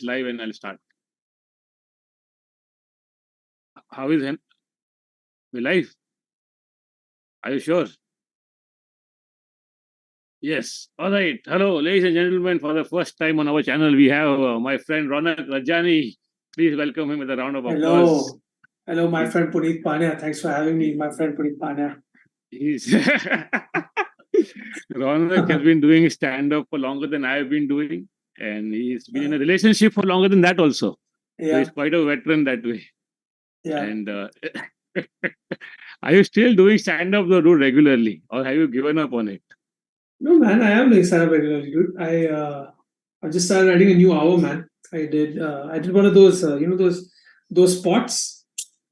live and I'll start. How is it? We live? Are you sure? Yes. All right. Hello, ladies and gentlemen. For the first time on our channel, we have my friend Ronak Rajani. Please welcome him with a round of applause. Hello, my friend Punit Pania. Thanks for having me, my friend Punit Pania. Ronak has been doing stand-up for longer than I have been doing. And he's been in a relationship for longer than that also. Yeah. So he's quite a veteran that way. Yeah. And are you still doing stand-up though, dude, regularly? Or have you given up on it? No, man, I am doing stand-up regularly, dude. I just started writing a new hour, man. I did one of those, those spots.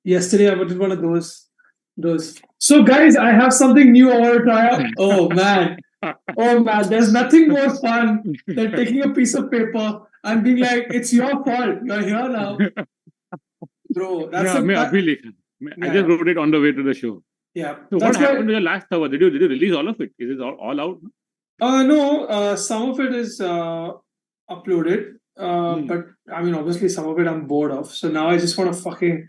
Yesterday, I did one of those. So, guys, I have something new I want to try out. Oh man, there's nothing more fun than taking a piece of paper and being like, "It's your fault. You're here now, bro." I just wrote it on the way to the show. Yeah. So what happened to your last hour? Did you release all of it? Is it all out? No. Some of it is uploaded. But I mean, obviously, some of it I'm bored of. So now I just want to fucking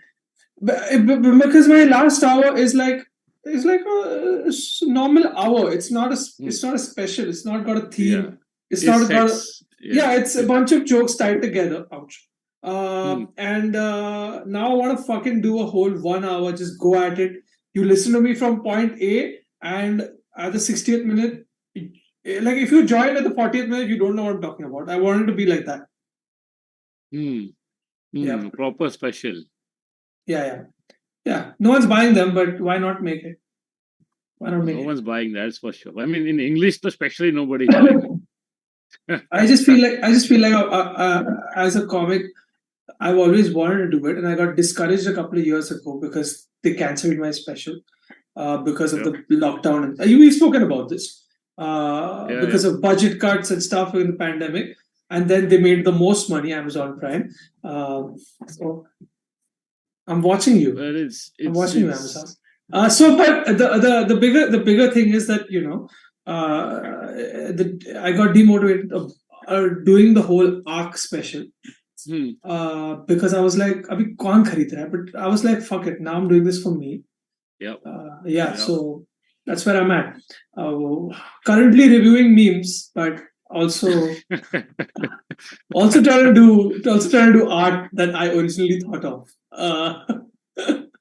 because my last hour is like a normal hour. It's not a special. It's not got a theme. Yeah. It's not got. It's a bunch of jokes tied together. Ouch. And now I want to fucking do a whole 1 hour. Just go at it. You listen to me from point A, and at the 60th minute, like if you join at the 40th minute, you don't know what I'm talking about. I want it to be like that. Yeah. Proper special. Yeah. No one's buying them, but why not make it? Why not make it? No one's buying, that's for sure. I mean, in English, especially nobody. I just feel like as a comic, I've always wanted to do it, and I got discouraged a couple of years ago because they cancelled my special because of the lockdown. And we've spoken about this because of budget cuts and stuff in the pandemic, and then they made the most money, Amazon Prime. So I'm watching you. Well, I'm watching you, Amazon. But the bigger thing is that I got demotivated of doing the whole arc special. Because I was like, "Abhi kaun kharid raha hai?" But I was like, "Fuck it! Now I'm doing this for me." So that's where I'm at. Currently reviewing memes, but also trying to do art that I originally thought of.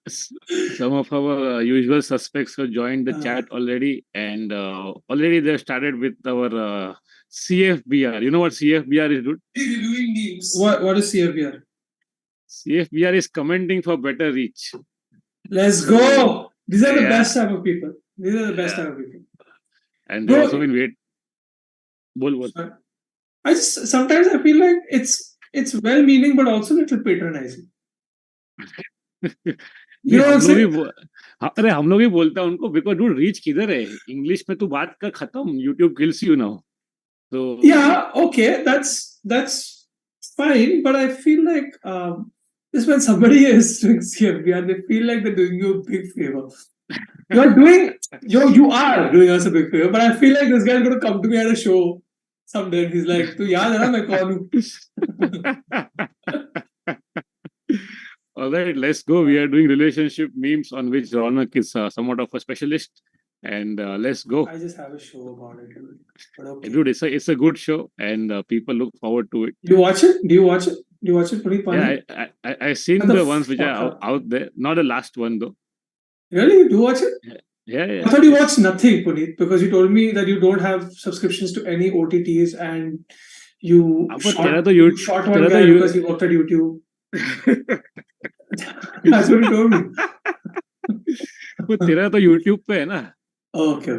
Some of our usual suspects have joined the chat already, and already they've started with our CFBR. You know what CFBR is, dude? Reviewing memes. What is CFBR? CFBR is commenting for better reach. Let's go. These are the best type of people. And they've also been sometimes I feel like it's well-meaning but also a little patronizing. You know what I'm saying? अरे हम लोग ही बोलता है उनको because dude reach किधर है English में तू बात कर खत्म YouTube kills you now. So okay, that's fine, but I feel like this when somebody is doing CFBR, they feel like they're doing you a big favor. You are doing us a big favor, but I feel like this guy's gonna come to me at a show someday and he's like, "Tu yaad hai na main kaun hu?" All right, let's go. We are doing relationship memes on which Ronak is somewhat of a specialist. And let's go. I just have a show about it, dude. But okay. Dude, it's a good show, and people look forward to it. Do you watch it? Do you watch it, Punit Pania? Yeah, I've seen the ones which are out there. Not the last one, though. Really? You do watch it? Yeah. I thought you watched nothing, Punit, because you told me that you don't have subscriptions to any OTTs and you shot one guy because he worked at YouTube. That's what you told me. But तेरा तो YouTube पे है ना? Okay.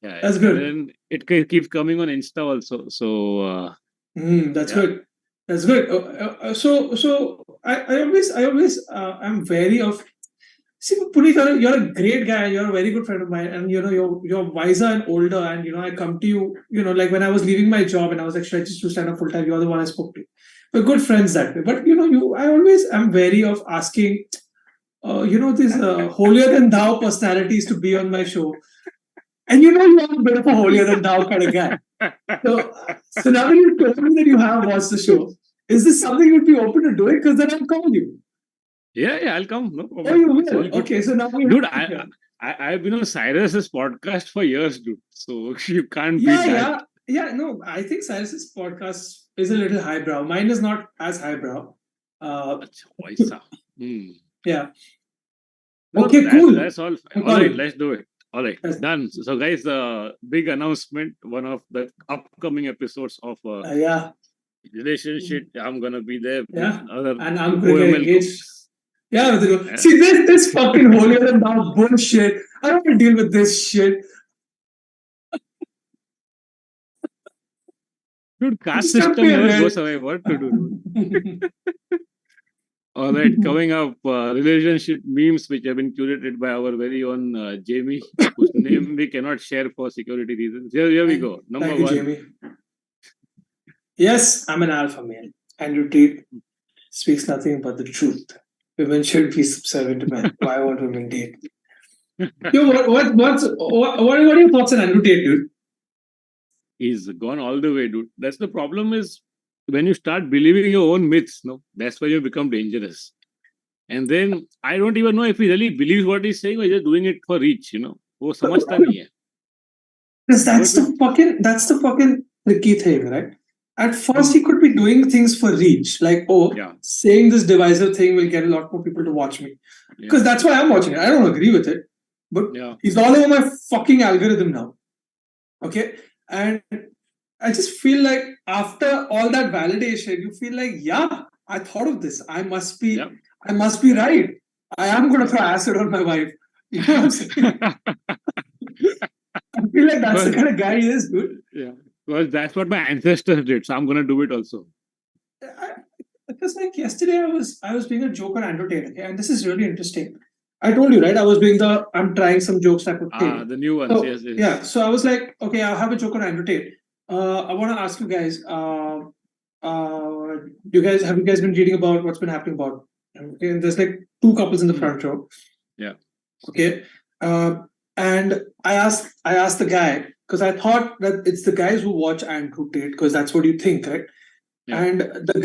Yeah, that's good. And it keeps coming on Insta also. So that's good. That's good. So I always am wary of. See, Punit, you're a great guy. You're a very good friend of mine, and you're wiser and older. And I come to you. Like when I was leaving my job, and I was like, "Should I just stand up full time?" You're the one I spoke to. We're good friends that way. But I always am wary of asking, these holier than thou personalities to be on my show. And you're a bit of a holier than thou kind of guy. So now that you told me that you have watched the show, Is this something you'd be open to doing? Because then I'll call you. Yeah, I'll come. No Oh, problem. you It's all will. good. Okay, so now we Dude, have I've been on Cyrus's podcast for years, dude. So you can't yeah, beat that. yeah. No, I think Cyrus's podcast is a little highbrow. Mine is not as highbrow. Acha, waisa. Hmm. Yeah. No, Okay, cool. that's all. I'm All right, calling. let's do it. All right, Yes. done. So, guys, big announcement. One of the upcoming episodes of Yeah, relationship. I'm gonna be there with yeah. other And I'm going to get OML engaged. cooks. Yeah, with the, Yeah. see this fucking holier than thou bullshit. I don't want to deal with this shit. Dude, caste Just don't system pay never rent. goes away. What to do, dude? All right, coming up, relationship memes which have been curated by our very own Jamie, whose name we cannot share for security reasons. Here we go. Number Thank you, one. Jamie. Yes, I'm an alpha male. Andrew Tate speaks nothing but the truth. Women should be subservient to men. Why won't women date? Yo, what are your thoughts on Andrew Tate, dude? He's gone all the way, dude. That's the problem is when you start believing your own myths, no, that's when you become dangerous. And then I don't even know if he really believes what he's saying or he's just doing it for reach, you know. वो समझता नहीं है. Because that's the fucking tricky thing, right? At first, he could be doing things for reach, like, oh, Yeah. saying this divisive thing will get a lot more people to watch me. Because that's why I'm watching it. I don't agree with it, but Yeah. he's all over my fucking algorithm now. Okay, and I just feel like after all that validation, you feel like, yeah, I thought of this. I must be right. I am going to throw acid on my wife. You know what I'm saying? I feel like that's the kind of guy he is, dude. Yeah. Well, that's what my ancestors did, so I'm gonna do it also. Because like yesterday, I was being a joke on Andrew Tate, okay? And this is really interesting. I told you, right? I'm trying some jokes type of thing. The new ones, So, yes. yeah. So I was like, okay, I'll have a joke on Andrew Tate. I want to ask you guys, have you guys been reading about what's been happening about? Okay, and there's like two couples in the front row. Yeah. Okay. And I asked the guy because I thought that it's the guys who watch Andrew Tate because that's what you think, right? Yeah. And the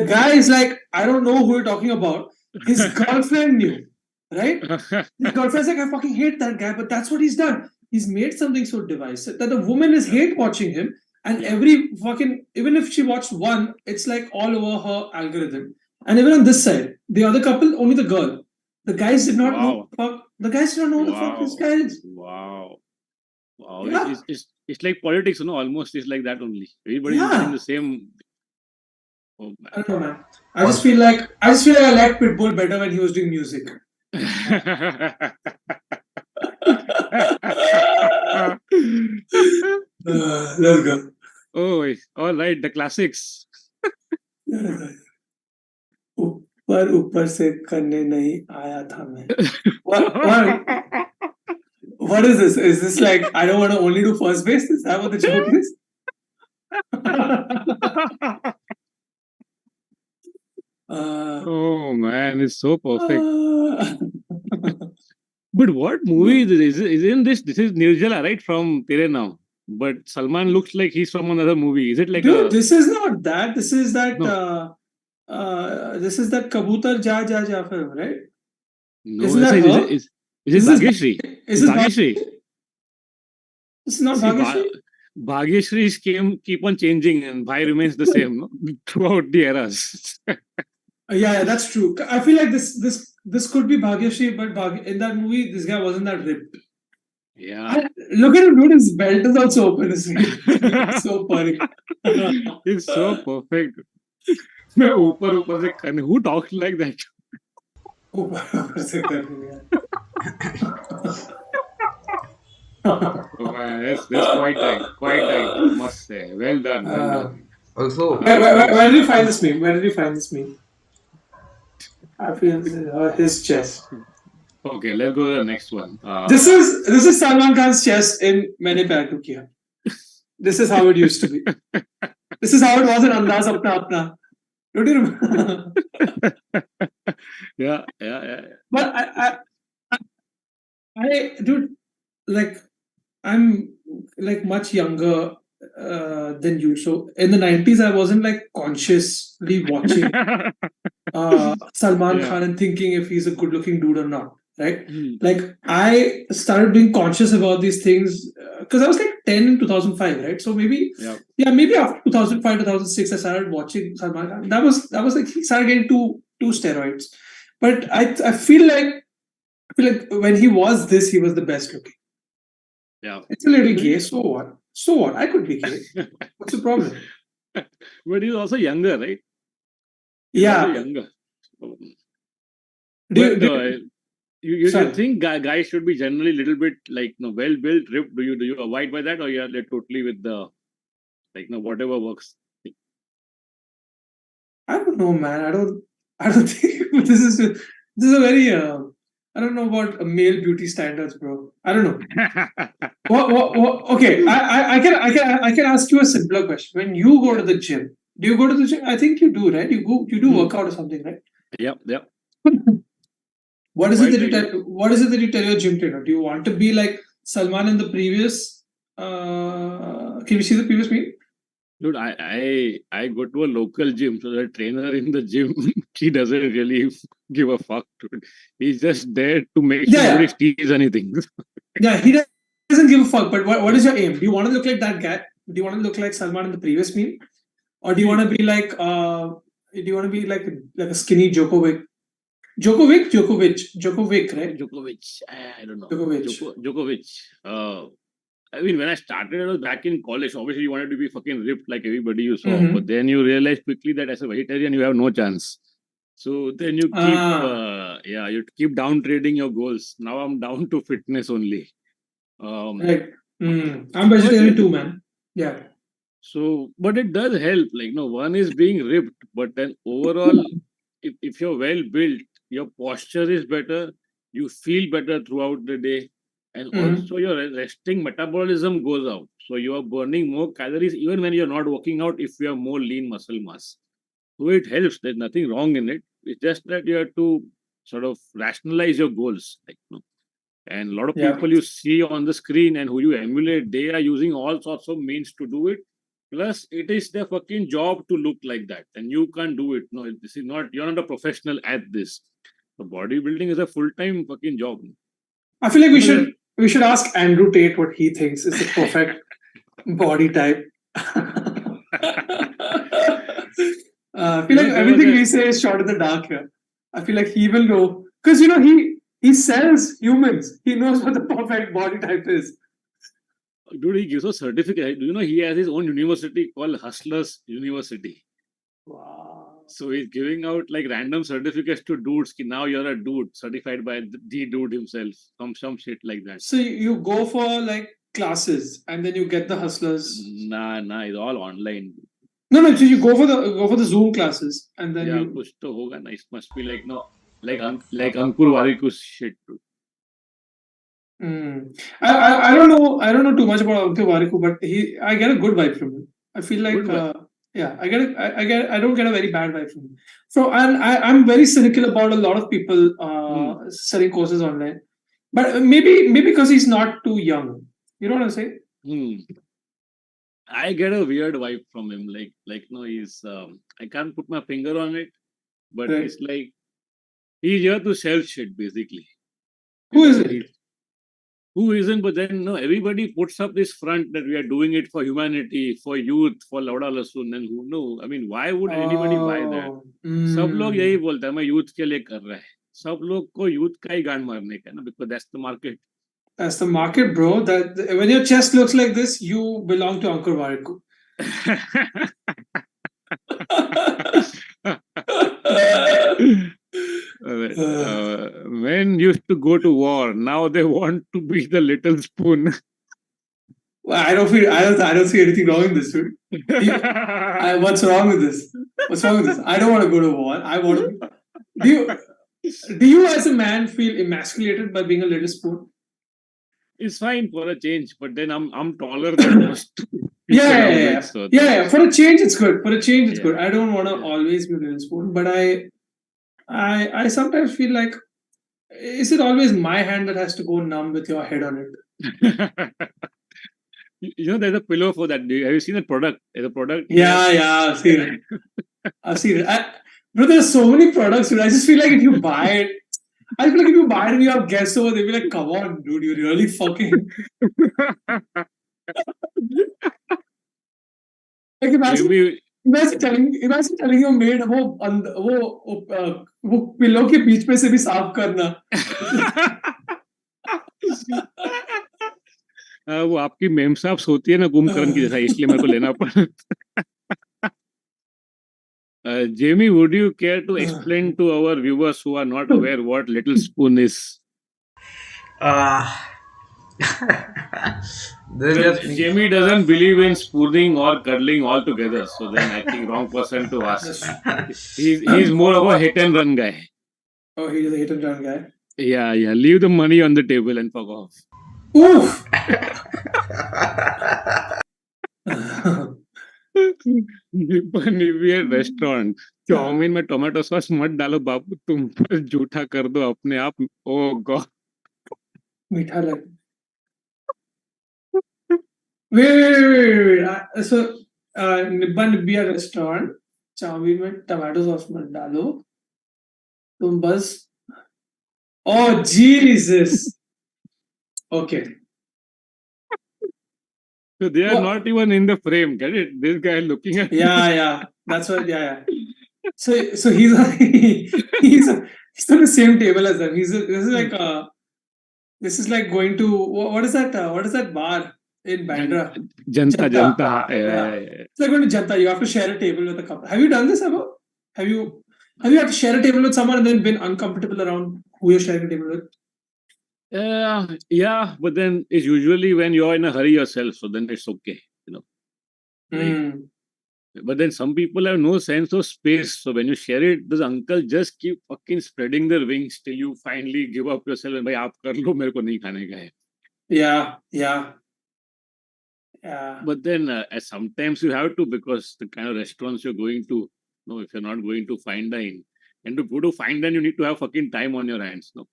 guy is like, I don't know who you're talking about. His girlfriend knew, right? His girlfriend's like, I fucking hate that guy, but that's what he's done. He's made something so divisive that the woman is hate watching him, and every fucking, even if she watched one, it's like all over her algorithm. And even on this side, the other couple, only the girl. The guys did not know. The guys did not know who the fuck this guy is. Wow. Yeah. It's like politics, you know. Almost it's like that only. Everybody's doing the same. Oh, I don't know, man. I just feel like I liked Pitbull better when he was doing music. Let's go. Oh, all right, the classics. ऊपर ऊपर से करने नहीं आया था मैं. What is this? Is this like I don't want to only do first base? Is that what the joke is? Oh man, it's so perfect. But what movie is this? Isn't this? This is Nirjala, right? From Tere Naam. But Salman looks like he's from another movie. Is it like Dude, this is not that. This is that. This is that Kabutar Ja Ja Ja film, right? No, is it Bhagyashree? Is this Bhagyashree? This is not Bhagyashree. Bhagyashree keep on changing, and Bhai remains the same, no? Throughout the eras. Yeah, that's true. I feel like this could be Bhagyashree, but in that movie, this guy wasn't that ripped. Yeah. Look at him, dude. His belt is also open. It's so funny. It's so perfect. Who talks like that? Oh, man, that's quite tight, must say. Well done. Also, where did you find this meme? I feel his chest. Okay, let's go to the next one. This is Salman Khan's chest in Maine Pyar Kyun Kiya. This is how it used to be. This is how it was in Andaz Apna Apna. Don't you remember? Yeah. But I dude, like I'm like much younger than you. So in the 90s, I wasn't like consciously watching Salman Yeah. Khan and thinking if he's a good looking dude or not, right? Hmm. Like I started being conscious about these things because I was like 10 in 2005, right? So maybe, Yeah. yeah, maybe after 2005, 2006, I started watching Salman Khan. That was like he started getting two steroids. But I feel like when he was this, he was the best looking. Yeah. It's a little So gay, so what? So what? I could be gay. What's the problem? but he's also younger, right? He's also Yeah. younger. So- Do you, But do you, you sorry. think guys should be generally a little bit like well built, ripped? Do you avoid by that, or you're like totally with the like whatever works? I don't know, man. I don't think this is a very I don't know about male beauty standards, bro. I don't know. What okay. I can ask you a simpler question. When you go to Yeah. the gym, do you go to the gym? I think you do, right? You do Hmm. workout or something, right? Yep. Yep. What is it Quite that you tell regular. what is it that you tell your gym trainer? Do you want to be like Salman in the previous can you see the previous meme? Dude, I go to a local gym, so the trainer in the gym, he doesn't really give a fuck. Dude. He's just there to make sure nobody Yeah, steals anything. yeah, he doesn't give a fuck. But what is your aim? Do you want to look like that guy? Do you want to look like Salman in the previous meme, or do you want See, to be like do you want to be like a skinny Djokovic? Djokovic, right? Djokovic, I don't know. Djokovic. Djokovic. I mean, when I started, I was back in college. Obviously, you wanted to be fucking ripped like everybody you saw, but Mm-hmm. then you realize quickly that as a vegetarian, you have no chance. So then Ah, you keep down trading your goals. Now I'm down to fitness only. Um, right. I'm but vegetarian yeah, too, man. Yeah. so but it does help. Like no, one is being ripped, but then overall, if you're well built, your posture is better. You feel better throughout the day, and Mm-hmm. also your resting metabolism goes out. So you are burning more calories even when you're not working out. If you have more lean muscle mass, so it helps. There's nothing wrong in it. It's just that you have to sort of rationalize your goals. Like no. And a lot of Yeah. people you see on the screen and who you emulate, they are using all sorts of means to do it. Plus, it is their fucking job to look like that, and you can't do it. No, this is not. You're not a professional at this. So bodybuilding is a full time fucking job. I feel like we Because should we should ask Andrew Tate what he thinks is the perfect body type. I feel like there was everything a we say is shot in the dark here. I feel like he will know because he sells humans. He knows what the perfect body type is. dude. He gives a certificate. Do you know he has his own university called Hustlers University? Wow. So he's giving out like random certificates to dudes. Ki now you're a dude certified by the dude himself. Some shit like that. So you go for like classes and then you get the hustlers. Nah, it's all online. No. So you go for the Zoom classes and then Yeah, you. कुछ तो होगा ना. It must be like no, like Ankur Wariku's shit. Mm. I don't know too much about Ankit Wariku, but I get a good vibe from him. I feel Good, like but yeah, I don't get a very bad vibe from him. So and I'm very cynical about a lot of people hmm, selling courses online, but maybe because he's not too young. You know what I'm saying? hmm. I get a weird vibe from him. Like no, he's I can't put my finger on it, but Right? it's like he's here to sell shit basically. You Who is know, it? he who isn't, but then no, everybody puts up this front that we are doing it for humanity, for youth, for Lauda Lasun, and who no, I mean, why would anybody buy that? Oh, सब लोग यही mm. बोलते हैं मैं youth के लिए कर रहा है सब लोग को यूथ का ही गांड मारने का है ना because that's the market That's the market, bro. That when your chest looks like this, you belong to Ankit Wariku. Men used to go to war. Now they want to be the little spoon. Well, I don't see anything wrong in this, dude. What's wrong with this? What's wrong with this? I don't want to go to war. I want to. Do you do you as a man feel emasculated by being a little spoon? It's fine for a change, but then I'm taller than most people Yeah, yeah, around yeah, it. So yeah, yeah. For a change, it's good. For a change, it's yeah, good. I don't want to yeah. always be a little spoon, but I sometimes feel like, is it always my hand that has to go numb with your head on it? You know, there's a pillow for that. Have you seen that product? There's a product. Yeah, I've seen it. I've seen it. Bro, there's so many products, dude. I just feel like if you buy it, I feel like if you buy it and you have guests over, they'll be like, come on, dude, you really fucking. Like imagine telling your maid वो pillow के बीच में से भी साफ करना. वो आपकी ma'am साहब सोती है ना कुंभकर्ण की जैसा, इसलिए मेरे को लेना पड़ा. Jamie, would you care to explain to our viewers who are not aware what little spoon is? Jamie doesn't believe in spooning or cuddling altogether, so then I think wrong person to ask. He's more of a hit and run guy. Oh, he's a hit and run guy. Yeah. Leave the money on the table and fuck off. Oof. Restaurant chowmein में tomato sauce मत डालो बाबू, तुम बस जूठा कर दो अपने आप. ओ गॉड, मीठा लग. Wait. So, निब्बा निब्बिया रेस्टोरेंट, चाउमीन में टोमेटो सॉस मत डालो, तुम बस. Oh Jesus. Okay. So they are not even in the frame. Get it? This guy looking at. Yeah. That's what. Yeah. So he's on the same table as them. This is like going to what is that bar in Bandra? Janta. Yeah. It's like going to Janta. You have to share a table with a couple. Have you done this ever? Have you had to share a table with someone and then been uncomfortable around who you're sharing a table with? Yeah, but then it's usually when you're in a hurry yourself, so then it's okay, you know. Right? But then some people have no sense of space, so when you share it, this uncle just keep fucking spreading their wings till you finally give up yourself and bhai aap kar lo, mere ko nahi khane ka hai. Yeah. But then sometimes you have to, because the kind of restaurants you're going to, no, if you're not going to fine dine, and to go to fine dine, you need to have fucking time on your hands, no.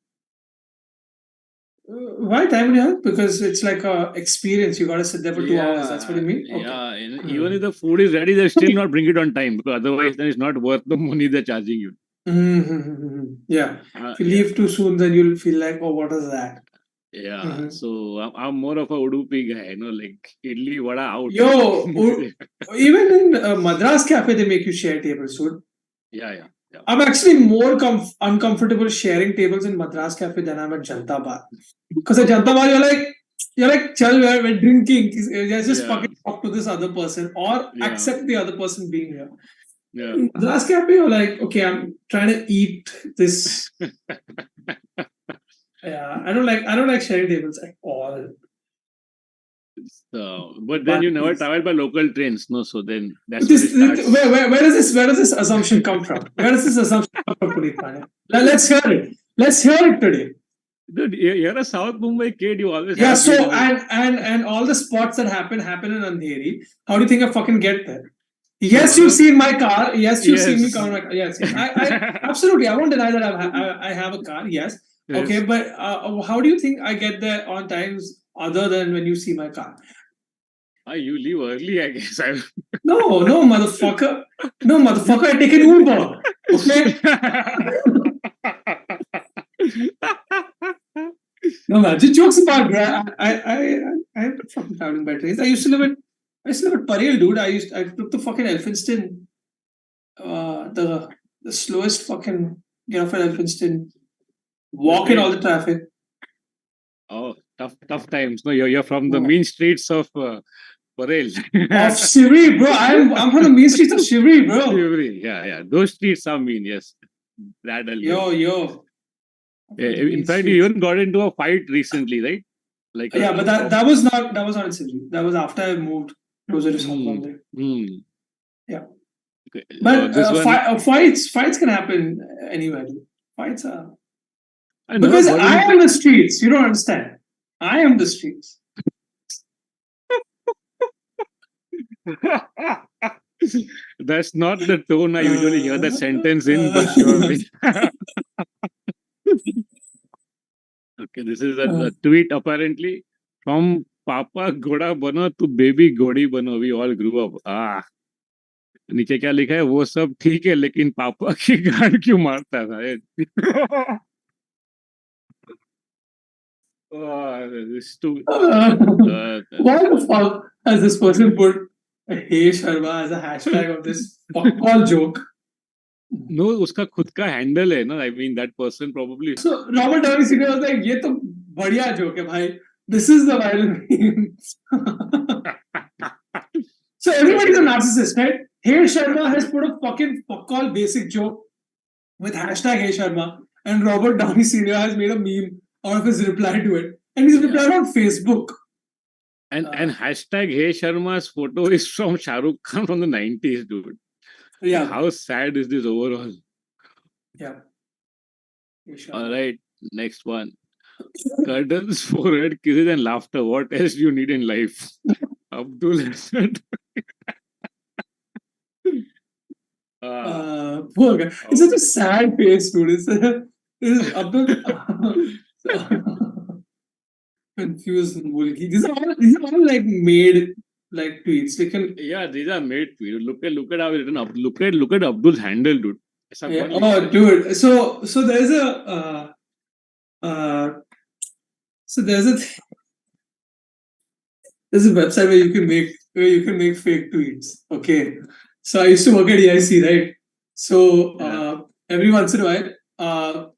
Why time on your hands? Because it's like a experience. You got to sit there for 2 hours. That's what you mean? Okay. Yeah, and even if the food is ready, they'll still not bring it on time, because otherwise then it's not worth the money they're charging you. Yeah. If you leave too soon, then you'll feel like, oh, what is that? Yeah. So I'm more of a Udupi guy, you know, like idli vada out. Yo, even in Madras Cafe, they make you share tables, dude. Yeah. I'm actually more uncomfortable sharing tables in Madras Cafe than I'm at Janta Bar. Because at Janta Bar, you're like, chal, we're drinking. Just fucking talk to this other person or accept the other person being here. Yeah. In Madras Cafe, you're like, okay, I'm trying to eat this. Yeah, I don't like sharing tables at all. So, but then you never travel by local trains, no? So then that's where does this assumption come from? Where does this assumption come from, Punit Pania? Let's hear it. Let's hear it today. Dude, you're a South Mumbai kid. You always have. So and all the spots that happen in Andheri. How do you think I fucking get there? Yes, you've seen my car. Yes, you've seen me come my car. Yes. I absolutely. I won't deny that I have a car. Yes. Okay, but how do you think I get there on times other than when you see my car? You leave early, I guess. No, motherfucker. I take an Uber. Okay? No, man. Just jokes apart, bro. I'm fucking traveling by trains. I used to live at Parel, dude. I took the fucking Elphinstone, the slowest fucking get off at Elphinstone. Walk in all the traffic. Oh, tough times. No, you're from the mean streets of Parel. Of Shivri, bro. I'm from the mean streets of Shivri, bro. Shivri, yeah. Those streets are mean, yes. Yo. In fact, you even got into a fight recently, right? Like but that was not in Shivri. That was after I moved closer to South Bombay. Yeah. Okay. But fights can happen anywhere. Fights are. Because I am the streets. You don't understand. I am the streets. That's not the tone I usually hear that sentence in, but sure. Okay, this is a tweet apparently from पापा घोड़ा बनो तू baby घोड़ी बनो, we all grew up. नीचे क्या लिखा है, वो सब ठीक है लेकिन पापा की गांड क्यों मारता था ये? This too, Why the fuck has this person put Hey Sharma as a hashtag of this fuckball joke? no, उसका खुद का हैंडल है ना, I mean that person probably. So Robert Downey Sr. was like, ये तो बढ़िया joke है भाई. This is the viral meme. So everybody's a narcissist, right? Hey Sharma has put a fucking fuck-all basic joke with hashtag Hey Sharma, and Robert Downey Sr. has made a meme out of his reply to it, and he's replied on Facebook. And hashtag Hey Sharma's photo is from Shah Rukh Khan from the 90s, dude. Yeah. How sad is this overall? Yeah. Hey Sharma. All right, next one. Cuddles, forehead, kisses, and laughter. What else do you need in life? Abdul Hassan. Poor guy. It's such a sad face, dude. It's Abdul confused Mulki. These are all like made like tweets. They can. Yeah, these are made tweets. Look at how it's written up. Look at Abdul's handle, dude. Yeah. Oh, dude. So there's a so there's a there's a website where you can make fake tweets. Okay. So I used to work at EIC, right? So every once in a while,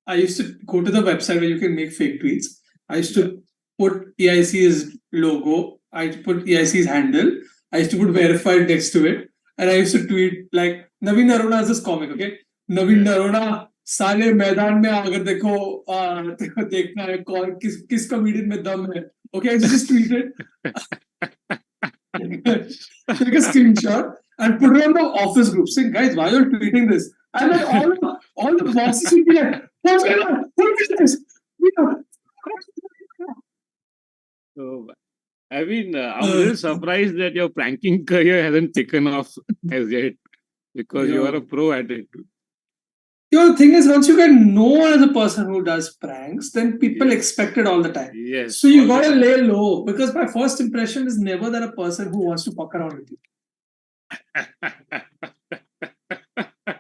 I used to go to the website where you can make fake tweets. I used to put EIC's logo. I put EIC's handle. I used to put verified next to it. And I used to tweet like, Naveen Arora is this comic, okay? Naveen Arora, साले मैदान में अगर देखना है कौन किस comedian में दम है. Okay, I just tweet it. Take a screenshot and put it on the office group. Saying, guys, why are you tweeting this? And then all the bosses will be like, what's going on? What is this? So, I mean, I'm a little surprised that your pranking career hasn't taken off as yet, because you are a pro at it. The thing is, once you get known as a person who does pranks, then people expect it all the time. Yes. So you gotta lay low, because my first impression is never that a person who wants to fuck around with you.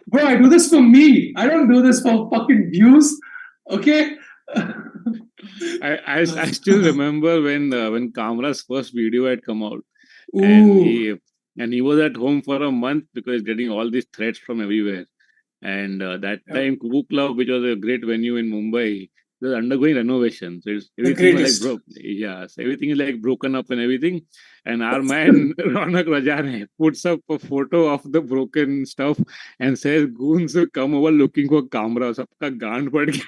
Bro, I do this for me. I don't do this for fucking views. Okay. I still remember when Kamra's first video had come out, Ooh. and he was at home for a month because he's getting all these threats from everywhere. And that time, Kuku Club, which was a great venue in Mumbai, was undergoing renovation. So everything was like so everything is like broken up and everything. And our man Ronak Rajane puts up a photo of the broken stuff and says, "Goons will come over looking for Kamra." Sabka gaand pad gaya.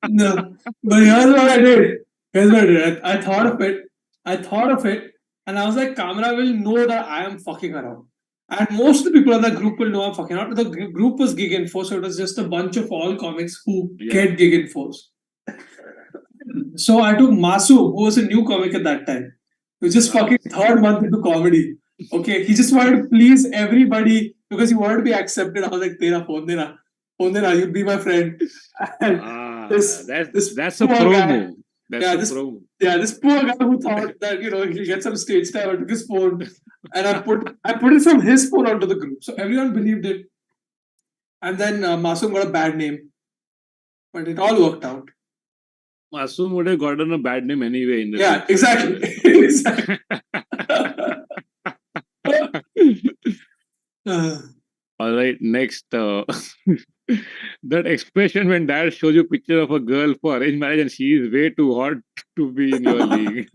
No, but here's what I did. I thought of it, and I was like, Kamra will know that I am fucking around. And most of the people in that group will know I'm fucking around. The group was Gig Info, so it was just a bunch of all comics who get Gig Infos. So I took Masu, who was a new comic at that time. He was just fucking third month into comedy. Okay, he just wanted to please everybody because he wanted to be accepted. I was like, Tera phone dena. You'd be my friend. That's a promo. This poor guy who thought that he'll get some stage time. I took his phone and I put it from his phone onto the group, so everyone believed it. And then Masoom got a bad name, but it all worked out. Masoom would have gotten a bad name anyway. Exactly. All right, next. That expression when dad shows you picture of a girl for arranged marriage and she is way too hot to be in your league.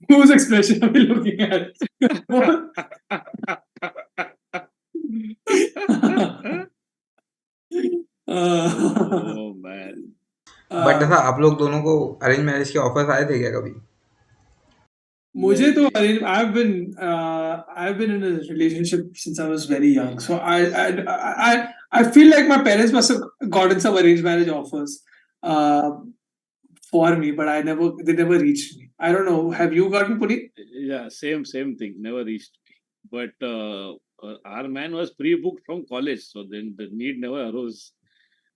Whose expression are we looking at? Oh man. But ऐसा आप लोग दोनों को arrange marriage के offers आए थे क्या कभी? मुझे तो I've been in a relationship since I was very young, so I feel like my parents must have gotten some arranged marriage offers for me, but they never reached me. I don't know. Have you gotten Punit? Yeah, same thing. Never reached me. But our man was pre-booked from college, so then the need never arose.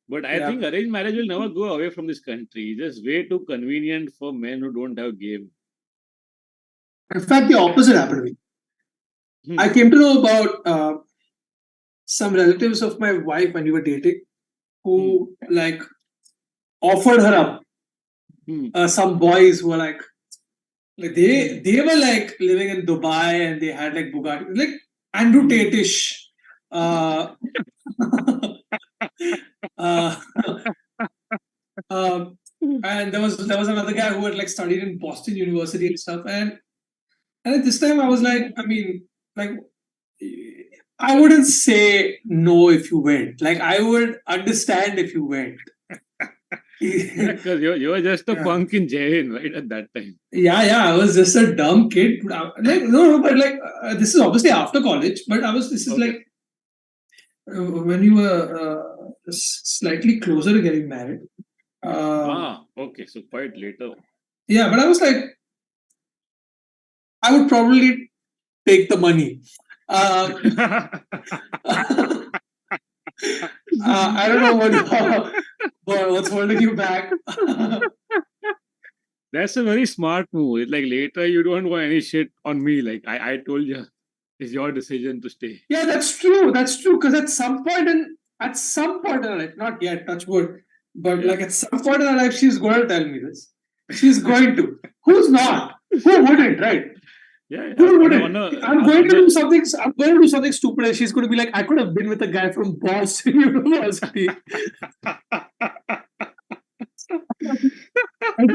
But I think arranged marriage will never go away from this country. It's just way too convenient for men who don't have game. In fact, the opposite happened to me. I came to know about some relatives of my wife when we were dating, who like offered her up. Some boys who were like they were like living in Dubai and they had like Bugatti, like Andrew Tate-ish. Uh, uh, and there was another guy who had like studied in Boston University and stuff. And at this time I was like, I mean, like I wouldn't say no if you went. Like I would understand if you went. Because you were just a punk in jail, right, at that time. Yeah, I was just a dumb kid. Like no, but like this is obviously after college. But this is like when you were slightly closer to getting married. Okay, so quite later. Yeah, but I was like, I would probably take the money. I don't know what's holding you back. That's a very smart move. It's like later you don't want any shit on me. Like I told you, it's your decision to stay. Yeah, that's true. That's true. Because at some point in her life, not yet, touch wood, but like at some point in her life, she's going to tell me this. She's going to. Who's not? Who wouldn't, right? Yeah. Who wouldn't? I'm going to do something stupid, and she's going to be like, I could have been with a guy from Boston University. I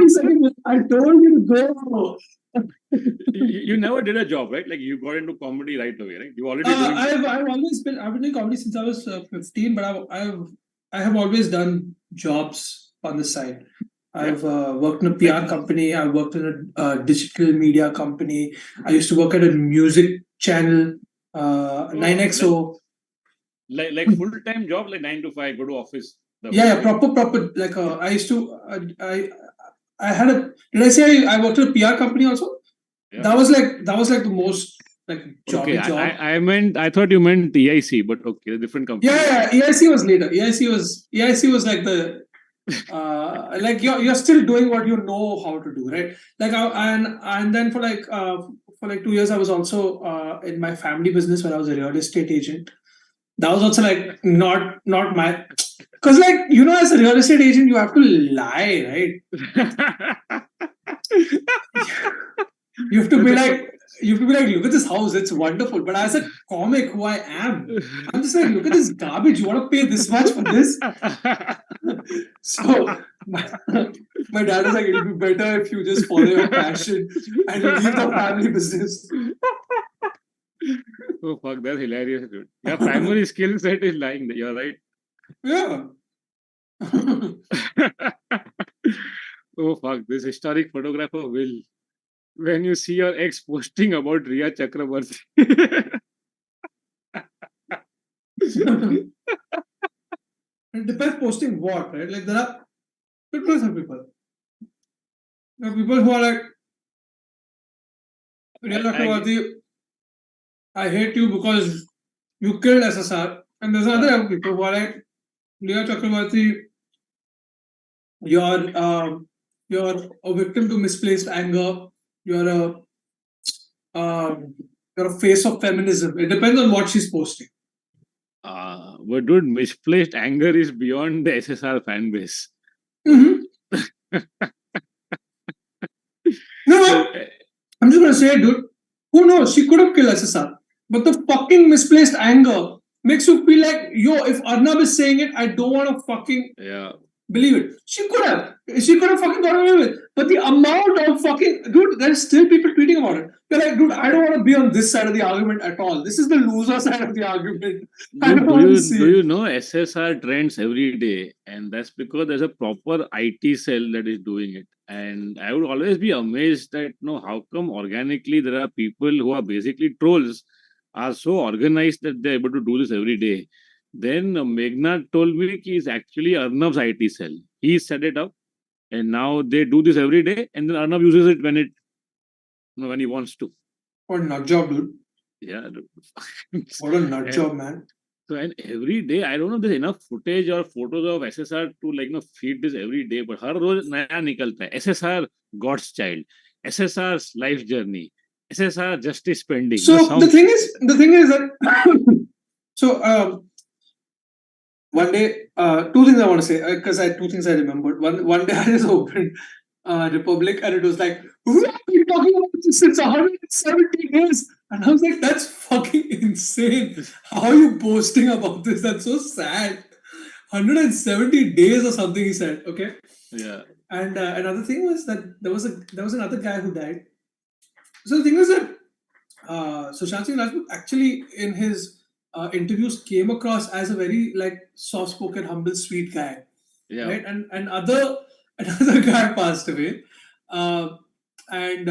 told you to go. You never did a job, right? Like you got into comedy right away, right? You already. I've been doing comedy since I was 15, but I have always done jobs on the side. I've worked in a PR company. I worked in a digital media company. I used to work at a music channel, 9XO. Like full time job, like 9 to 5, go to office. Yeah, proper. Like I used to. I had a. Did I say I worked at a PR company also? Yeah. That was like the most like job. I thought you meant EIC, but okay, a different company. Yeah, EIC was later. EIC was like the like you're still doing what you know how to do, right? Like and then for like 2 years I was also in my family business where I was a real estate agent. That was also like not my, because like as a real estate agent you have to lie, right? You have to be like, look at this house, it's wonderful. But as a comic who I am, I'm just like, look at this garbage. You want to pay this much for this? So my dad was like, it'll be better if you just follow your passion and you leave the family business. Oh fuck, that's hilarious, dude. Your primary skill set is lying. You're right. Yeah. Oh fuck, this historic photographer will. When you see your ex posting about Riya Chakrabarti. It depends posting what, right? Like there are people. There are people who are like, Riya Chakrabarti, I hate you because you killed SSR. And there's other people who are like, Riya Chakrabarti, you're a victim to misplaced anger. You're a face of feminism. It depends on what she's posting. But dude, misplaced anger is beyond the SSR fan base. Mm-hmm. No, I'm just gonna say, dude. Who knows? She could have killed SSR, but the fucking misplaced anger makes you feel like, yo, if Arnab is saying it, I don't want to fucking believe it. She could have fucking got away with it. But the amount of fucking, dude, there's still people tweeting about it. They're like, dude, I don't want to be on this side of the argument at all. This is the loser side of the argument. Do you know SSR trends every day? And that's because there's a proper IT cell that is doing it. And I would always be amazed that, how come organically there are people who are basically trolls are so organized that they're able to do this every day. Then Meghnad told me he's actually Arnab's IT cell. He set it up, and now they do this every day, and then Arnab uses it when he wants to. What a nut job, dude. Yeah. Dude. What a nut job, man. So, and every day, I don't know if there's enough footage or photos of SSR to feed this every day, but हर रोज नया निकलता है. SSR God's Child, SSR's life journey, SSR Justice Pending. So the thing is that so one day, two things I want to say because two things I remembered. One day I just opened Republic and it was like, "We have been talking about this since 170 days," and I was like, "That's fucking insane! How are you boasting about this? That's so sad." 170 days or something, he said. Okay. Yeah. And another thing was that there was another guy who died. So the thing was that Sushant Singh Rajput actually in his interviews came across as a very soft-spoken, humble, sweet guy, Yeah. right? And another guy passed away, and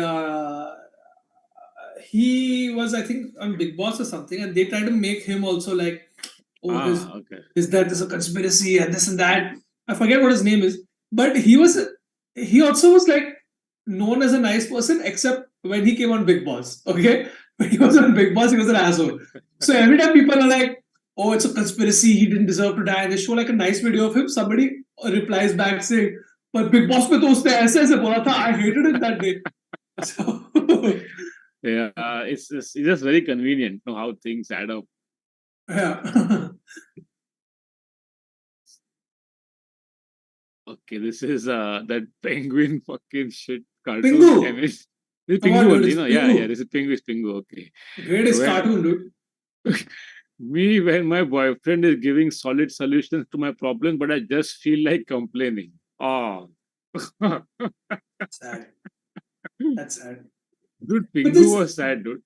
he was, I think, on Big Boss or something, and they tried to make him also like, oh, Okay. that is a conspiracy and this and that. I forget what his name is, but he also was like known as a nice person, except when he came on Big Boss. Okay, when he was on Big Boss, he was an asshole. So every time people are like, "Oh, it's a conspiracy. He didn't deserve to die," and they show like a nice video of him. Somebody replies back saying, "But Big Boss में तो उसने ऐसे ऐसे बोला था. I hated it that day." So Yeah, it's just very convenient, you know, how things add up. yeah. Okay, this is that penguin fucking shit cartoon. Pingu. And it's Pingu Come on, dude, only, it's no? Yeah, Pingu. yeah, this is Pingu, is Pingu, okay. Greatest When- cartoon, dude. Me, when my boyfriend is giving solid solutions to my problem, but I just feel like complaining. Oh. Sad. That's sad. Dude, But Pingu this- was sad, dude.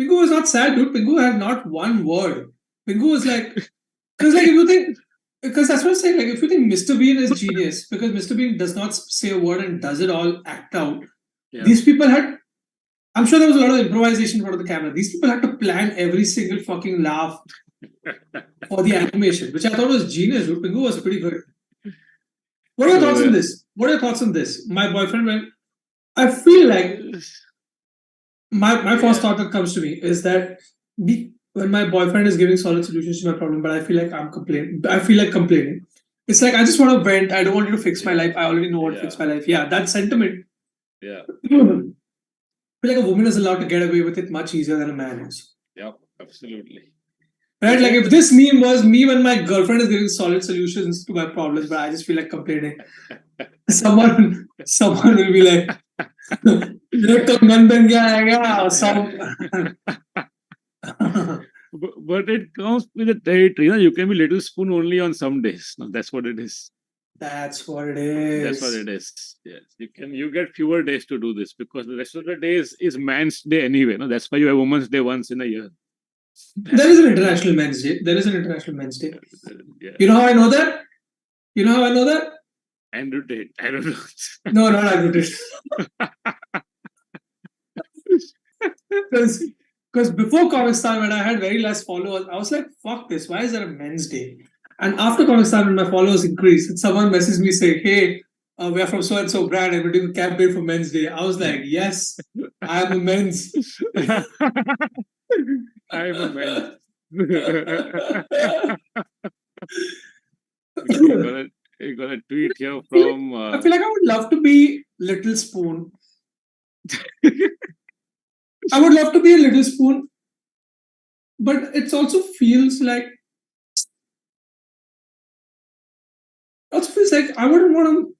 Pingu was not sad, dude. Pingu had not one word. Pingu was like, because if you think, because that's what I'm saying. Like, if you think Mr. Bean is genius, because Mr. Bean does not say a word and does it all act out. Yeah. These people had, I'm sure there was a lot of improvisation in front of the camera. These people had to plan every single fucking laugh for the animation, which I thought was genius. Dude. Pingu was pretty good. What are your thoughts on this? What are your thoughts on this? My boyfriend went. I feel like my first thought that comes to me is that when my boyfriend is giving solid solutions to my problem, but I feel like I'm complaining. I feel like complaining. It's like I just want to vent. I don't want you to fix my life. I already know what to fix my life. Yeah, that sentiment. Yeah. I feel like a woman is allowed to get away with it much easier than a man is. Yeah, absolutely. Right? Like if this meme was me when my girlfriend is giving solid solutions to my problems, but I just feel like complaining. Someone will be like, "Look, कंगन बन गया है," or some. But it comes with a territory. You know, you can be little spoon only on some days. No, that's what it is. That's what it is. That's what it is. Yes, you get fewer days to do this because the rest of the days is man's day anyway. No, that's why you have Women's Day once in a year. There is an International Men's Day. There is an International Men's Day. Yeah. You know how I know that? You know how I know that? Andrew Tate. I don't know. No, not Andrew Tate. Because before Comicstan, when I had very less followers, I was like, fuck this. Why is there a Men's Day? And after Comicstan, when my followers increased, and someone messaged me saying, "Hey, we are from so and so brand and we're doing a campaign for Men's Day." I was like, yes, I am a men's. I'm a man. You got a tweet here from. I feel like I would love to be Little Spoon. I would love to be a Little Spoon, but it also feels like I wouldn't want to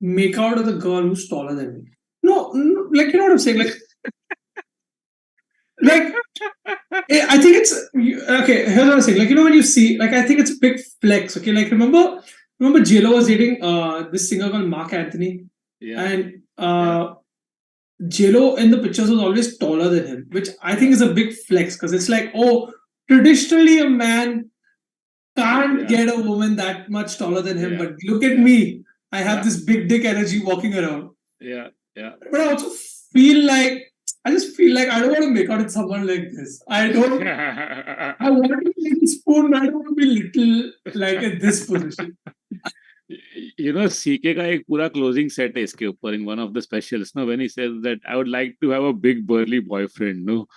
make out with a girl who's taller than me. No, like you know what I'm saying, like I think it's okay. Here's what I'm saying. Like you know when you see, like I think it's a big flex. Okay, like remember J-Lo was dating this singer called Mark Anthony, and J-Lo in the pictures was always taller than him, which I think is a big flex because it's like, oh, traditionally a man can't get a woman that much taller than him, but look at me, I have this big dick energy walking around. Yeah. But I also feel like I don't want to make out with someone like this. I want to be little spoon, I don't want to be little like in this position. You know, CK का एक पूरा closing set है इसके ऊपर in one of the specials. No, when he says that I would like to have a big burly boyfriend. No,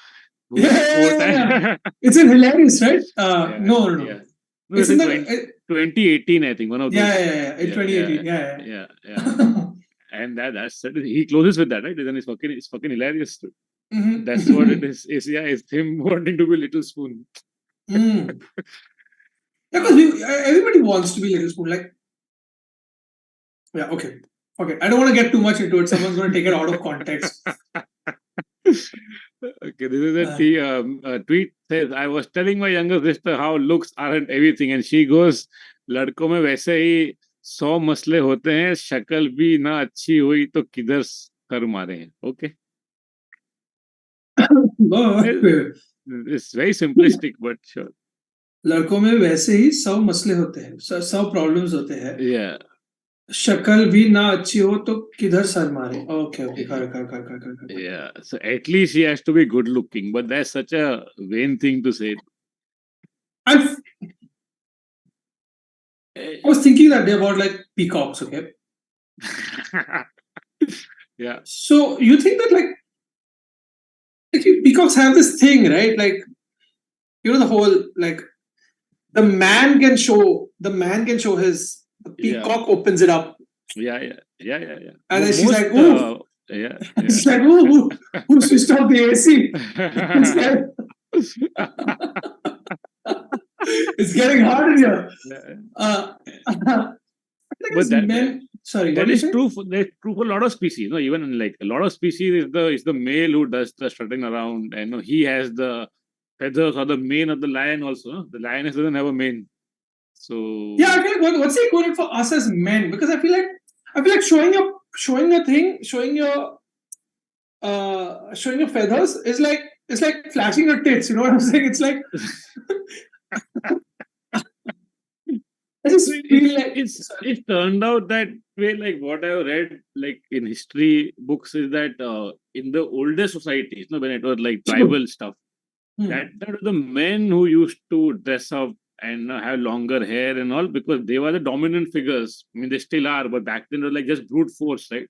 whose quote I, It's in hilarious, right? yeah, No. yeah. No, It's it's in in the 2018, I think. One of those. In Yeah, 2018. yeah. And that's he closes with that, right? And it's fucking hilarious. That's what it Mhm. is. Is yeah, it's him wanting to be Little Spoon. Mm. Yeah, Uh, because everybody wants to be Little Spoon. Like, yeah, okay. Okay. I don't want to get too much into it. Someone's going to take it out of context. Okay, this is Uh, a tweet says, I was telling my younger sister how looks aren't everything, and she goes, लड़कों में वैसे ही 100 मसले होते हैं, शक्ल भी ना अच्छी हुई तो किधर सर मारे हैं. Okay, it's very simplistic, but sure. लड़कों में वैसे ही 100 मसले होते हैं, 100 प्रॉब्लम्स होते हैं. Yeah. शक्ल भी ना अच्छी हो तो किधर सर मारे. ओके ओके कर. Yeah, so at least he has to be good looking, but that's such a vain thing to say. I was thinking that day about like peacocks. Okay, Yeah, so you think that like peacocks have this thing, right? Like, you know, the whole like the man can show his, the Yeah. peacock opens it up, yeah. and then she's Most, like, ooh. yeah. She's like, ooh, who switched off the AC? It's getting hard in here. I think But it's men. Sorry, what that do you is say? that's true for a lot of species. No, even like a lot of species is the male who does the strutting around, and he has the feathers, or the mane of the lion also. No? The lioness doesn't have a mane, so Yeah, I feel like what's the equivalent for us as men? Because I feel like showing your feathers is like, it's like flashing your tits. You know what I'm saying? It's like I just feel like it's turned out that way. Like what I've read, like in history books, is that in the older societies, when it was like tribal stuff, that were the men who used to dress up and have longer hair and all, because they were the dominant figures. I mean, they still are, but back then it was like just brute force, right?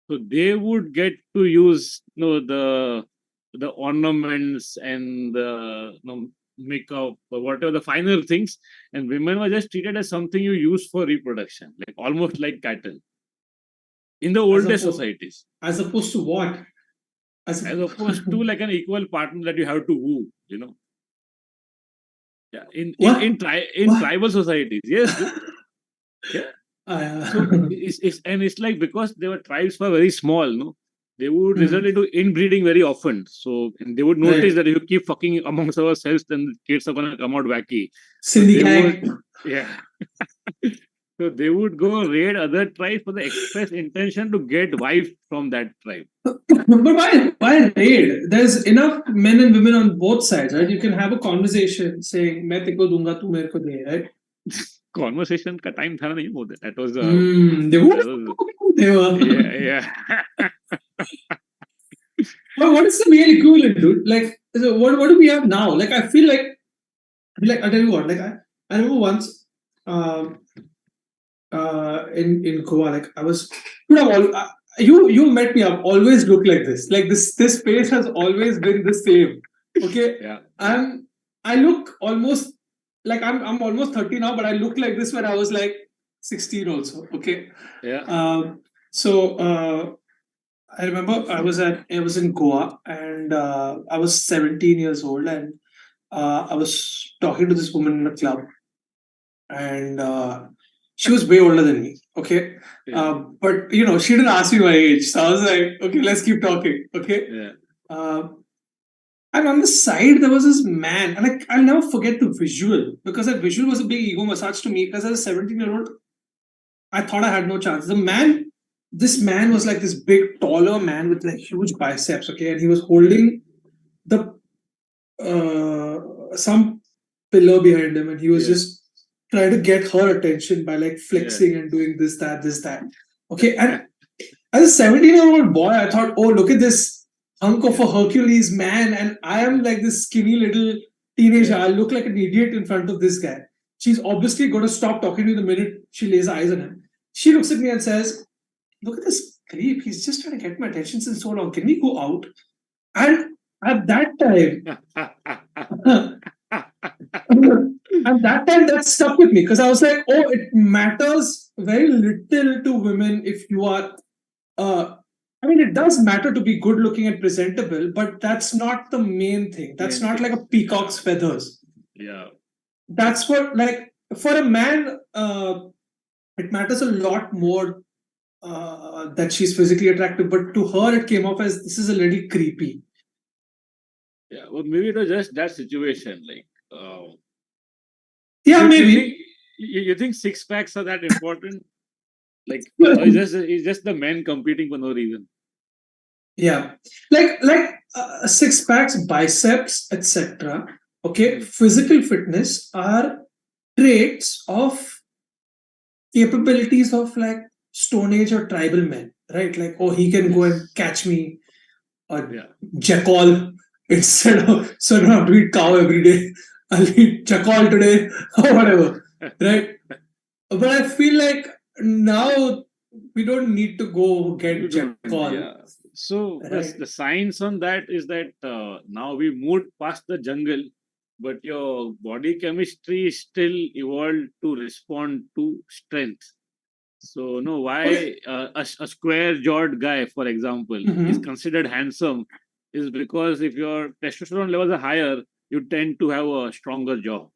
So they would get to use the ornaments and the makeup or whatever the finer things, and women were just treated as something you use for reproduction, like almost like cattle in the older societies, as opposed to what? as opposed to like an equal partner that you have to woo, Yeah, What? in tribal societies, yes, dude. Yeah. So it's like, because they were tribes were very small, no, they would result into inbreeding very often. So and they would notice Right. that if you keep fucking amongst ourselves, then the kids are gonna come out wacky. So Cindy they gang. would, yeah. So they would go raid other tribes for the express intention to get wife from that tribe. But why raid? There's enough men and women on both sides, right? You can have a conversation saying, "मैं तेको दूंगा, तू मेरे को दे," right? Conversation का time था नहीं वो. That was They were. yeah. But what is the real equivalent, dude? Like, so what do we have now? Like, I feel like I'll tell you what. Like, I remember once, in Goa, like I was, dude, you met me. I've always looked like this. Like this face has always been the same. Okay. Yeah. I look almost like I'm almost 30 now, but I looked like this when I was like 16 also. Okay. Yeah. So I remember I was in Goa, and I was 17 years old, and I was talking to this woman in a club, and she was way older than me. Okay. Yeah. But she didn't ask me my age, so I was like, okay, let's keep talking. Okay. Yeah. And on the side, there was this man, and I'll never forget the visual, because that visual was a big ego massage to me. Because as a 17-year-old, I thought I had no chance. This man was like this big, taller man with like huge biceps. Okay, and he was holding the some pillar behind him, and he was just trying to get her attention by like flexing and doing this, that. Okay, and as a 17-year-old boy, I thought, oh, look at this hunk of a Hercules man, and I am like this skinny little teenager. I look like an idiot in front of this guy. She's obviously going to stop talking to me the minute she lays eyes on him. She looks at me and says, "Look at this creep. He's just trying to get my attention since so long. Can we go out?" And at that time, at that time, that stuck with me because I was like, oh, it matters very little to women if you are. I mean, it does matter to be good looking and presentable, but that's not the main thing. That's Main not like thing. a peacock's feathers. Yeah. That's what, like, for a man, it matters a lot more that she's physically attractive, but to her, it came off as this is a little creepy. Yeah. Well, maybe it was just that situation. Like, Yeah, you maybe. think, you think six packs are that important? Like, it's just the men competing for no reason. Yeah, like six packs, biceps, etc. Okay, physical fitness are traits of capabilities of like Stone Age or tribal men, right? Like, oh, he can go and catch me or Yeah. jackal instead of, so I don't have to eat cow every day. I'll eat jackal today or whatever, right? But I feel like now we don't need to go get You don't, jackal, yeah. So right? the science on that is that now we moved past the jungle, but your body chemistry is still evolved to respond to strength. So no, why a square-jawed guy, for example, is Mhm. considered handsome is because if your testosterone levels are higher, you tend to have a stronger jaw.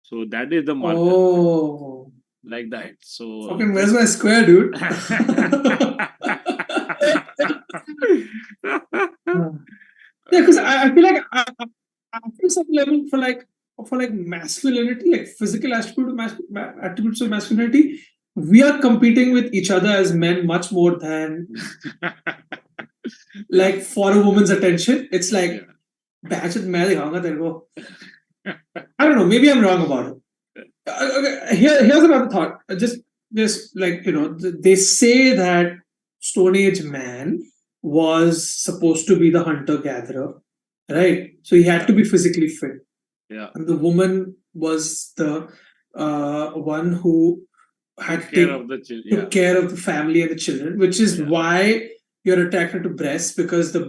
So that is the marker, Oh, like that. So fucking, where's my square, dude? Yeah, because I feel like I feel some level for like masculinity, like physical attributes of masculinity, we are competing with each other as men much more than like for a woman's attention. It's like, Yeah. "Bachit, main dikhauga tere ko." I don't know. Maybe I'm wrong about it. Okay, here's another thought. Just like, they say that Stone Age man was supposed to be the hunter gatherer, right? So he had to be physically fit, Yeah. and the woman was the one who had Took care of the children. Yeah. took care of the family and the children, which is Yeah. why you're attracted to breasts, because the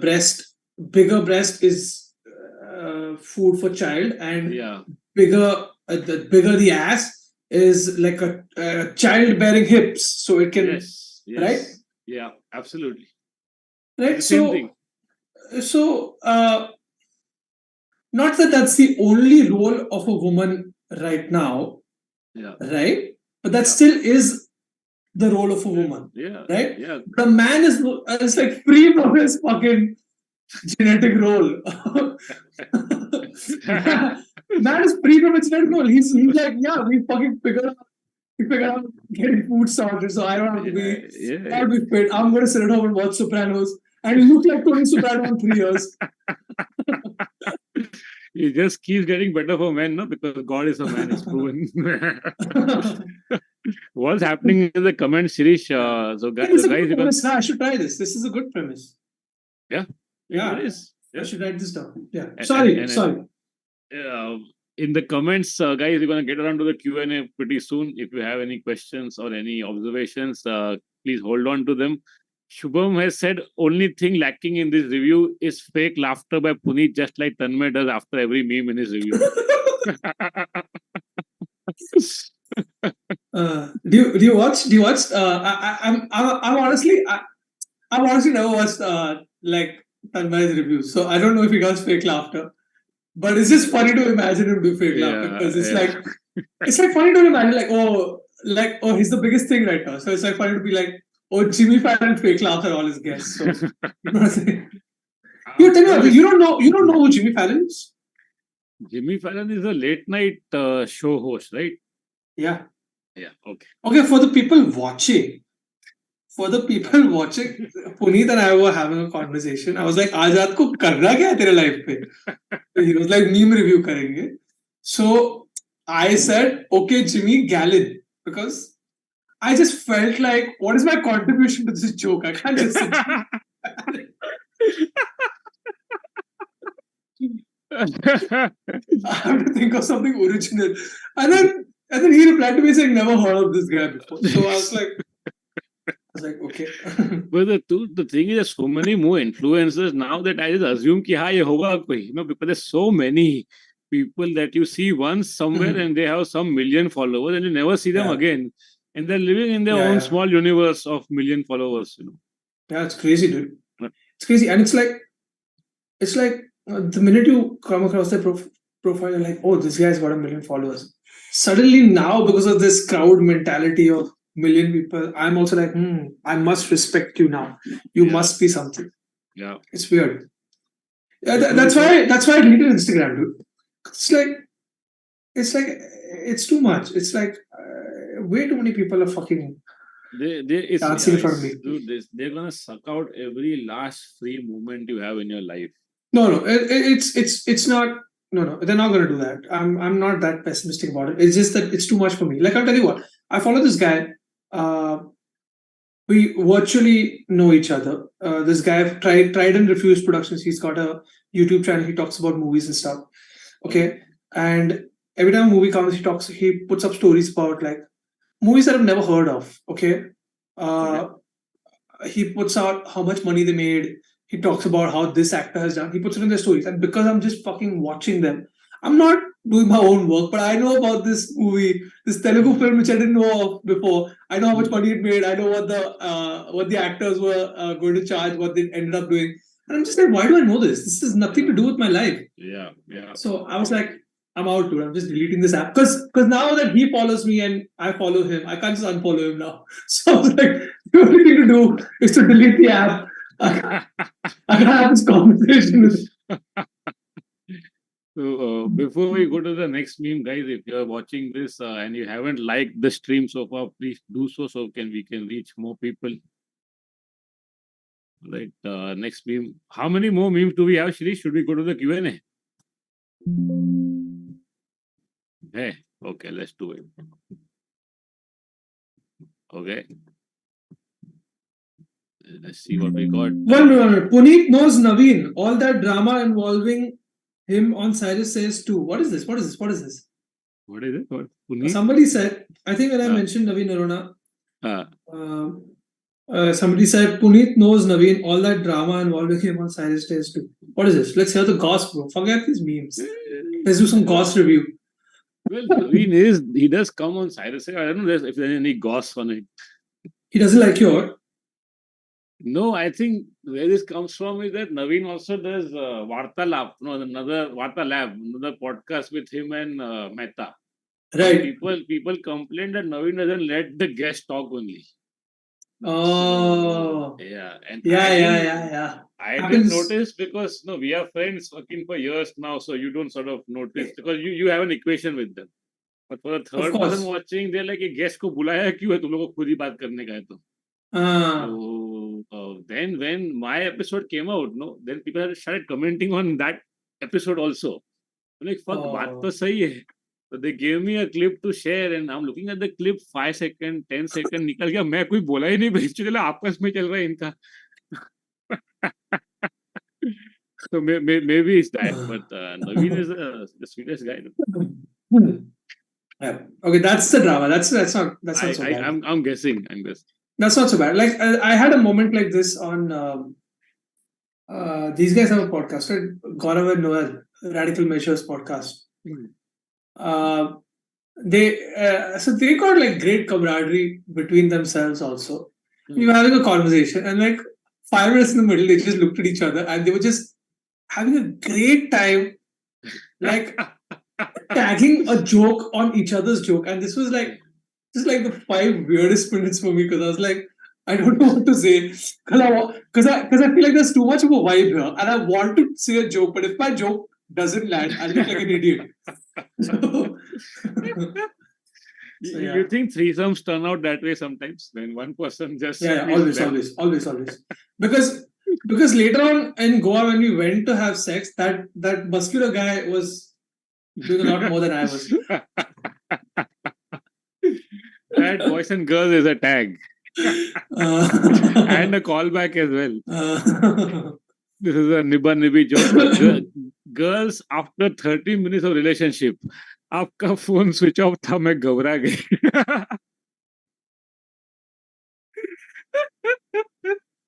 bigger breast is food for child, and Yeah. the bigger the ass is like a childbearing hips, so it can, Yes. right? Yes. Yeah. Absolutely. Right. The same thing. So not that that's the only role of a woman right now, Yeah. right? But that Yeah. still is the role of a woman, Yeah. right? Yeah. The man is like free from his fucking genetic role. Man is free from his genetic role. He's like, yeah, we figured out getting food sorted, so I don't have to be, Yeah. I'll be fit. I'm going to sit at home and watch Sopranos. And you look like Tony Soprano in 3 years. It just keeps getting better for men, no? Because God is a man, it's proven. What's happening in the comments, Shirish? So, Hey, this is a guys, good you can. premise. I should try this. This is a good premise. Yeah. Yeah. It is. I Yeah. should write this down. Yeah. And- Sorry. and- Sorry. In the comments, guys, we're going to get around to the Q&A pretty soon. If you have any questions or any observations, please hold on to them. Shubham has said, only thing lacking in this review is fake laughter by Punit, just like Tanmay does after every meme in his review. Do you watch? Do you watch? I'm honestly I've honestly never watched like Tanmai's reviews, so I don't know if he does fake laughter. But it's just funny to imagine him do fake laughter, because it's like funny to imagine like oh, he's the biggest thing right now. So it's like funny to be like, oh, Jimmy Fallon fake laughs at all his guests. So you know what I'm saying? You tell me, you don't know who Jimmy Fallon is? Jimmy Fallon is a late night show host, right? Yeah. Yeah. Okay. Okay, for the people watching, Puneet and I were having a conversation. I was like, आज रात को करना क्या है तेरे life पे? He was like, meme review करेंगे. So I said, okay, Jimmy Gallon, because I just felt like, what is my contribution to this joke? I can't just sit. I have to think of something original. And then he replied to me saying, never heard of this guy before. So I was like, Okay. But the thing is, there's so many more influencers now that I just assume कि हाँ ये होगा कोई. Because there's so many people that you see once somewhere and they have some million followers and you never see them Yeah. again, and they're living in their Yeah, own yeah. small universe of million followers. Yeah, it's crazy, dude. Yeah. It's crazy, and it's like the minute you come across their profile, you're like, oh, this guy's got 1 million followers. Suddenly now, because of this crowd mentality of million people, I'm also like, I must respect you now. You Yeah. must be something. Yeah. It's weird. Yeah, Before that's we go- why I deleted Instagram, dude. It's too much. It's like way too many people are fucking it's dancing in front of me. dude, they're gonna suck out every last free moment you have in your life. No, it's not. No, they're not going to do that. I'm not that pessimistic about it. It's just that it's too much for me. Like, I'll tell you what, I follow this guy. We virtually know each other. This guy tried and refused productions. He's got a YouTube channel. He talks about movies and stuff. Okay, and every time a movie comes, he puts up stories about like movies that I've never heard of. Okay, he puts out how much money they made. He talks about how this actor has done. He puts it in their stories. And because I'm just fucking watching them, I'm not doing my own work, but I know about this movie, this Telugu film, which I didn't know of before. I know how much money it made. I know what the actors were going to charge, what they ended up doing. And I'm just like, why do I know this? This has nothing to do with my life. Yeah. So I was like, I'm out, dude. I'm just deleting this app. Because now that he follows me and I follow him, I can't just unfollow him now. So I was like, the only thing to do is to delete the app. I can have this conversation with him. So before we go to the next meme, guys, if you're watching this and you haven't liked the stream so far, please do so we can reach more people. Right. Next meme. How many more memes do we have, Shri? Should we go to the Q&A? Hey, okay, let's do it. Okay. Let's see what we got. One minute. Punit knows Naveen. All that drama involving him on Cyrus says too. What is this? What is it? What? Punit? Somebody said, I think when I mentioned Naveen Aruna, somebody said Punit knows Naveen. All that drama involving him on Cyrus says too. What is this? Let's hear the gossip, bro. Forget these memes. Let's do some gossip review. Well, Naveen he does come on Cyrus. I don't know if there's any goss on it. He doesn't like you, or? No, I think where this comes from is that Naveen also does Vartalab, another Vartalab, another podcast with him and Mehta. Right. People complain that Naveen doesn't let the guest talk only. Oh. So, yeah. And Yeah. I didn't notice because we are friends working for years now, so you don't sort of notice because you have an equation with them. But for the third person watching, they're like, a guest को बुलाया क्यों है तुम लोगों को खुद ही बात करने का है तो. So then when my episode came out, then people had started commenting on that episode also. I'm like, fuck, बात तो सही है. So they gave me a clip to share and I'm looking at the clip 5 seconds, 10 seconds निकल गया. मैं कोई बोला ही नहीं भेज चला आपस में चल रहा है इनका. So maybe it's that, but Naveen is the sweetest guy. Yeah. Okay, that's the drama. That's not so bad. I'm guessing. That's not so bad. Like I had a moment like this on these guys have a podcast, right? Gaurav and Noel, Radical Measures podcast. They got like great camaraderie between themselves also. We were having a conversation and like 5 minutes in the middle, they just looked at each other and they were just having a great time, like tagging a joke on each other's joke. And this was like just like the 5 weirdest minutes for me because I was like, I don't know what to say because I feel like there's too much of a vibe here and I want to say a joke, but if my joke doesn't land, I'll look like an idiot. You think threesomes turn out that way sometimes when one person just always because later on in Goa when we went to have sex, that muscular guy was doing a lot more than I was. That boys and girls is a tag and a callback as well. This is a Nibba Nibbi joke. Girls after 30 minutes of relationship, आपका phone switch off था मैं घबरा गई.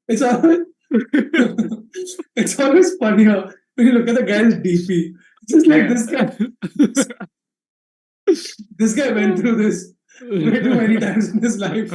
It's always, it's always funnier when you look at the guy's DP. It's just like this guy went through this way too many times in his life.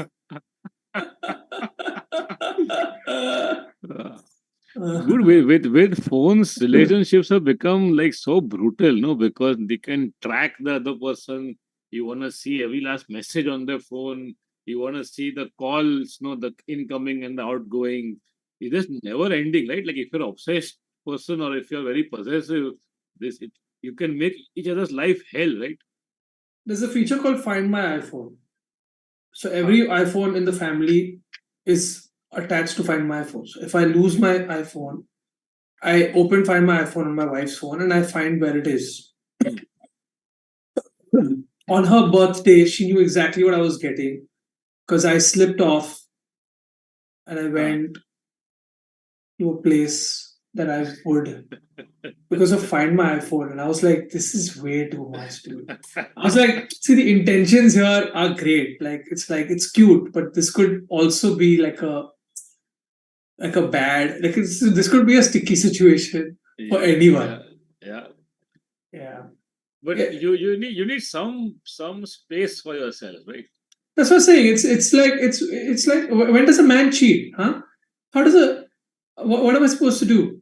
Good with phones, relationships have become like so brutal, no? Because they can track the other person. You want to see every last message on their phone. You want to see the calls, no, the incoming and the outgoing. It's just never ending, right? Like if you're obsessed person or if you're very possessive, you can make each other's life hell, right? There's a feature called Find My iPhone. So Uh, every iPhone in the family is attached to Find My iPhone. So if I lose my iPhone, I open Find My iPhone on my wife's phone and I find where it is. On her birthday, she knew exactly what I was getting because I slipped off and I uh, went to a place that I would because of Find My iPhone. And I was like, this is way too much, dude. I was like, see, the intentions here are great. Like it's cute, but this could also be like a bad, this could be a sticky situation for yeah, yeah, anyone. yeah. Yeah. But Yeah. you need some space for yourself, right? That's what I'm saying. It's like when does a man cheat? Huh? How does a what am I supposed to do?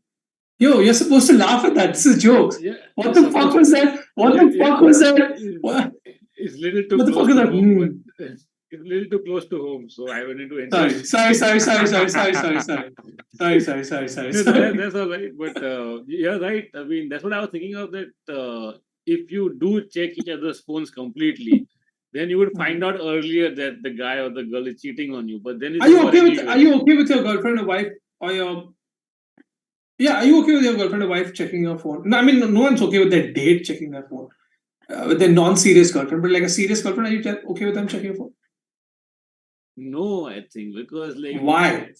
Yo, you're supposed to laugh at that. This is jokes. Yeah, What you're the fuck supposed was that? What yeah, the yeah, fuck was that? it- What, it's little too what the fuck close is to that? home, but it's little too close to home, so I went into Sorry, enjoy. sorry, sorry, sorry, sorry, sorry, sorry, sorry. Sorry, sorry, sorry, sorry, No, sorry. that's all right. But you're right. I mean, that's what I was thinking of. That if you do check each other's phones completely, then you would find out earlier that the guy or the girl is cheating on you. But then it's over Are anyway. you okay with your girlfriend or wife or your yeah, are you okay with your girlfriend or wife checking your phone? No, I mean, no one's okay with their date checking their phone. With their non-serious girlfriend, but like a serious girlfriend, are you okay with them checking your phone? No, I think because Why?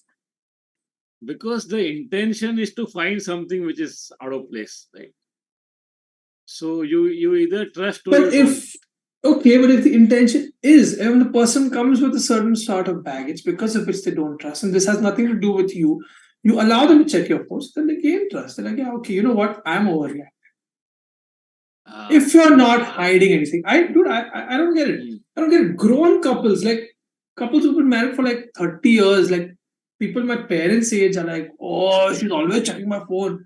the intention is to find something which is out of place, right? So you either trust or But you don't. if okay, but if the intention is, and the person comes with a certain sort of baggage because of which they don't trust, and this has nothing to do with you, you allow them to check your post, then they gain trust. They're like, yeah, okay, you know what? I'm over here. If you're not hiding anything, I don't get it. Mm. I don't get it. Grown couples, like couples who've been married for like 30 years, like people my parents' age are like, oh, she's always checking my phone.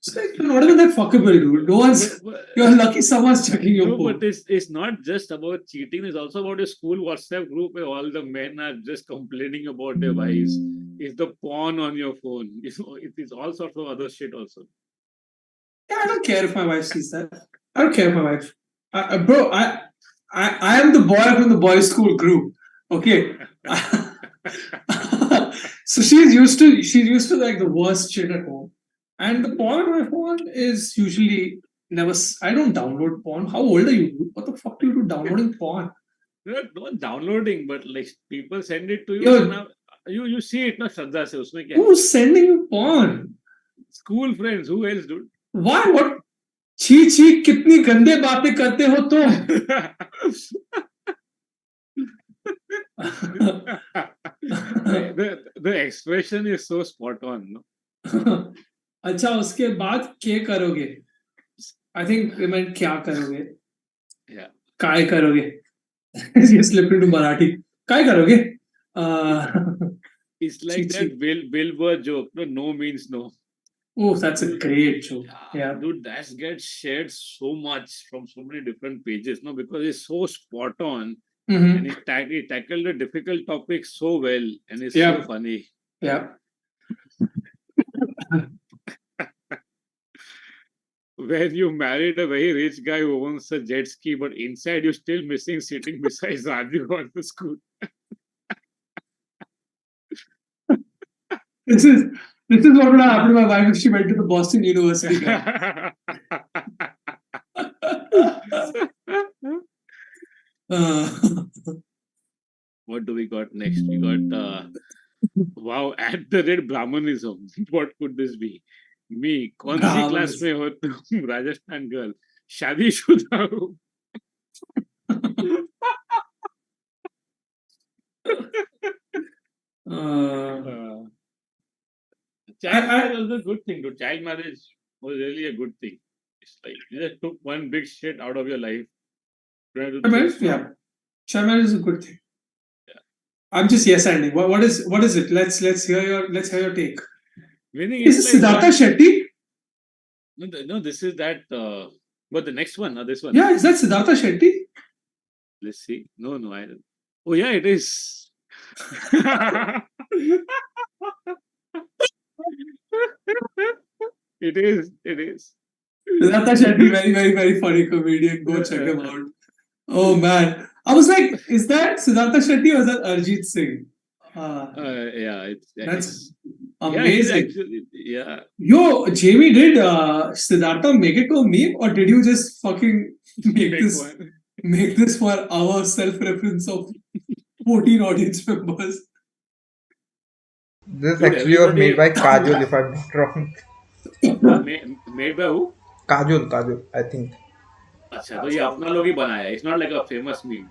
It's like you're not even that fuckable, dude. No one's But you're lucky someone's checking your no, but phone. it's not just about cheating. It's also about a school WhatsApp group where all the men are just complaining about their wives. It's the porn on your phone. It is all sorts of other shit also. Yeah, I don't care if my wife sees that. I don't care if my wife. Bro, I am the boy from the boys' school group. Okay. So she's used to like the worst shit at home. And the porn on my phone is usually never. I don't download porn. How old are you, dude? What the fuck do you do downloading porn? Not downloading, but like people send it to you, so Yo, now you see it. Na Shraddha se usme kya hai? who's sending you porn? School friends, who else, dude? Why? What? छी छी कितनी गंदे बातें करते हो तुम? The expression is so spot on, no? अच्छा उसके बाद क्या करोगे आई थिंक मैं क्या करोगे Yeah. काय करोगे ये slip into मराठी काय करोगे It's छी like छी that Bill joke. No means no. oh that's a Dude, great joke yeah dude, that gets shared so much from so many different pages, no, because it's so spot on and mm-hmm. he tackled a difficult topic so well and it's so yeah funny. yeah When you married a very rich guy who owns a jet ski, but inside you're still missing sitting beside Raju on the school. this is this is what would happen to my wife if she went to the Boston University guy uh, What do we got next? We got wow, at the red Brahmanism. What could this be? Me, कौन सी class Brahmanism में हो तुम Rajasthan girl शादीशुदा हो Uh, Child I marriage was a good thing, dude. Child marriage was really a good thing. It's like you just took one big shit out of your life. You don't have to think so. yeah, child marriage is a good thing. Yeah. I'm just yes ending. What is it? Let's hear your take. Meaning Is it's it like Siddhartha one. Shetty? No, this is that. But the next one, or this one? Yeah, is that Siddhartha Shetty? Let's see. No, I don't. Oh yeah, it is. It is. It is. Siddhartha Shetty, very funny comedian. Go check him out. Oh man, I was like, is that Siddhartha Shetty or is that Arjit Singh? Yeah, That's yeah, he's amazing. actually yeah. Yo, Jamie, did Siddhartha make it to a meme, or did you just fucking make Big this one. make this for our self-reference of 14 audience members? This Dude, actually was made everybody by Kajol, if I'm not wrong. made by who? Kajol, I think. अच्छा तो ये अपना लोग ही बनाया है. It's not like a famous meme.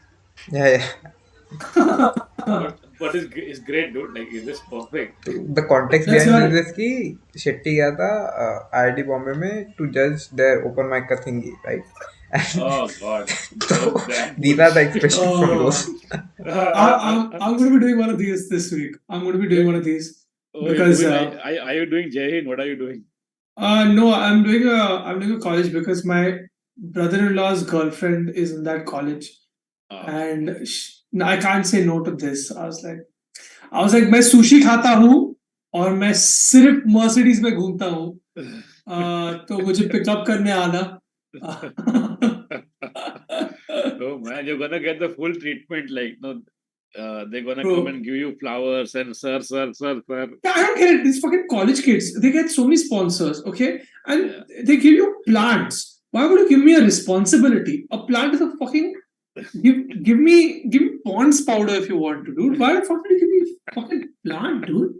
Yeah, yeah. But it's great, dude. Like it's just perfect. The context That's behind this right. is कि शेट्टी गया था IIT बॉम्बे में to judge their open mic का thingy, right? Oh God, So that these are the bullshit. expressions from those. I'm going to be doing one of these this week. I'm going to be doing one of these Oh, you're because doing. Are you doing Jai Hind? What are you doing? no, I'm doing a college because my brother-in-law's girlfriend is in that college, and I can't say no to this. I was like, मैं sushi खाता हूँ और मैं सिर्फ Mercedes में घूमता हूँ, तो मुझे पिकअप करने आना. Oh man, you're gonna get the full treatment. Like no, they're gonna Bro. come and give you flowers and sir. Yeah, I don't get it. These fucking college kids, they get so many sponsors, okay? And Yeah. they give you plants. Why would you give me a responsibility? A plant is a fucking give me Pond's powder if you want to, dude. Why the fuck would you give me a fucking plant, dude?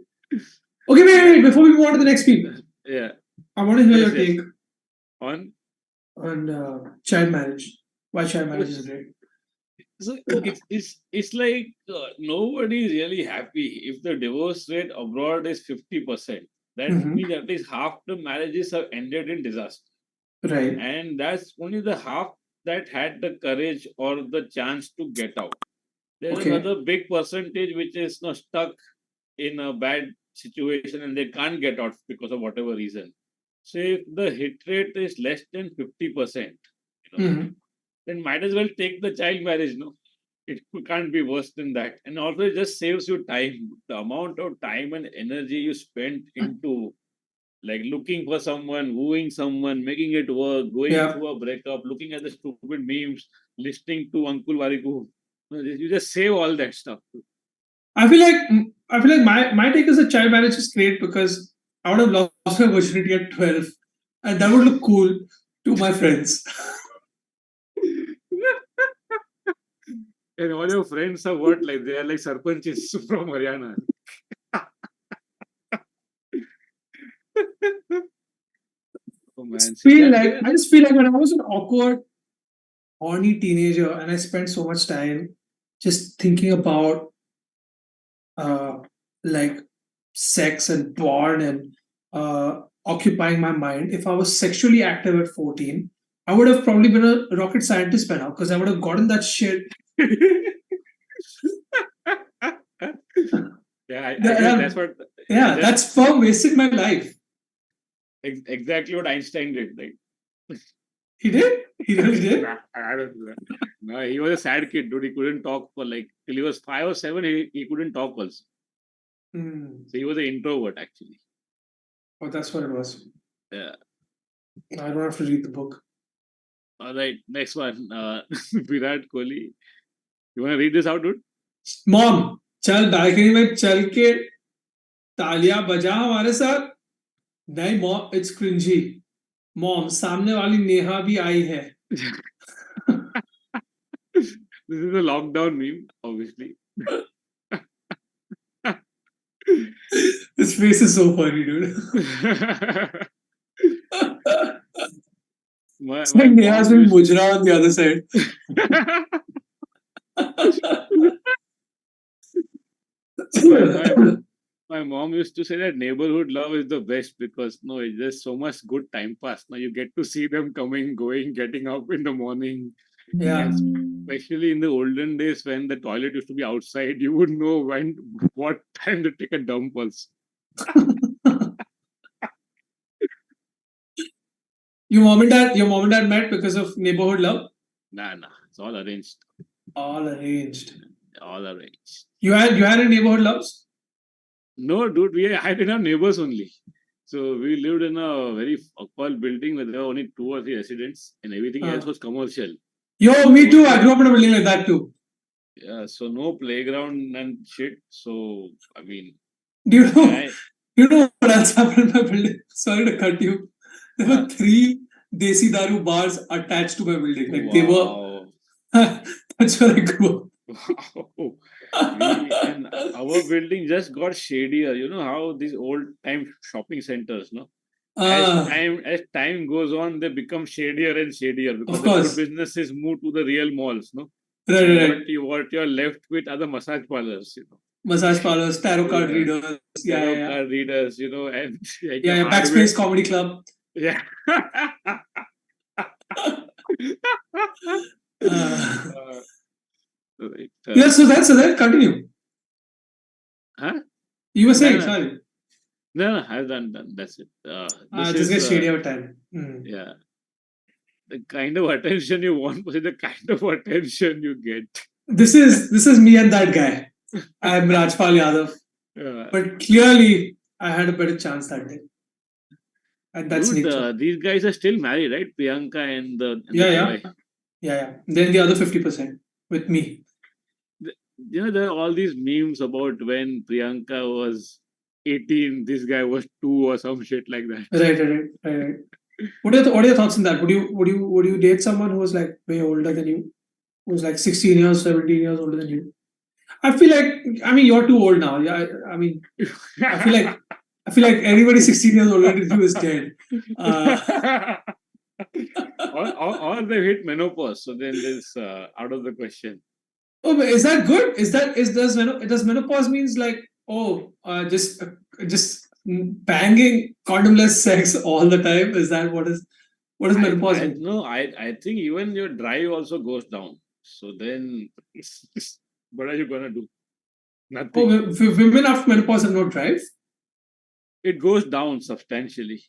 Okay, wait. Before we move on to the next people, Yeah. I want to hear Yes, your yes. take On on child marriage. Why child marriage is great. so it's like nobody is really happy if the divorce rate abroad is 50%. That Mhm. means at least half the marriages have ended in disaster, Right. and that's only the half that had the courage or the chance to get out. There's Okay. another big percentage which is stuck in a bad situation and they can't get out because of whatever reason. So if the hit rate is less than 50%, Mhm. then might as well take the child marriage, no? It can't be worse than that. And also it just saves you time. The amount of time and energy you spent into like looking for someone, wooing someone, making it work, going Yeah. through a breakup, looking at the stupid memes, listening to Uncle Variku. You just save all that stuff. I feel like my take is that child marriage is great because I would have lost my virginity at 12, and that would look cool to my friends. And all your friends are what? Like they are like sarpanchis from Haryana. Oh man. I just feel like when I was an awkward, horny teenager and I spent so much time just thinking about uh, like sex and porn and occupying my mind. If I was sexually active at 14, I would have probably been a rocket scientist by now because I would have gotten that shit. Yeah, I guess that's what. Yeah, that's for wasting my life. Exactly what Einstein did. Like, He did? He really did? Nah, I don't know. No, he was a sad kid, dude. He couldn't talk for like till he was 5 or 7. He couldn't talk also. Hmm. So he was an introvert actually. Oh, that's what it was. Yeah. I don't have to read the book. All right. Next one. Virat Kohli. You want to read this out, dude? Mom, चल balcony में चल के तालियां बजा हमारे साथ. नहीं mom, it's cringy. Mom, सामने वाली नेहा भी आई है. This is a lockdown meme, obviously. This face is so funny, dude. my Neha's been mujra on the other side. My mom used to say that neighborhood love is the best because no, it's just so much good time pass. Now you get to see them coming, going, getting up in the morning. Yeah. And especially in the olden days when the toilet used to be outside, you would know when what time to take a dump also. Your mom and dad met because of neighborhood love? Nah, it's all arranged. All arranged. All arranged. You had a neighborhood loves? No, dude, I didn't have neighbors only. So we lived in a very tall building where there were only 2 or 3 residents and everything else was commercial. Yo, me too. I grew up in a building like that too. Yeah, so no playground and shit. So I mean, Do you know what else happened in my building? Sorry to cut you. There were 3 Desi Daru bars attached to my building. Like they were. That's where I grew up. Wow. And our building just got shadier. You know how these old time shopping centers, no? As time goes on, they become shadier and shadier because Of the course. good businesses move to the real malls, no? Right. What you're left with are the massage parlors, you know. Massage parlors, tarot card readers. Tarot card readers, you know, and like yeah, Backspace Comedy Club. Yeah. So that continue. Huh? You were saying, sorry. No, I've done. That's it. This gets shady over time. Yeah. The kind of attention you want was the kind of attention you get. This is me and that guy. I'm Rajpal Yadav. Yeah. But clearly, I had a better chance that day. And that's Dude, these guys are still married, right? Priyanka and the Yeah. Then the other 50% with me. You know, there are all these memes about when Priyanka was 18, this guy was 2 or some shit like that. Right. What are your thoughts on that? Would you date someone who was like way older than you? Who was like 16 years, 17 years older than you? I feel like, you're too old now. Yeah, I feel like anybody 16 years older than you is dead. Or they hit menopause, so then there's out of the question. Oh, but is that good? Does menopause means like just banging condomless sex all the time? Is that what is menopause mean? No, I think even your drive also goes down. So then, what are you gonna do? Nothing. Oh, women after menopause have no drive? It goes down substantially.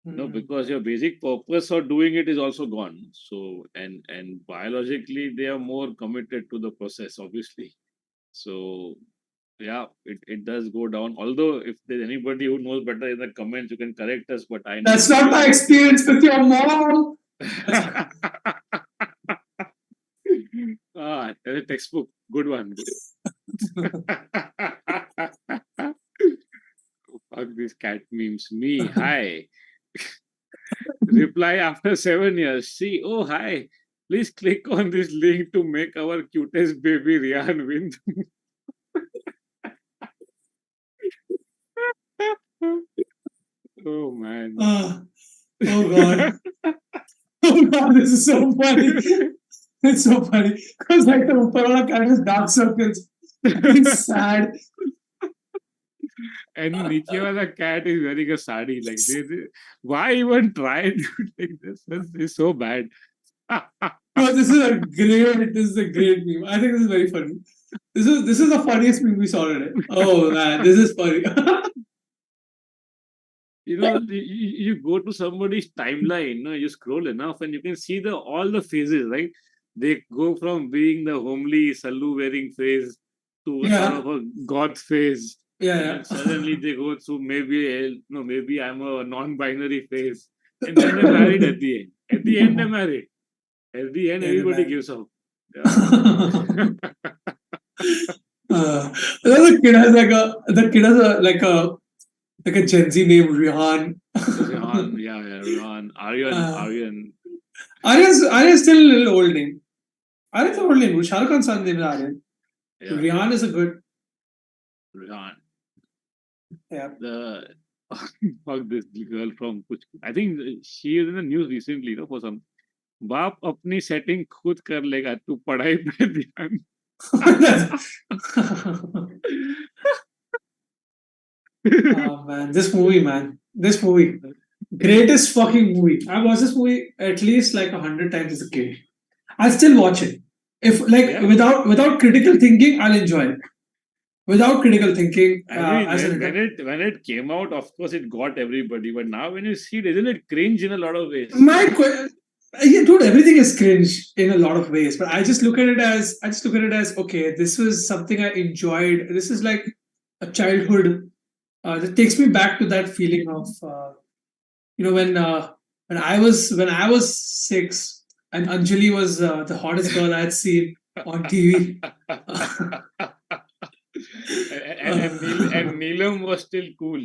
No, because your basic purpose of doing it is also gone. So and biologically they are more committed to the process, obviously. So yeah, it does go down. Although if there's anybody who knows better in the comments, you can correct us. But I know that's not my experience with your mom. That's a textbook. Good one. Fuck these cat memes. Me, hi. Reply after 7 years. See, oh, hi. Please click on this link to make our cutest baby Rian win. Oh, man. Oh, God. Oh, God, this is so funny. It's so funny. Because like the Upperwala cat has dark circles. It's sad. And Niche wala cat is wearing a sari. Like, why even try to do like this? This is so bad. No, this is a great meme. I think this is very funny. This is the funniest meme we saw today. Oh man, this is funny. You know, you go to somebody's timeline, you scroll enough and you can see all the phases, right? They go from being the homely Sallu wearing phase to sort of a goth phase. Yeah. And suddenly they go through maybe I'm a non-binary phase. And then they're married at the end. At the end, they're married. At the end, everybody gives up. Yeah. The kid has like a Gen Z name, Rihan. Rihan, Rihan. Aryan. Aryan's still a little old name. Aryan's an old name. Shah Rukh Khan's son name is Aryan. Yeah. Rihan is a good. Rihan. Yeah. Fuck this girl from Kuch. I think she is in the news recently, for some. बाप अपनी setting खुद कर लेगा तू पढ़ाई पे ध्यान Oh man, this movie, greatest fucking movie. I watched this movie at least like 100 times as a kid. I still watch it. If like Yeah. without critical thinking, I'll enjoy it. Without critical thinking, I mean, as an when it came out, of course, it got everybody. But now, when you see it, isn't it cringe in a lot of ways? yeah, dude, everything is cringe in a lot of ways. But I just look at it as okay. This was something I enjoyed. This is like a childhood that takes me back to that feeling of when I was 6 and Anjali was the hottest girl I had seen on TV. And Neelam was still cool.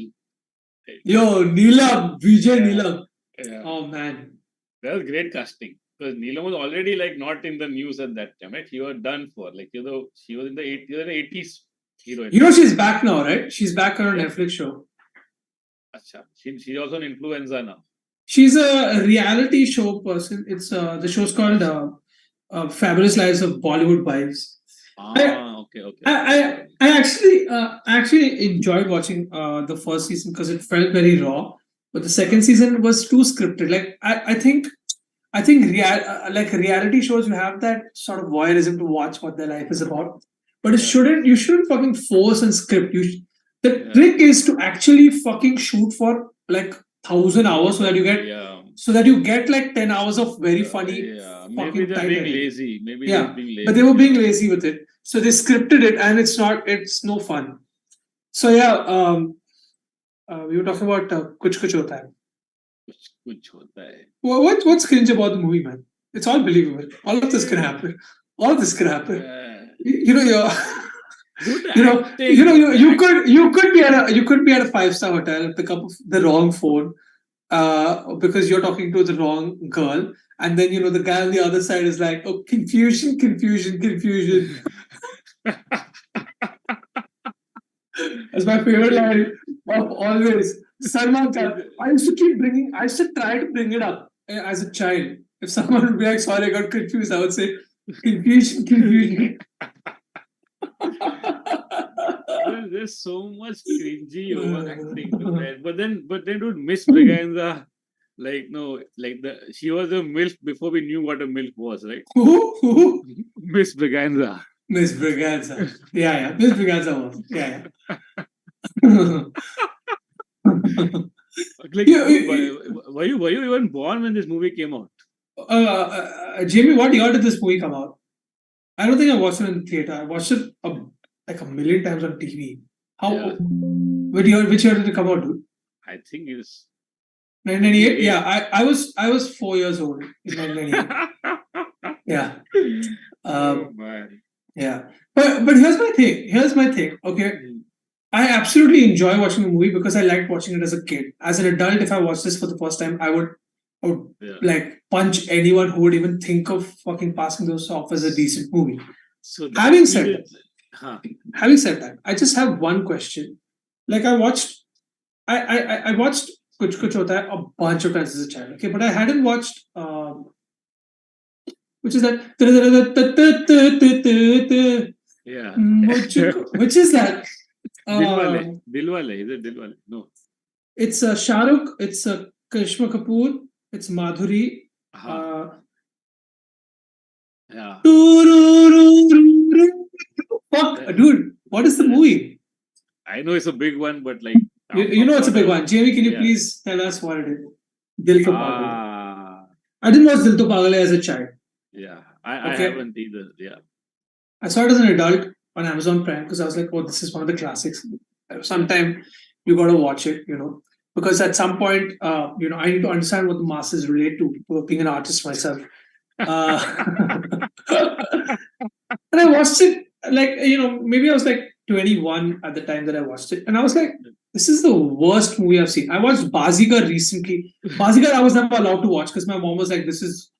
Yo, Neelam, Vijay Yeah, Neelam. yeah. Oh man. That was great casting. Because Neelam was already like not in the news at that time, right? He was done for. Like, she was in the 80s heroine. She's back now, right? She's back on a Yeah. Netflix show. Acha. She's also an influencer now. She's a reality show person. It's the show's called Fabulous Lives of Bollywood Wives. Okay. I actually enjoyed watching the first season because it felt very raw, but the second season was too scripted. Like like reality shows, you have that sort of voyeurism to watch what their life is about, but you shouldn't fucking force and script. The trick is to actually fucking shoot for like 1,000 hours so that you get like 10 hours of very funny Yeah, maybe fucking they're tight being editing. lazy. Maybe Yeah, they're being lazy. but they were being lazy with it, so they scripted it, and it's no fun. So yeah, we were talking about Kuch Kuch Hota Hai. कुछ होता है. What's cringe about the movie, man? It's all believable. All of this can happen. All of this can happen. You know, you're, Good you know, acting. you could be at a 5-star hotel, pick up the wrong phone, because you're talking to the wrong girl, and then the guy on the other side is like, oh, confusion. That's my favorite line of always. Salman Khan. I used to try to bring it up as a child. If someone would be like, sorry, I got confused, I would say, confusion. There's so much cringy overacting to that. But then, dude, Miss Briganza, like, no, like she was a MILF before we knew what a MILF was, right? Who? Miss Briganza. Miss Briganza. Yeah. Miss Briganza was. Yeah. Like, were you even born when this movie came out? Jamie, what year did this movie come out? I don't think I watched it in the theater. I watched it like a million times on TV. Yeah. Which year did it come out, dude? I think it's 1998. Yeah, I was 4 years old in 1998. Yeah. Oh man. Yeah. But here's my thing. Okay. I absolutely enjoy watching the movie because I liked watching it as a kid. As an adult, if I watched this for the first time, I would like punch anyone who would even think of fucking passing those off as a decent movie. So having said that, I just have one question. Like I watched Kuch Kuch Hota Hai a bunch of times as a child. Okay, but I hadn't watched which is that yeah. Which is that? Dilwale. Is it Dilwale? No. It's Shah Rukh, it's Karishma Kapoor, it's Madhuri. Yeah. Fuck, dude, what is the movie? I know it's a big one, but like you know it's a big one. Jamie, can you please tell us what it is? Dil To Pagal. I didn't watch Dil To Pagal as a child. Yeah, I haven't either. Yeah, I saw it as an adult on Amazon Prime because I was like, oh, this is one of the classics. Sometime you got to watch it, because at some point, I need to understand what the masses relate to, being an artist myself. And I watched it like, maybe I was like 21 at the time that I watched it. And I was like, this is the worst movie I've seen. I watched Bazigar recently. Bazigar I was never allowed to watch because my mom was like, this is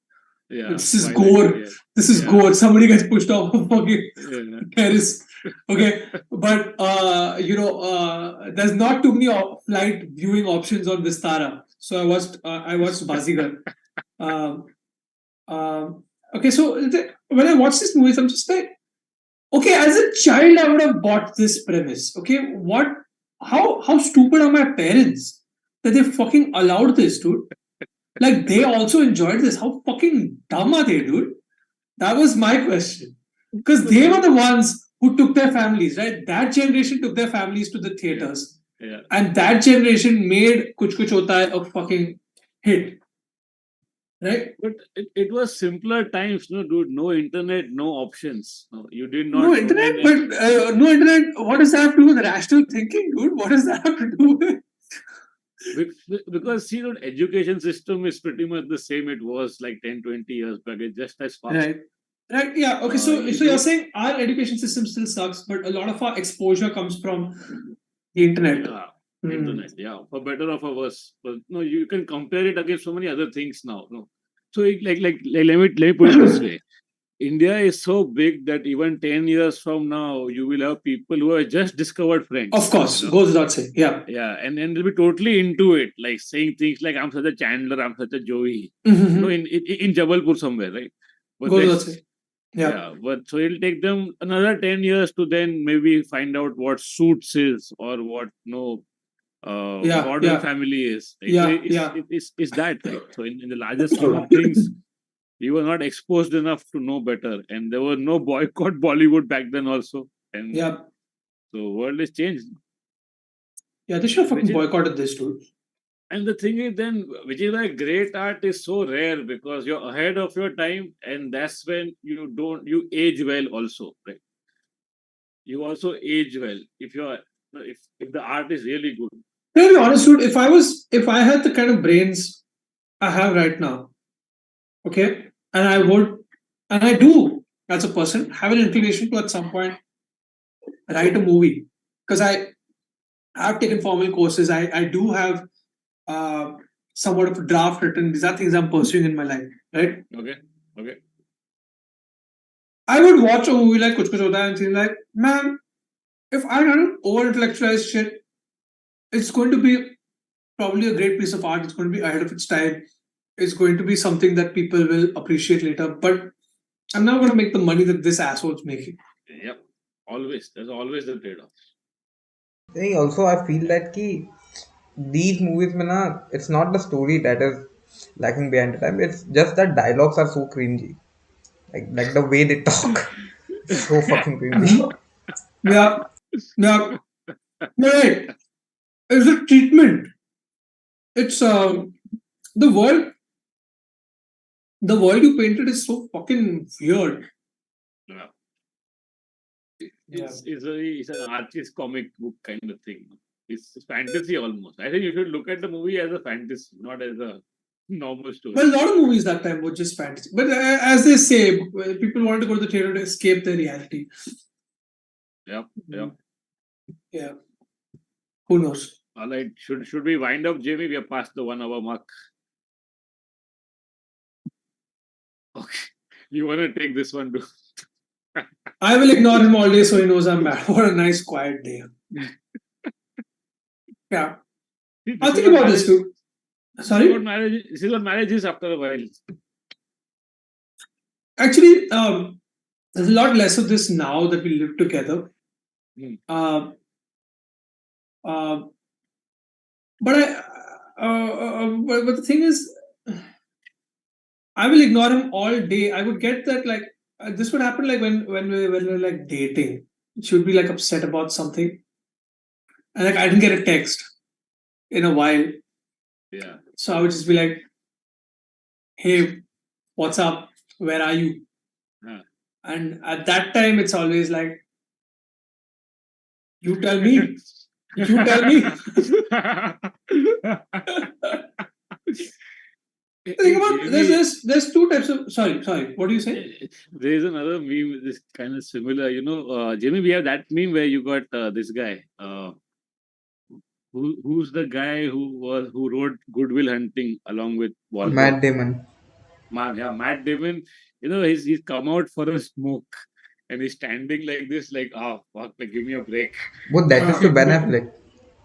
gore. Yeah. This is gore. Somebody gets pushed off a fucking terrace. Okay. But, there's not too many flight viewing options on Vistara. So I watched Bazigar. Okay, so when I watch this movie, I'm just like, okay, as a child, I would have bought this premise. Okay, what how stupid are my parents that they fucking allowed this, dude? Like they also enjoyed this. How fucking dumb are they, dude? That was my question. Because they were the ones who took their families, right? That generation took their families to the theaters. Yeah. And that generation made Kuch Kuch Hota Hai a fucking hit. Right? But it was simpler times, no, dude. No internet, no options. No, you did not. No internet, but no internet. What does that have to do with rational thinking, dude? What does that have to do with? Because see, the education system is pretty much the same it was like 10, 20 years back. It's just as fast. Right. Right. Yeah. Okay. So you're saying our education system still sucks, but a lot of our exposure comes from the internet. Yeah. Internet, yeah, for better or for worse. But no, you can compare it against so many other things now. No, so let me put it this way: India is so big that even 10 years from now, you will have people who have just discovered French. Of course, goes without saying. Yeah. Yeah, and they'll be totally into it, like saying things like "I'm such a Chandler, I'm such a Joey," Mm-hmm. in Jabalpur somewhere, right? But Goes without saying. yeah, but so it'll take them another 10 years to then maybe find out what Suits is or what Modern Family is. Like, it's that, right? So in the larger scheme of things, we were not exposed enough to know better, and there was no boycott Bollywood back then also. And so world has changed. Yeah, they should have fucking boycotted this, dude. And the thing is then, which is why great art is so rare, because you're ahead of your time, and that's when you age well also, right? You also age well if the art is really good. To be honest, dude, if I had the kind of brains I have right now, okay, and I do as a person have an inclination to at some point write a movie, because I have taken formal courses. I do have somewhat of a draft written. These are things I'm pursuing in my life, right? Okay. I would watch a movie like Kuch Kuch Hota Hai and think like, man, if I don't over intellectualize shit, it's going to be probably a great piece of art. It's going to be ahead of its time. It's going to be something that people will appreciate later. But I'm not going to make the money that this asshole's making. Yep. Always. There's always the trade-off. Also, I feel that these movies, it's not the story that is lacking behind the time. It's just that dialogues are so cringy. Like the way they talk. So fucking cringy. Yeah. Right. It's a treatment. It's the world you painted is so fucking weird. Yeah. It's an artist comic book kind of thing. It's fantasy almost. I think you should look at the movie as a fantasy, not as a normal story. Well, a lot of movies that time were just fantasy. But as they say, people wanted to go to the theater to escape their reality. Yeah. Who knows? All right. Should we wind up, Jamie? We are past the 1 hour mark. Okay. You want to take this one too? I will ignore him all day so he knows I'm mad. What a nice quiet day. Yeah. I'll think about this too. Sorry? This is what marriage is after a while. Actually, there's a lot less of this now that we live together. But the thing is, I will ignore him all day. I would get that this would happen like when we're like dating. She would be like upset about something, and like I didn't get a text in a while. Yeah. So I would just be like, "Hey, what's up? Where are you?" And at that time, it's always like, "You tell me. You tell me." Think about there's two types of sorry. What do you say? There's another meme that's kind of similar. Jamie, we have that meme where you got this guy. Who's the guy who wrote Good Will Hunting along with Wahlberg? Matt Damon. Matt Damon. He's come out for a smoke and he's standing like this, like, oh fuck, like give me a break. But that is to Ben Affleck.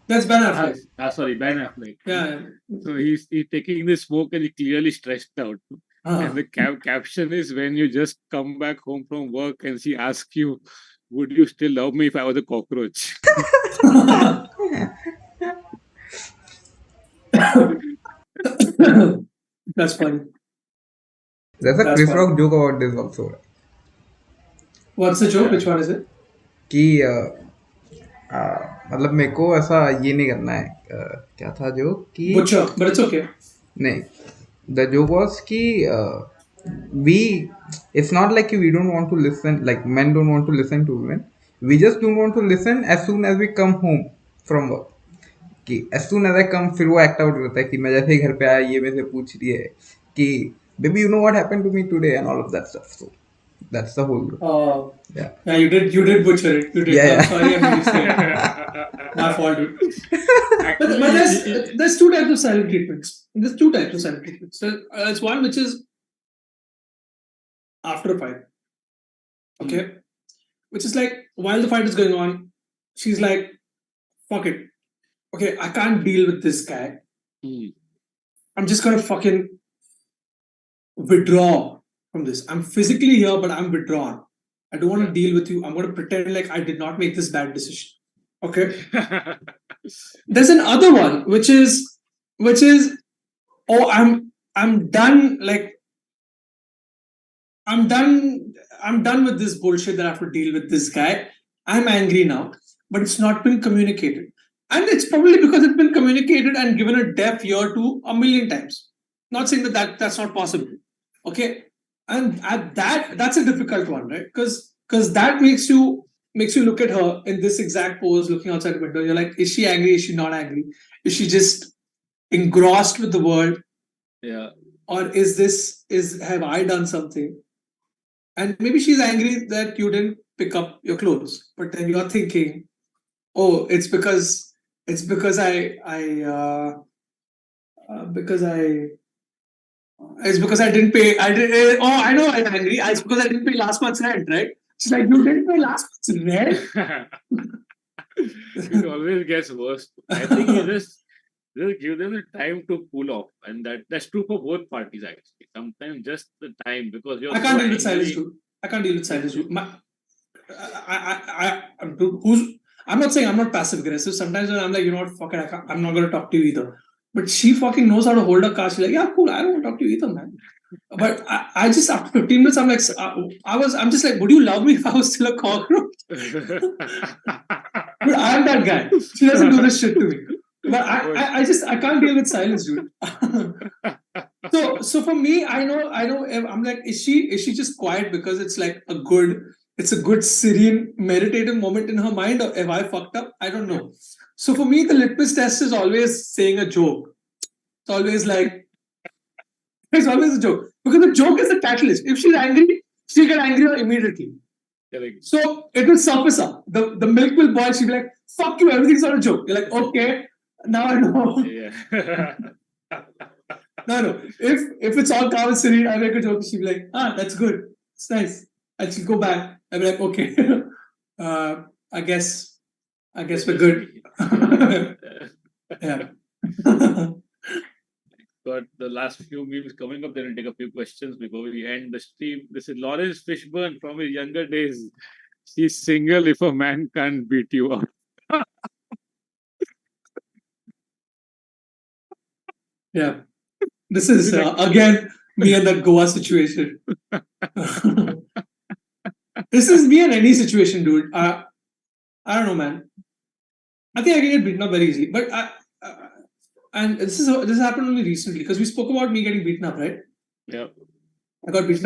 That's Ben Affleck. Sorry, Ben Affleck. Yeah. So he's taking this smoke and he's clearly stressed out. And the caption is, when you just come back home from work and she asks you, would you still love me if I was a cockroach? That's funny. There's a That's Chris funny. Rock joke about this also. What's the joke? Yeah. Which one is it? कि मतलब मेरे को ऐसा ये नहीं करना है क्या था जो कि Butcher, but it's okay. नहीं the joke was कि we it's not like we don't want to listen, like men don't want to listen to women, we just don't want to listen as soon as we come home from work कि as soon as I come फिर वो act out करता है कि मैं जैसे ही घर पे आया ये मेरे से पूछ रही है कि baby you know what happened to me today and all of that stuff. So that's the whole yeah. Yeah, you did butcher it. You did. Yeah, I'm yeah. sorry, I made you say it. My fault, dude. But Actually, there's two types of silent treatments. There's two types of silent treatments. There's one which is after a fight. Okay, which is like while the fight is going on, she's like, "Fuck it. Okay, I can't deal with this guy. I'm just gonna fucking withdraw from this. I'm physically here, but I'm withdrawn. I don't want to deal with you. I'm gonna pretend like I did not make this bad decision." Okay. There's another one which is oh I'm done, like I'm done with this bullshit that I have to deal with this guy. I'm angry now, but it's not been communicated. And it's probably because it's been communicated and given a deaf ear to a million times. Not saying that's not possible. Okay. And at that's a difficult one, right? Because that makes you look at her in this exact pose looking outside the window. You're like, is she angry? Is she not angry? Is she just engrossed with the world? yeah. Or have I done something? And maybe she's angry that you didn't pick up your clothes, but then you're thinking, oh, it's because because it's because I didn't pay. I did. Oh, I know I'm angry. It's because I didn't pay last month's rent, right? She's like, you didn't pay last month's rent. It always gets worse. I think you just give them the time to cool off, and that's true for both parties actually. Sometimes just the time because you're I can't so deal with silence, angry. dude. I can't deal with silence, dude. Dude, I'm not saying I'm not passive aggressive. Sometimes when I'm like, you know what, fuck it, I'm not gonna talk to you either. But she fucking knows how to hold her car. She's like, yeah, cool, I don't want to talk to you either, man. But I just after 15 minutes, I'm like, I'm just like, would you love me if I was still a cockroach? Dude, I'm that guy. She doesn't do this shit to me. But I can't deal with silence, dude. So for me, I know. I'm like, is she just quiet because it's like a good serene meditative moment in her mind, or have I fucked up? I don't know. So for me, the litmus test is always saying a joke. It's always like it's always a joke because the joke is the catalyst. If she's angry, she'll get angrier immediately. Correct. So it will surface up. The milk will boil. She'll be like, "Fuck you! Everything's not a joke." You're like, "Okay, now I know." Yeah. No. If it's all calm and serene, I make a joke. She'll be like, that's good. It's nice. And she'll go back. I'll be like, okay. I guess we're good. Yeah. Got the last few memes coming up. Then we'll take a few questions before we end the stream. This is Lawrence Fishburne from his younger days. She's single if a man can't beat you up. Yeah. This is again me and that Goa situation. This is me in any situation, dude. I don't know, man. I think I can get beaten up very easily, but and this happened only recently because we spoke about me getting beaten up, right? Yeah. I got beaten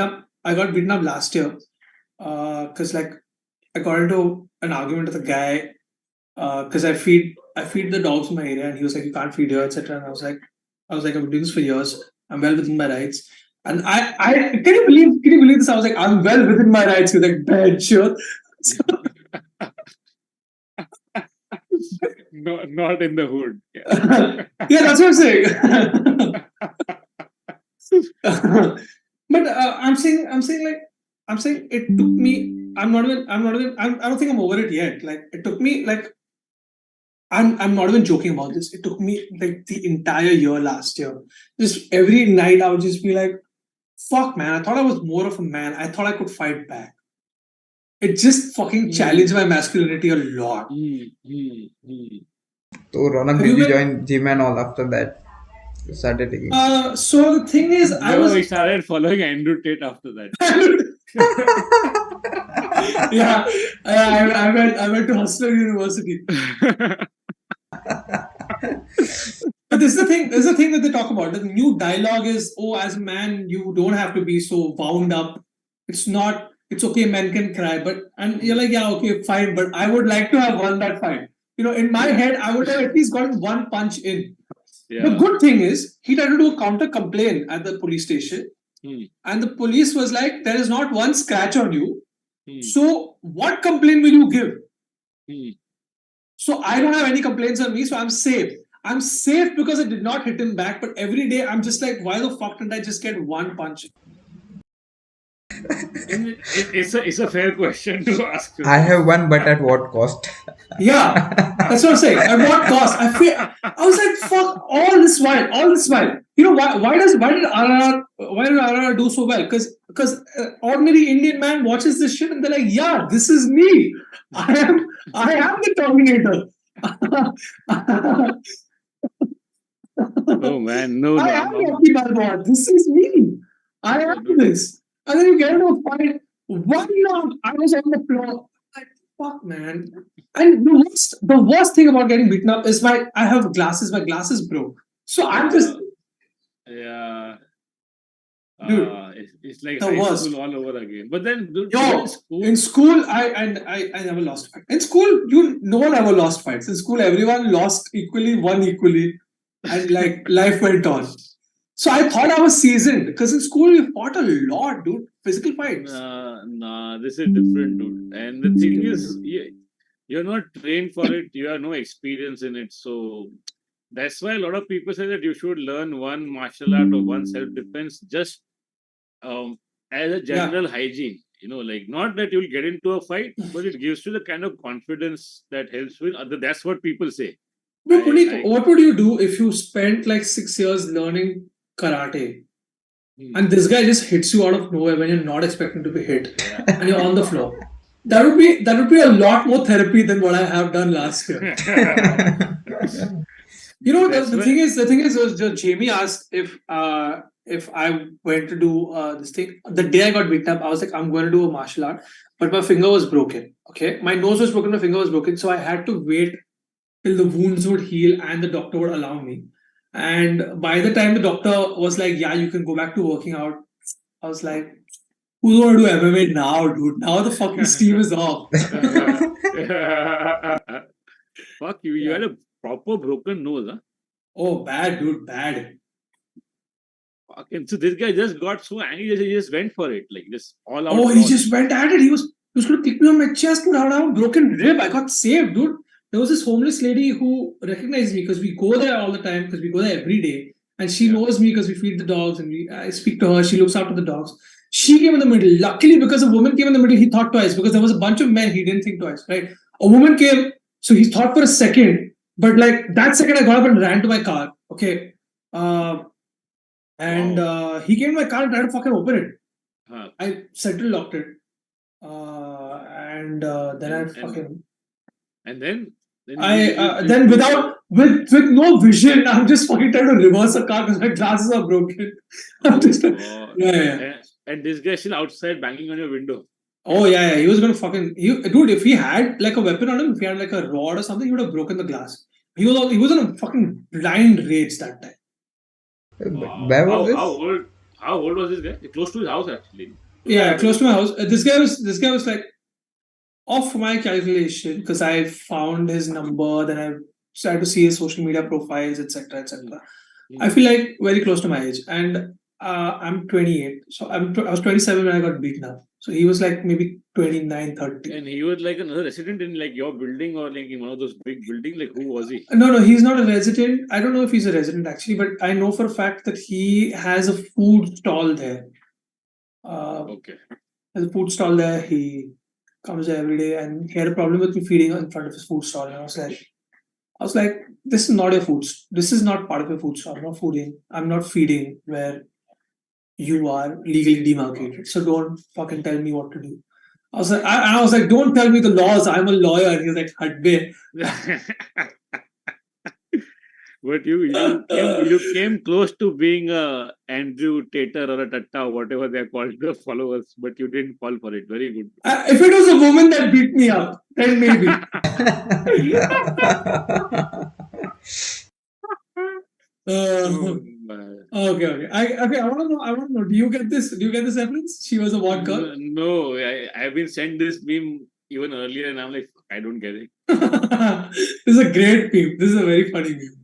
up last year because like I got into an argument with a guy because I feed the dogs in my area and he was like, you can't feed here, etc. And I was like I've been doing this for years. I'm well within my rights. And I can you believe this? I was like, I'm well within my rights. He was like, bad, sure. No, not in the hood. Yeah, that's what I'm saying. But I'm saying it took me. I don't think I'm over it yet. Like it took me like I'm not even joking about this. It took me like the entire year last year. Just every night I would just be like, fuck man, I thought I was more of a man. I thought I could fight back. It just fucking challenged my masculinity a lot. So Ronak, Have did you you been? join gym and all after that? You started taking. So the thing is, I No, was. he started following Andrew Tate after that. Yeah, I went to Hustler University. But this is the thing. This is the thing that they talk about. The new dialogue is, "Oh, as a man, you don't have to be so wound up. It's not. It's okay. Men can cry." But and you're like, yeah, okay, fine. But I would like to have won that fight. In my head, I would have at least gotten one punch in. The Yeah. good thing is, he tried to do a counter complaint at the police station, and the police was like, "There is not one scratch on you. So what complaint will you give?" So I don't have any complaints on me, so I'm safe. I'm safe because I did not hit him back, but every day I'm just like, why the fuck didn't I just get one punch? And it's a fair question to ask. I have won, but at what cost? Yeah, that's what I'm saying. At what cost? I was like, fuck, all this while. Why did RR do so well? Because ordinary Indian man watches this shit and they're like, yeah, this is me. I am the Terminator. Oh man, no, I am Rocky Balboa. This is me. I am this. And then you get into a fight. Why not? I was on the floor. Like, fuck, man. And the worst thing about getting beaten up is my glasses broke. So I'm just yeah. dude. It's like The high worst. school all over again. But then, dude, Yo, in school, I never lost a fight. In school, no one ever lost fights. In school, everyone lost equally, won equally, and like life went on. So I thought I was seasoned because in school we fought a lot, dude. Physical fights. Nah, this is different, dude. And the thing is, you're not trained for it. You have no experience in it. So that's why a lot of people say that you should learn one martial art or one self-defense just as a general hygiene. Like not that you'll get into a fight, but it gives you the kind of confidence that helps with other. That's what people say. No, Punit, what would you do if you spent like 6 years learning karate and this guy just hits you out of nowhere when you're not expecting to be hit and you're on the floor? That would be a lot more therapy than what I have done last year. The thing is, Jamie asked if I went to do this thing. The day I got beaten up, I was like, I'm going to do a martial art, but my finger was broken. Okay, my nose was broken, my finger was broken, so I had to wait till the wounds would heal and the doctor would allow me. And by the time the doctor was like, "Yeah, you can go back to working out," I was like, "Who's going to do MMA now, dude? Now the fucking steam is off." Fuck you! You had a proper broken nose, huh? Oh, bad, dude, bad. Fucking so this guy just got so angry that he just went for it, like just all out. Oh, he just went at it. He was going to kick me on my chest, dude. I would have a broken rib. I got saved, dude. There was this homeless lady who recognized me because we go there all the time because we go there every day, and she knows me because we feed the dogs and I speak to her. She looks after the dogs. She came in the middle. Luckily, because a woman came in the middle, he thought twice because there was a bunch of men. He didn't think twice, right? A woman came, so he thought for a second, but like that second, I got up and ran to my car. Okay, he came to my car and tried to fucking open it. I central locked it, then I fucking. And then with no vision, I'm just fucking trying to reverse a car because my glasses are broken. I'm just And this guy still outside banging on your window. Oh yeah, he was gonna fucking dude. If he had like a weapon on him, if he had like a rod or something, he would have broken the glass. He was on a fucking blind rage that time. Where was this? How old was this guy? Close to his house, actually. Yeah, close to my house. This guy was like, off my calculation, because I found his number, then I started to see his social media profiles, etc., etc. I feel like very close to my age, and I'm 28, so I was 27 when I got beaten up. So he was like maybe 29, 30. And he was like another resident in like your building or like in one of those big buildings. Like who was he? No, he's not a resident. I don't know if he's a resident actually, but I know for a fact that he has a food stall there. Okay. Has a food stall there. He comes there every day, and he had a problem with me feeding in front of his food stall. And I was like, this is not your food. This is not part of your food stall. I'm not feeding where you are legally demarcated. So don't fucking tell me what to do. I was like, don't tell me the laws. I'm a lawyer. And he was like, Hadbe. But you came close to being a Andrew Tater or a Tatta or whatever they are called, the followers, but you didn't fall for it. Very good. If it was a woman that beat me up, then maybe. Oh, Uh, man. okay. I want to know. Do you get this? Do you get this reference? She was a what girl? No, I've been sent this meme even earlier, and I'm like, I don't get it. This is a great meme. This is a very funny meme.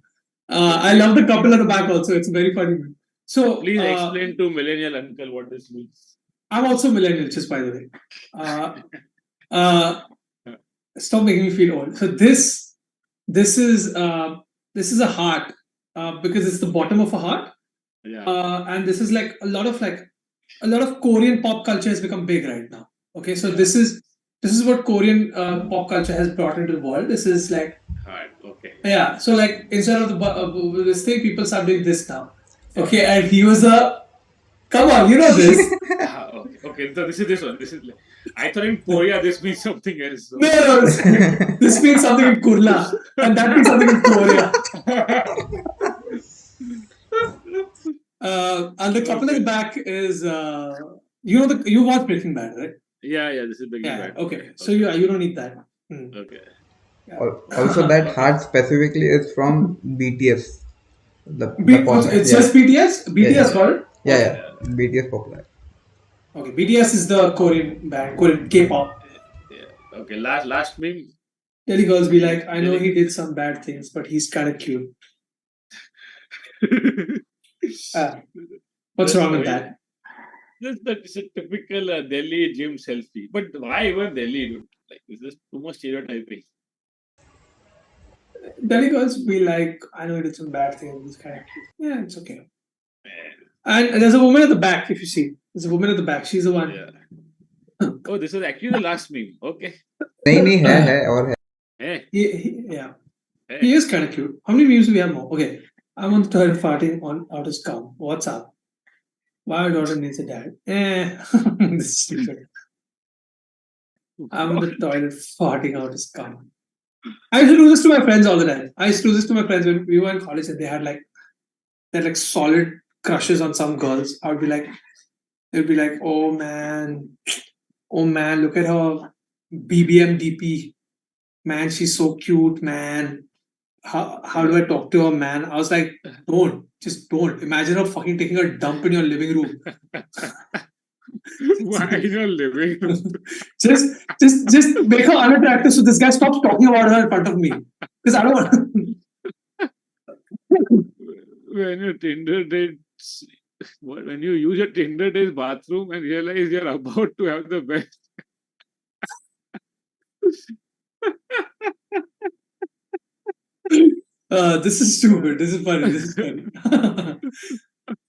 I love the couple at the back also. It's a very funny meme. So Please explain to millennial uncle what this means. I'm also millennial, just by the way. Uh, stop making me feel old. So this is a heart because it's the bottom of a heart, Yeah. and this is like a lot of Korean pop culture has become big right now. Okay, so Yeah. this is what Korean pop culture has brought into the world. This is like Hard. Okay. yeah. So like instead of this thing, people start doing this now. Okay, and he was a come on, you know this. Okay. So this is this one. This is. I thought in Korea this means something else. So. No, this means something in Kurla, and that means something in Korea. And the couple in the back is you watch Breaking Bad, right? Yeah. This is Breaking Yeah. Bad. Okay. So you don't need that. Okay. Yeah. Also, that heart specifically is from BTS. The It's just BTS. BTS got it. Yeah. BTS popular. Okay. BTS is the Korean band, Korean K-pop. Yeah. Okay. Last meme. Delhi girls be like, I know he did some bad things, but he's kind of cute. What's wrong with that? It's a typical Delhi gym selfie. But why even Delhi, dude? Like, is this too much stereotyping? Delhi girls be like, I know he did some bad things. He's kind of cute. Yeah, it's okay. And there's a woman at the back. If you see, there's a woman at the back. She's the one. Yeah. Oh, this is actually the last meme. Okay. नहीं है और है. Hey. Yeah. He is kind of cute. How many memes do we have more? Okay. I'm on the toilet farting on out his cum. What's up? Why our daughter needs a dad? This is stupid. I'm on the toilet farting out his cum. I used to do this to my friends all the time. I used to do this to my friends when we were in college and they had like solid crushes on some girls. I would be like, they'd be like, oh man, look at her BBM DP. Man, she's so cute, man. How do I talk to her, man? I was like, just don't. Imagine her fucking taking a dump in your living room. Why in your living room? just make her unattractive so this guy stops talking about her in front of me. Because I don't want When your Tinder dates, when you use your Tinder dates bathroom and realize you're about to have the best. This is stupid. This is funny.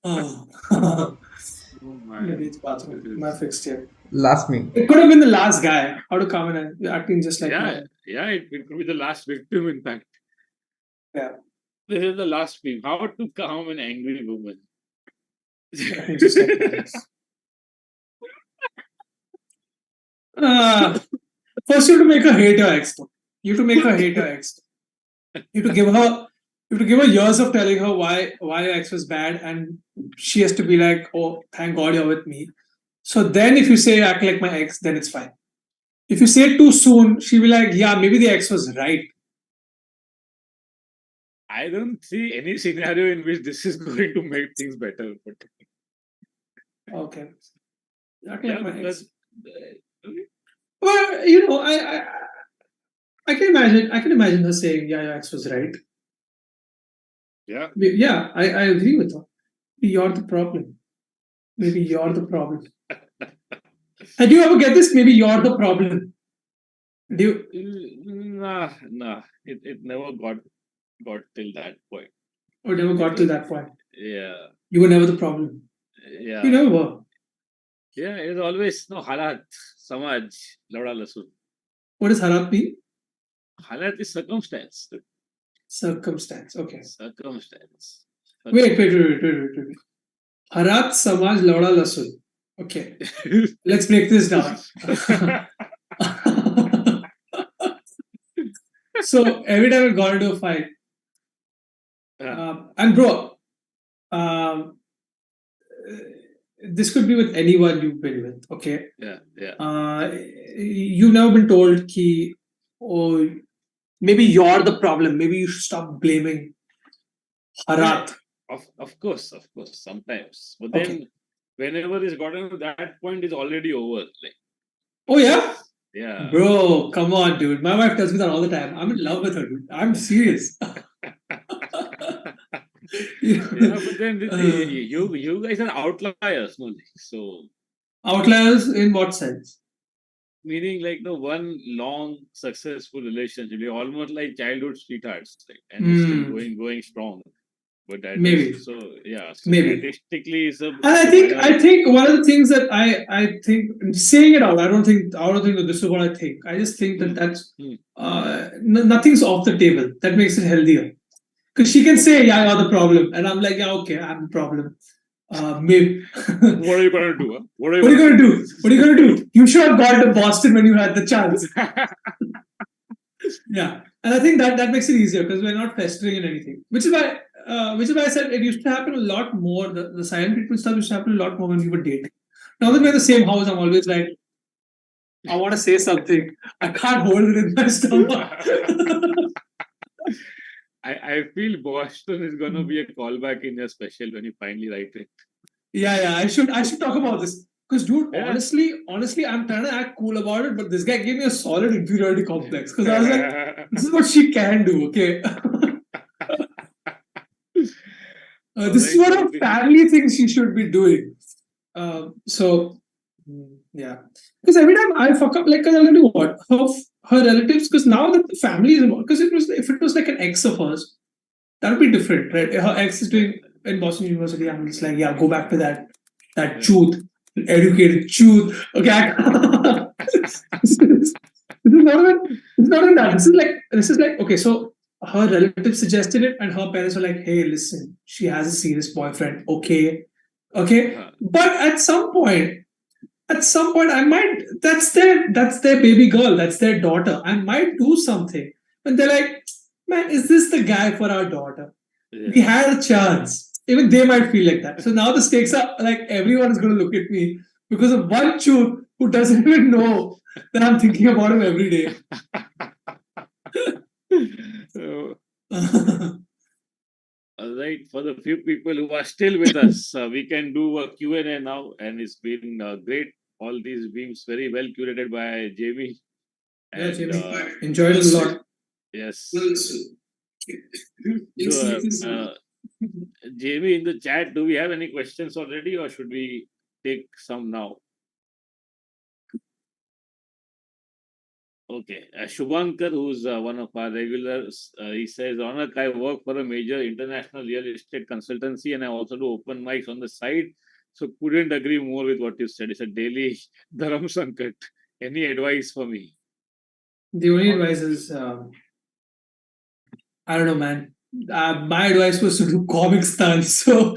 Oh. Maybe it's bathroom. My fixed here. Last meme. It could have been the last guy. How to come in and acting just like it could be the last victim, in fact. Yeah. This is the last meme. How to calm an angry woman. Just like this. First, you have to make her hate your ex. You have to make her hate your ex. You have to give her years of telling her why your ex was bad, and she has to be like, "Oh, thank God you're with me." So then, if you say act like my ex, then it's fine. If you say it too soon, she'll be like, "Yeah, maybe the ex was right." I don't see any scenario in which this is going to make things better. But Okay. Act like my ex. Okay. Well, you know, I can imagine her saying, "Yeah, your ex was right." Yeah. Yeah, I agree with her. Maybe you're the problem. Maybe you're the problem. And do you ever get this? Maybe you're the problem. Do you? Nah. It never got till that point. Or never got to that point? Yeah. You were never the problem. Yeah. You never were. Yeah, it's always no halat, samaj, lauda lasun. What does harat mean? Halat is circumstance. Circumstance. Okay. Circumstance. Wait. Harat, samaj, lauda, lasun. Okay. Let's break this down. So every time we got into a fight, And bro, um, this could be with anyone you've been with. Okay, yeah, yeah. you've never been told ki, oh, maybe you're the problem. Maybe you should stop blaming Yeah, Harat. of course, sometimes. But Okay. then, whenever it's gotten to that point, it's already over. Like, Oh yeah, yeah. bro, come on, dude. My wife tells me that all the time. I'm in love with her, dude. I'm serious. Yeah, but then Uh, you guys are outliers, no? Like, so outliers in what sense? meaning like the one long successful relationship, you're almost like childhood sweethearts, like, and it's still Hmm. going strong. But that is Maybe, so yeah. So maybe. statistically, And it's a I minority. think one of the things that I think saying it out, I don't think that this is what I think. I just think that Hmm. that's Hmm. nothing's off the table. That makes it healthier. Because she can say, Okay. "Yeah, you're the problem," and I'm like, "Yeah, okay, I'm the problem." Maybe. What are you gonna do? Huh? What are you What are you gonna gonna do? do? What are you gonna do? You should have gone to Boston when you had the chance. Yeah, and I think that makes it easier because we're not festering in anything. Which is why I said it used to happen a lot more. The silent treatment stuff used to happen a lot more when we were dating. Now that we're in the same house, I'm always like, I want to say something. I can't hold it in my stomach. I feel Boston is gonna be a callback in your special when you finally write it. Yeah. I should talk about this. Because dude, Yeah. honestly, I'm trying to act cool about it, but this guy gave me a solid inferiority complex. Because I was like, this is what she can do, okay? All This is right. what So a family thinks she should be doing. Yeah. Because every time I fuck up, like, cause I'll tell you what, her relatives, because now that the family is involved, because if it was like an ex of hers, that would be different, right? Her ex is doing in Boston University. I'm just like, yeah, go back to that yeah. truth, educated truth. Okay, this is not even that. This is like okay. So her relatives suggested it, and her parents were like, hey, listen, she has a serious boyfriend. Okay. Uh, But at some point, I might. That's their baby girl. That's their daughter. I might do something. And they're like, man, is this the guy for our daughter? We yeah. had a chance. Even they might feel like that. So now the stakes are like everyone is going to look at me because of one chute who doesn't even know that I'm thinking about him every day. So, all right. For the few people who are still with us, we can do a Q&A now, and it's been great. All these beams very well curated by Jamie, Yeah, and Jamie. Enjoyed it a lot. yes. So, Jamie, in the chat, do we have any questions already, or should we take some now? Okay. Shubhankar, who's one of our regulars, he says, Ronak, I work for a major international real estate consultancy and I also do open mics on the side. So couldn't agree more with what you said. It's a daily dharam sankat. Any advice for me? The only How- advice is, I don't know, man. My advice was to do comic stunts. So,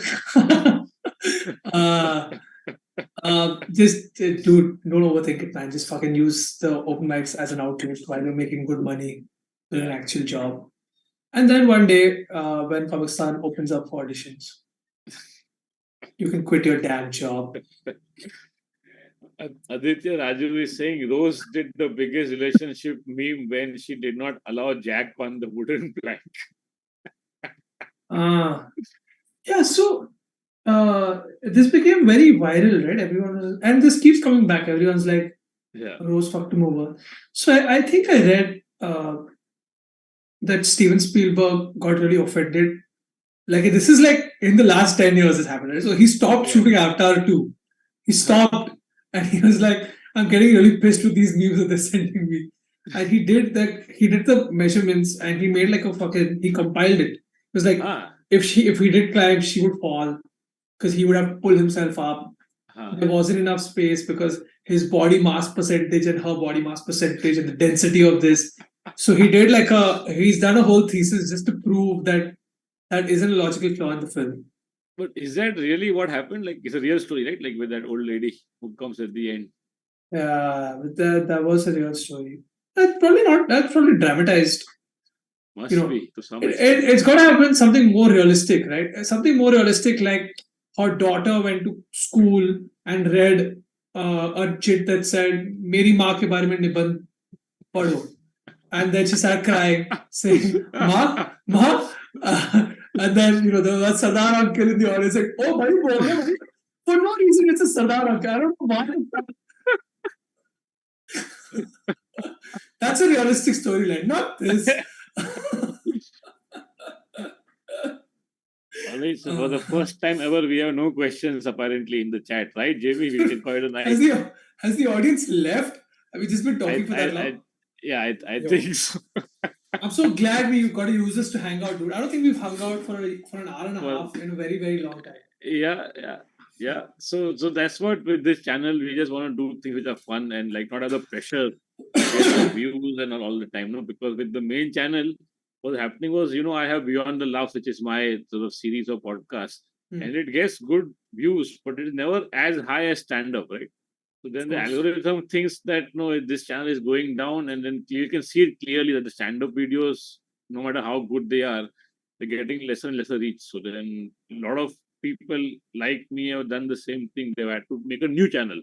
uh, just dude, don't overthink it, man. Just fucking use the open mics as an outlet while you're making good money, doing an Yeah. actual job. And then one day, when Pakistan opens up for auditions, you can quit your damn job. Aditya Raju is saying Rose did the biggest relationship meme when she did not allow Jack on the wooden plank. Uh, yeah, so this became very viral, right? And this keeps coming back. Everyone's like, Yeah. Rose fucked him over. So I think I read that Steven Spielberg got really offended. Like, this is like in the last 10 years, this happened, right? So he stopped Yeah. shooting Avatar 2. He Huh. stopped and he was like, I'm getting really pissed with these memes that they're sending me. And he did the measurements and he made like he compiled it. It was like, Ah. if he did climb, she would fall because he would have to pull himself up. Huh. There wasn't enough space because his body mass percentage and her body mass percentage and the density of this. So he's done a whole thesis just to prove that that isn't a logical flaw in the film. But is that really what happened? Like, it's a real story, right? Like with that old lady who comes at the end. Yeah, but that was a real story. That's probably not. That's probably dramatized. Must be to some it, extent. it's got to have been something more realistic, right? Something more realistic, like her daughter went to school and read a chit that said, "Meri maa ke bare mein nibandh padho," and then she started crying, saying, "Ma, ma," and then there was that Sardar uncle in the audience like, "Oh, bhai, bol rahe bhai." For no reason, it's a Sardar uncle. I don't know why. That's a realistic storyline, not this. Alright, so for the first time ever, we have no questions apparently in the chat, right, Jamie? We can call it a night. Has the audience left? Have we just been talking for that long? I think so. I'm so glad we got to use this to hang out, dude. I don't think we've hung out for an hour and a half in a very, very long time. Yeah. So that's what with this channel, we just want to do things which are fun and like not have the pressure to get the views and all the time, no? Because with the main channel, what's happening was, I have Beyond the Laughs, which is my sort of series of podcasts, and it gets good views, but it is never as high as stand up, right? So then the algorithm thinks that no, this channel is going down, and then you can see it clearly that the stand up videos, no matter how good they are, they're getting lesser and lesser reach. So then a lot of people like me have done the same thing. They've had to make a new channel.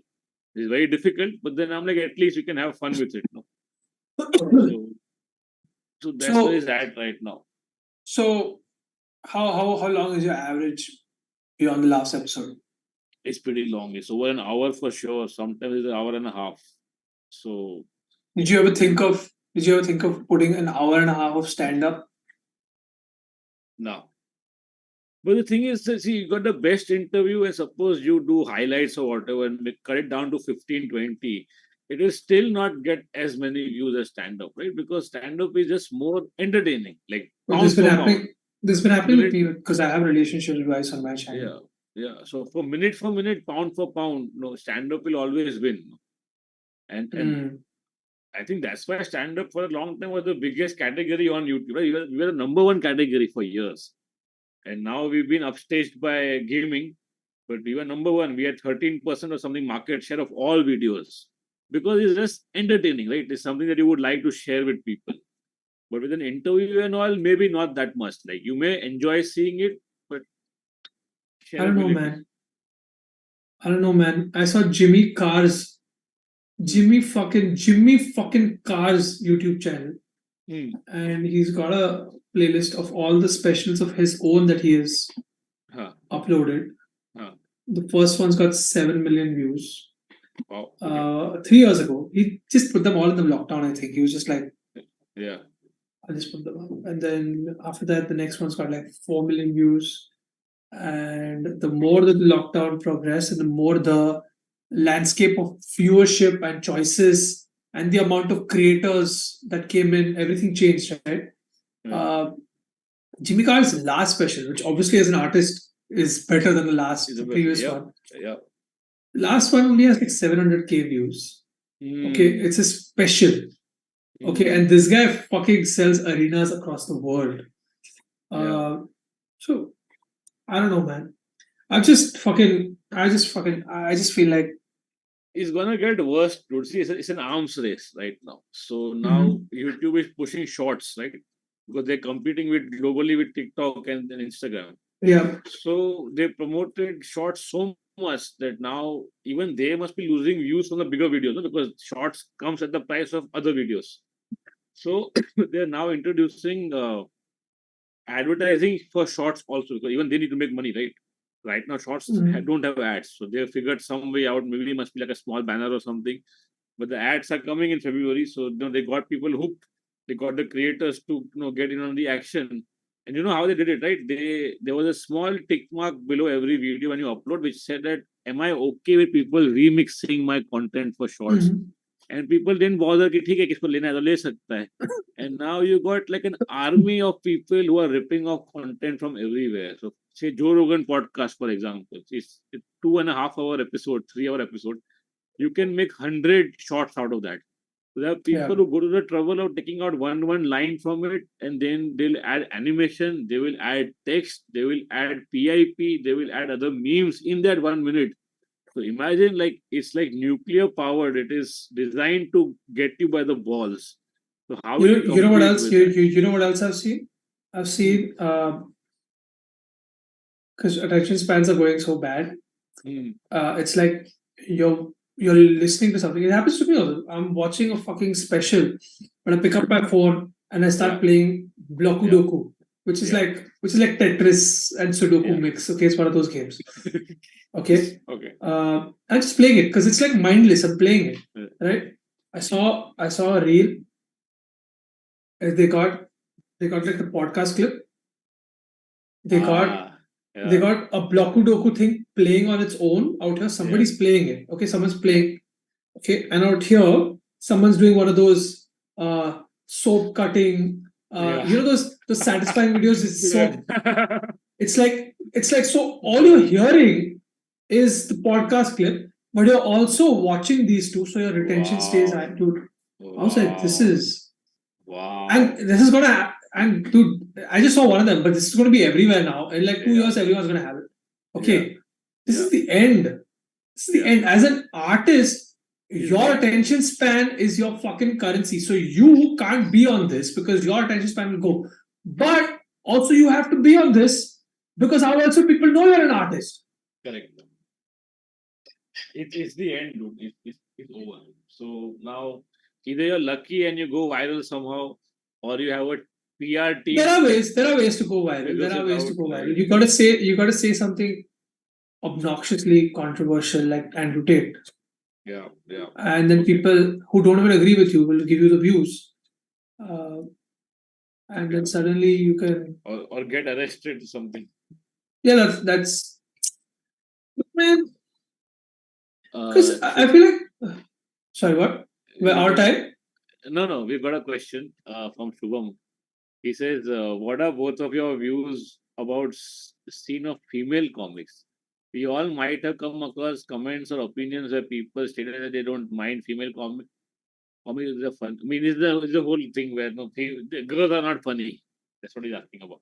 It's very difficult, but then I'm like, at least we can have fun with it. No? So that's where it's at right now. So how long is your average Beyond the Last episode? It's pretty long. It's over an hour for sure. Sometimes it's an hour and a half. So did you ever think of putting an hour and a half of stand up? No. But the thing is, see, you got the best interview, and suppose you do highlights or whatever and cut it down to 15, 20, it will still not get as many views as stand up, right? Because stand up is just more entertaining. Like, This has been happening with me because I have relationships guys on my channel. Yeah. So for minute, pound for pound, stand up will always win. And I think that's why stand up for a long time was the biggest category on YouTube. Right? We were the number one category for years. And now we've been upstaged by gaming, but we were number one. We had 13% or something market share of all videos because it's just entertaining, right? It's something that you would like to share with people. But with an interview and all, maybe not that much. Like you may enjoy seeing it, but I don't know, man. I saw Jimmy fucking Carr's YouTube channel. And he's got a playlist of all the specials of his own that he has uploaded. The first one's got 7 million views. Wow. 3 years ago. He just put them all in the lockdown, I think. He was just like, yeah, I'll just put them up. And then after that, the next one's got like 4 million views. And the more the lockdown progressed and the more the landscape of viewership and choices and the amount of creators that came in, everything changed, right? Jimmy Carr's last special, which obviously as an artist is better than the previous one. Yeah. Last one only has like 700K views. Okay, it's a special. Okay, and this guy fucking sells arenas across the world. So I don't know, man. I just feel like it's gonna get worse, dude. See, it's an arms race right now. So now YouTube is pushing shorts, right? Because they're competing globally with TikTok and Instagram. Yeah. So they promoted shorts so much that now even they must be losing views from the bigger videos, no? Because shorts comes at the price of other videos. So they're now introducing advertising for shorts also, because even they need to make money, right? Right now, shorts don't have ads, so they figured some way out. Maybe it must be like a small banner or something. But the ads are coming in February, so they got people hooked. They got the creators to get in on the action. And you know how they did it, right? There was a small tick mark below every video when you upload, which said that, "Am I okay with people remixing my content for shorts?" And people didn't bother कि ठीक है किसको लेना है तो ले सकता है. And now you got like an army of people who are ripping off content from everywhere. So say Joe Rogan podcast, for example, it's 2.5 hour episode, 3 hour episode. You can make 100 shorts out of that. So there are people who go to the trouble of taking out one line from it, and then they'll add animation, they will add text, they will add PIP, they will add other memes in that 1 minute. So imagine, like, it's like nuclear powered. It is designed to get you by the balls. So how will you You know what compete else? with You, that? you, you know what else I've seen? I've seen because attention spans are going so bad. Hmm. It's like you're listening to something. It happens to me also. I'm watching a fucking special, but I pick up my phone and I start Yeah. playing Bloku Yeah. Doku, which is Yeah. like Tetris and Sudoku Yeah. mix. Okay, it's one of those games. Okay, Okay. I'm just playing it because it's like mindless. I'm playing it, Yeah. right? I saw a reel. They got like the podcast clip. They got Ah. they Yeah. got a Bloku Doku thing playing on its own out here. Yeah. Somebody's playing it. Okay, someone's Yeah. playing. Okay, and out here, someone's doing one of those soap cutting. Yeah. Those satisfying videos. It's Yeah. so it's like so. All you're hearing is the podcast clip, but you're also watching these two, so your retention stays high. Wow. Dude, I was like, this Wow. is and Wow. this is gonna and dude, I just saw one of them, but this is gonna be everywhere now. In like 2 years, Yeah. everyone's gonna have it. Yeah. Okay, this Yeah. is the end. This is the Yeah. end. As an artist, He's your gone. attention span is your fucking currency. So you can't be on this because your attention span will go. But also you have to be on this because how else will people know you're an artist? Correct. It's the end, dude. It's over. So now either you're lucky and you go viral somehow, or you have a PR There are team ways. There are ways to go viral. figures There are it ways to out, go viral. right? You gotta say something obnoxiously controversial like Andrew Tate. Yeah, yeah. And then Okay. people who don't even agree with you will give you the views. Uh, and then suddenly you can Or get arrested or something. yeah, that's man. Because I So feel like sorry, what? Well, our time? no, we've got a question from Shubham. He says, "What are both of your views about scene of female comics? We all might have come across comments or opinions where people stated that they don't mind female comics. Comics is a fun. I mean, is the whole thing where no, the girls are not funny. That's what he's asking about.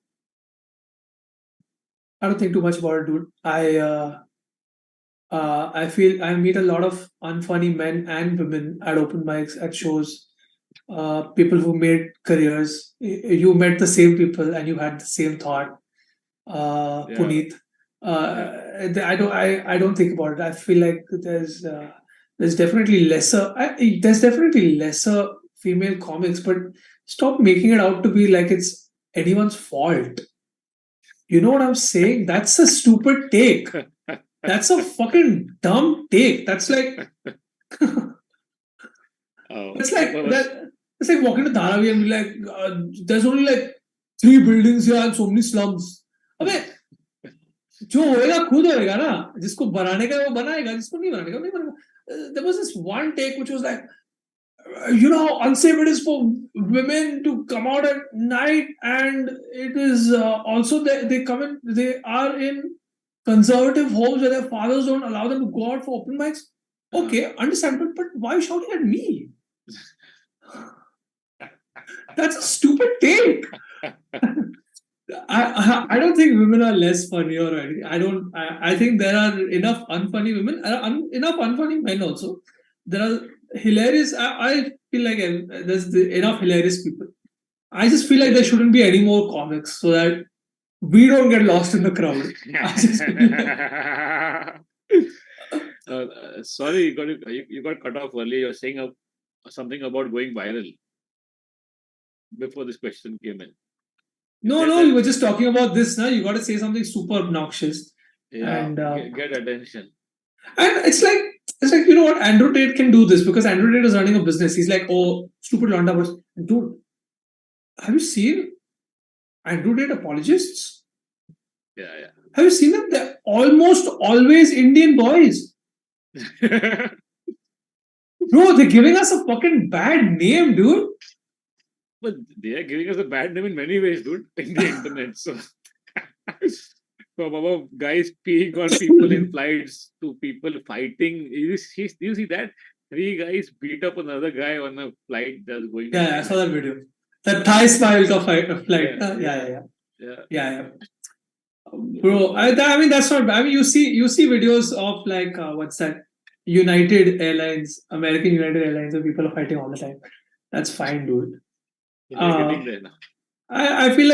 I don't think too much about it, dude. I feel I meet a lot of unfunny men and women at open mics, at shows. People who made careers. You met the same people and you had the same thought. Yeah, Punit. yeah. I don't think about it. I feel like there's definitely lesser female comics, but stop making it out to be like it's anyone's fault. You know what I'm saying? That's a stupid take. That's a fucking dumb take. That's like Oh, it's like but that. It's like walking to Dharavi and be like, there's only like 3 buildings here and so many slums. अबे जो होएगा खुद होएगा ना जिसको बनाने का है वो बनाएगा जिसको नहीं बनाने का नहीं बनाएगा there was this one take which was like you know how unsafe it is for women to come out at night and it is also they come in they are in conservative homes where their fathers don't allow them to go out for open mics okay understandable but why are you shouting at me that's a stupid take I don't think women are less funny or anything. I think there are enough unfunny women, enough unfunny men also. There are hilarious. I feel like there's enough hilarious people. I just feel like there shouldn't be any more comics so that we don't get lost in the crowd. I just feel like, sorry, you got cut off earlier. You're saying something about going viral before this question came in. no, you were just talking about this. Now you got to say something super obnoxious, Yeah, and get attention. and it's like you know what Andrew Tate can do this because Andrew Tate is running a business. He's like, oh, stupid Londa was dude. Have you seen Andrew Tate apologists? Yeah, Have you seen them? They're almost always Indian boys. yeah. Bro, they're giving us a fucking bad name, dude. But they are giving us a bad name in many ways, dude, in the internet. So, from about guys peeing on people in flights to people fighting. You see that? 3 guys beat up another guy on a flight that's going to Yeah, I saw China. that video. The Thai smile ka flight. Yeah, Yeah. Bro, I mean that's not bad. I mean you see videos of like what's that? United Airlines, American United Airlines, where people are fighting all the time. That's fine, dude. So they're getting there now. I feel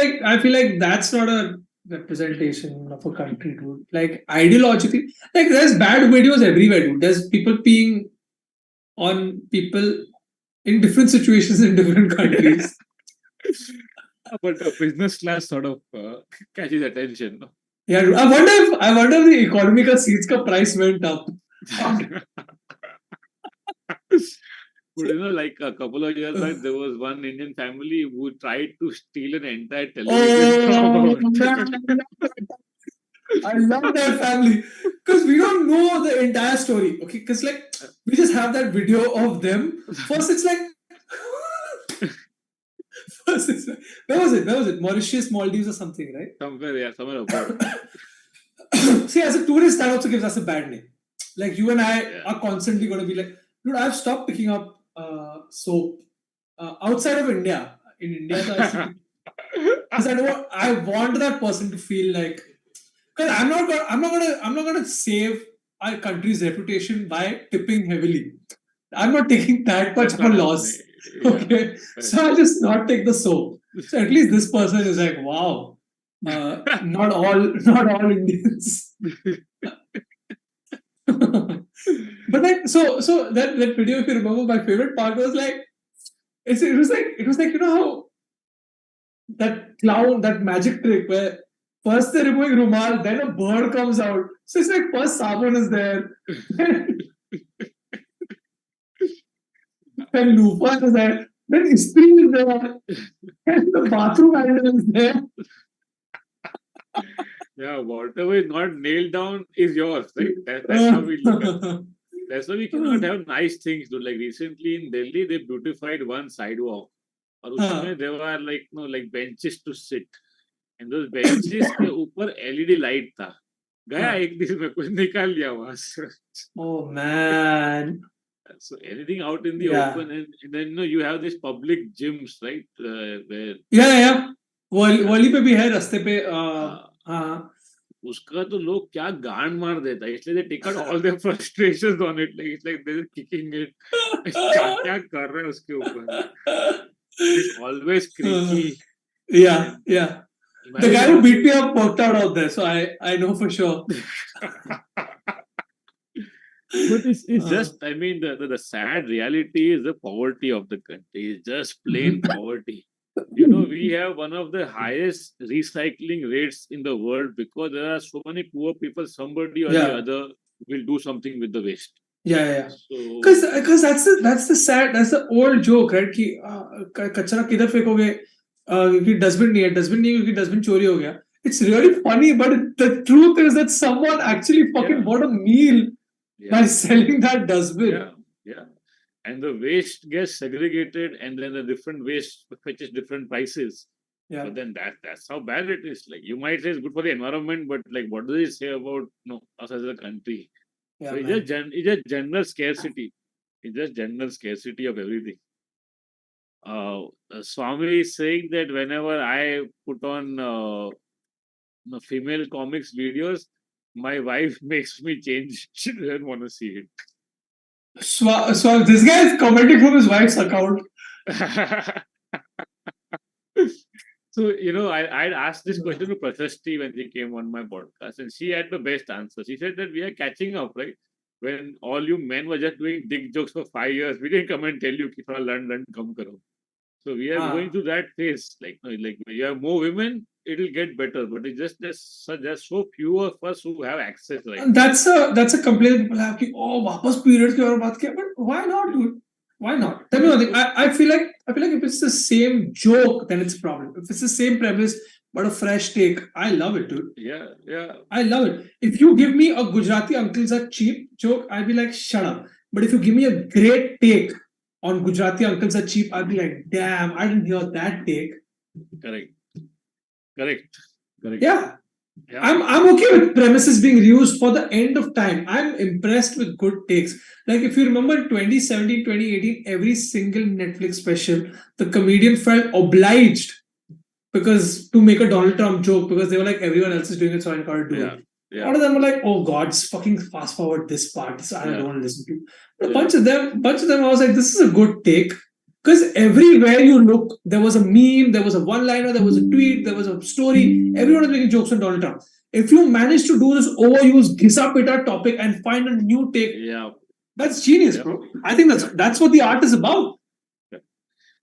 like that's not a representation of a country, dude. Like ideologically, like there's bad videos everywhere, dude. There's people peeing on people in different situations in different countries. But business class sort of catches attention. No? Yeah, dude. I wonder if the economical seats ka price went up. But like a couple of years back, there was one Indian family who tried to steal an entire television Oh, from man. I love that family because we don't know the entire story. Okay, because like we just have that video of them. First, it's like where was it? Where was it? Mauritius, Maldives, or something, right? somewhere abroad. See, as a tourist, that also gives us a bad name. Like you and I are constantly going to be like, dude, I've stopped picking up soap outside of India. In India, so because I want that person to feel like, because I'm not gonna save our country's reputation by tipping heavily. I'm not taking that much That's of a not loss. happening. Yeah. Okay, so I'll just not take the soap. So at least this person is like, wow, not all Indians. But like, so that video, if you remember, my favorite part was like, it was like you know how that clown, that magic trick where first they're removing Rumal, then a bird comes out. So it's like first Sabun is there, then Loofah is there, then Istri is there, and the bathroom handle is there. Yeah, whatever is not nailed down is yours, right? That's how we look at it. That's why we cannot have nice things. Dude. Like recently in Delhi, they beautified one sidewalk. और उसमें there were like benches to sit. And those benches के ऊपर LED light था. गया एक दिन में कुछ निकाल लिया वहां से. Oh man. So anything out in the open, and then you have these public gyms, right? Where वली पे भी है रास्ते पे हाँ उसका तो लोग क्या गांड मार देता है इसलिए they take out all their frustrations on it, like it's like they're kicking it. क्या कर रहे हैं उसके ऊपर. It's always creaky. Yeah. The guy who beat me up worked out there, so I know for sure. But it's just, I mean, the sad reality is the poverty of the country. It's just plain poverty. We have one of the highest recycling rates in the world because there are so many poor people. Somebody or the other will do something with the waste. Yeah. Because that's the old joke, right? कि कचरा किधर फेंकोगे? क्योंकि dustbin नहीं है क्योंकि dustbin चोरी हो गया. It's really funny, but the truth is that someone actually fucking bought a meal by selling that dustbin. Yeah. And the waste gets segregated, and then the different waste fetches different prices. Yeah. But then that's how bad it is. Like you might say it's good for the environment, but like what does it say about us as a country? Yeah, so it's just general scarcity. It's just general scarcity of everything. Swami is saying that whenever I put on female comics videos, my wife makes me change. She doesn't want to see it. So this guy is commenting from his wife's account. So, I'd asked this question to Prashasti when she came on my podcast, and she had the best answer. She said that we are catching up, right? When all you men were just doing dick jokes for 5 years, we didn't come and tell you, ki thoda learn, come karo. So we are going through that phase. Like you have more women, it'll get better. But it's just there's so few of us who have access, right? And that's a complaint people have. Wapas period ke aur baat kiya. But why not, dude? Why not? Tell me one thing. I feel like if it's the same joke, then it's a problem. If it's the same premise but a fresh take, I love it, dude. Yeah. I love it. If you give me a Gujarati uncles are cheap joke, I'll be like, shut up. But if you give me a great take on Gujarati uncles are cheap, I'll be like, damn, I didn't hear that take. Correct. Yeah. I'm okay with premises being reused for the end of time. I'm impressed with good takes. Like if you remember 2017, 2018, every single Netflix special, the comedian felt obliged to make a Donald Trump joke because they were like, everyone else is doing it, so I gotta do it. Yeah. All of them were like, oh God, just fucking fast forward this part. I don't want to listen to. But a bunch of them, I was like, this is a good take. Because everywhere you look, there was a meme, there was a one-liner, there was a tweet, there was a story. Everyone was making jokes on Donald Trump. If you manage to do this overuse, Gisa-pita topic and find a new take, Yeah. that's genius, bro. I think that's what the art is about.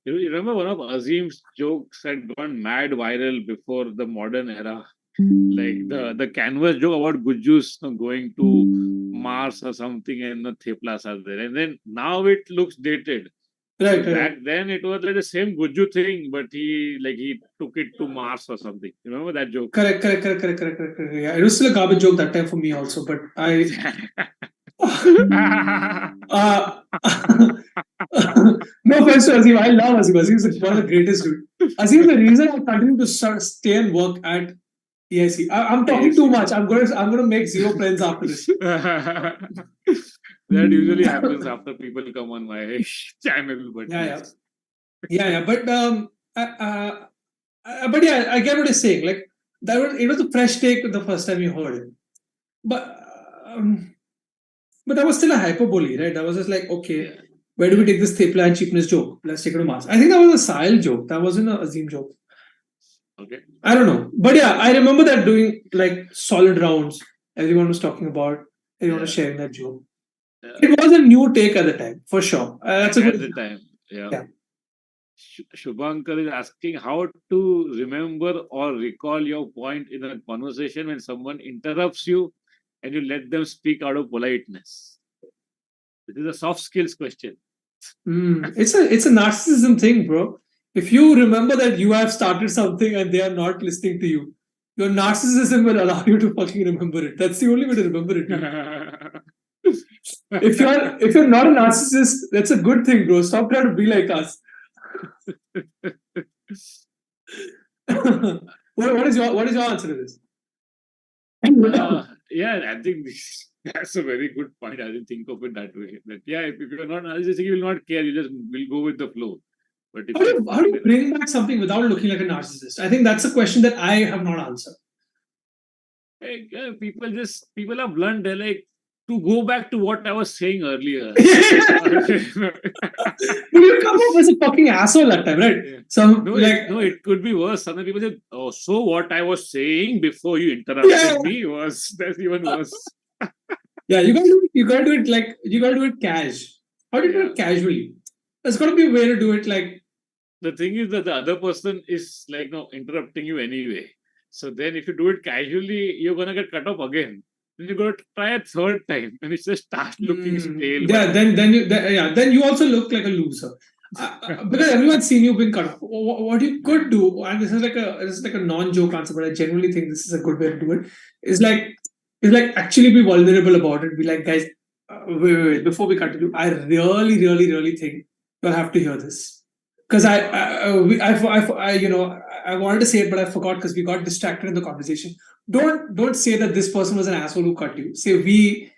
You remember one of Azim's jokes had gone mad viral before the modern era? Like the canvas joke about Gujus going to Mars or something and the theplas are there. And then now it looks dated. Right, Back right. then it was like the same Guju thing, but he took it to Mars or something. You remember that joke? Correct. Yeah, it was still a garbage joke that time for me also, but I. uh, no offense to Azim, I love Azim. Azim is one of the greatest dude. Azim is the reason I continue to stay and work at EIC. I'm talking too much. I'm gonna make 0 friends after this. That usually happens after people come on my channel. But yeah. But yeah, I get what you're saying. Like it was a fresh take the first time you heard it, but that was still a hyperbole, right? That was just like, okay, where do we take this thepla and cheapness joke? Let's take it to Mars. I think that was a Sahil joke. That wasn't a Azim joke. Okay. I don't know. But yeah, I remember that doing like solid rounds. Everyone was talking about, everyone was sharing that joke. It was a new take at the time, for sure. That's a good at the time. Yeah. Shubhankar is asking how to remember or recall your point in a conversation when someone interrupts you and you let them speak out of politeness. This is a soft skills question. It's a narcissism thing, bro. If you remember that you have started something and they are not listening to you, your narcissism will allow you to fucking remember it. That's the only way to remember it. If you're not a narcissist, that's a good thing, bro. Stop trying to be like us. What is your answer to this? Yeah, I think that's a very good point. I didn't think of it that way. That if you're not narcissistic, you will not care. You just will go with the flow. But how do you bring back something without looking like a narcissist? I think that's a question that I have not answered. People have learned. They're like, to go back to what I was saying earlier. You come up as a fucking asshole that time, right? No, it could be worse. Some people say, "Oh, so what I was saying before you interrupted me that's even worse." Yeah, you gotta do it cash. How do you do it casually? There's gotta be a way to do it. Like, the thing is that the other person is like interrupting you anyway. So then if you do it casually, you're gonna get cut off again. Then you got to try a third time, and it just starts looking stale. Yeah, then you also look like a loser. Because everyone's seen you being cut off. What you could do, and this is like a non-joke answer, but I genuinely think this is a good way to do it. Is like actually be vulnerable about it. Be like, guys, wait, before we continue, I really, really, really think you'll have to hear this. Because I wanted to say it, but I forgot because we got distracted in the conversation. Don't say that this person was an asshole who cut you. Say we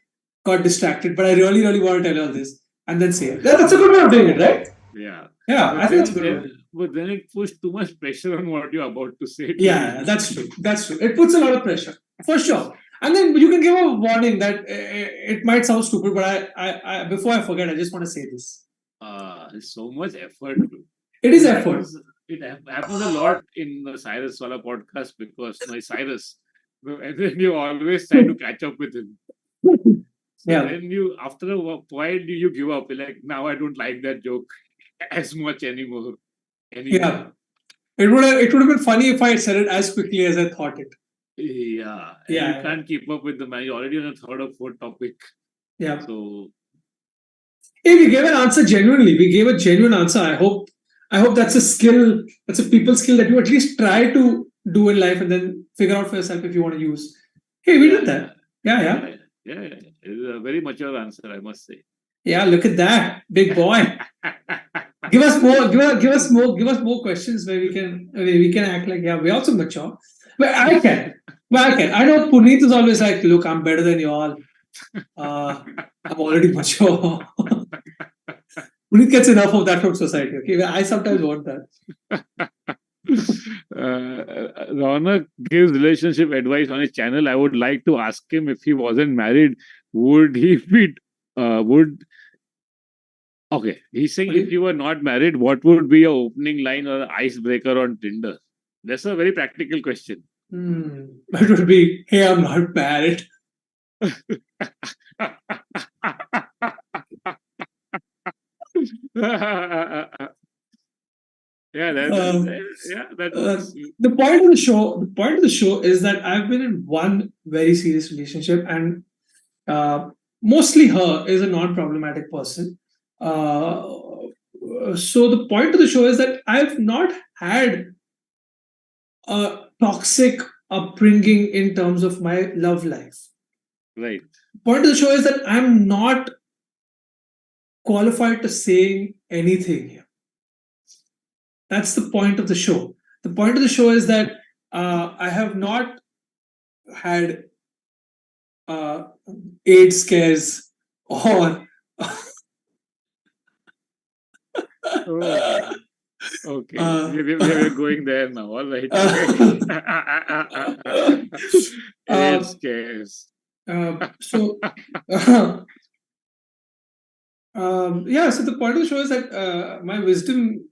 got distracted, but I really, really want to tell you all this, and then say it. That's a good way of doing it, right? Yeah. I think that's a good way. But then it puts too much pressure on what you're about to say. Yeah, that's true. It puts a lot of pressure, for sure. And then you can give a warning that it might sound stupid, but I before I forget, I just want to say this. It's so much effort. It is effort. It happens a lot in the Cyrus Wala podcast because Cyrus, and then you always try to catch up with him. So then you, after a while, you give up. You're like, now I don't like that joke as much anymore. Yeah, it would have been funny if I had said it as quickly as I thought it. Yeah. You can't keep up with the man. You're already on a third or fourth topic. Yeah. So, hey, we gave an answer genuinely. We gave a genuine answer. I hope that's a skill. That's a people skill that you at least try to do in life and then figure out for yourself if you want to use. Hey, we did that. Yeah. It's a very mature answer, I must say. Yeah, look at that, big boy. Give us more questions where we can act like we're also mature. But I can. I know Punit is always like, look, I'm better than you all. I'm already mature. Punit gets enough of that from society. Okay, I sometimes want that. Ronak gives relationship advice on his channel. I would like to ask him if he wasn't married, would he be Okay, he's saying What do if you were not married, what would be your opening line or icebreaker on Tinder? That's a very practical question. That would be, hey, I'm not married. Yeah, that Uh, works. the point of the show is that I've been in one very serious relationship, and mostly her is a non-problematic person. So the point of the show is that I've not had a toxic upbringing in terms of my love life. Right. Point of the show is that I'm not qualified to saying anything here. That's the point of the show. The point of the show is that I have not had uh, AIDS scares or Oh, okay. uh, We're going there now. All right. uh, Okay. uh, AIDS scares. so yeah, so the point of the show is that my wisdom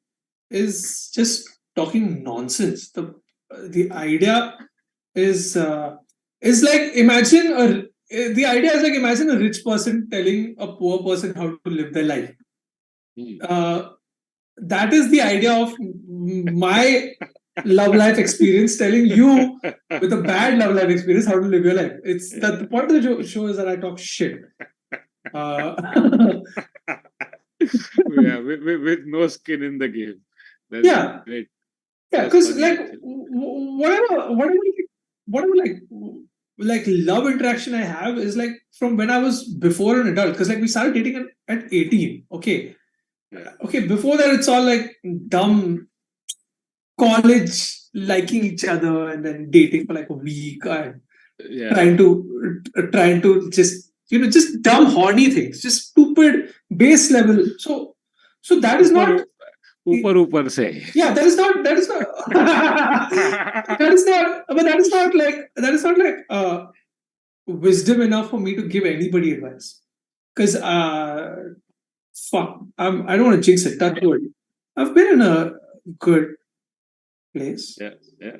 is just talking nonsense. The idea is like the idea is like imagine a rich person telling a poor person how to live their life. Hmm. That is the idea of my love life experience telling you with a bad love life experience how to live your life. It's that the point of the show is that I talk shit. Uh, Yeah, with no skin in the game. That's yeah, great. yeah, That's because funny like actually. whatever like love interaction I have is like from when I was before an adult. Because like we started dating at 18. Okay, Yeah. okay. Before that, it's all like dumb college liking each other and then dating for like a week and Yeah. trying to just just dumb horny things, just stupid base level. So that is ऊपर not. ऊपर से. Yeah, that is not that is not but that is not like wisdom enough for me to give anybody advice. Because fuck, I don't want to jinx it. That's good. I've been in a good place. Yeah, yeah,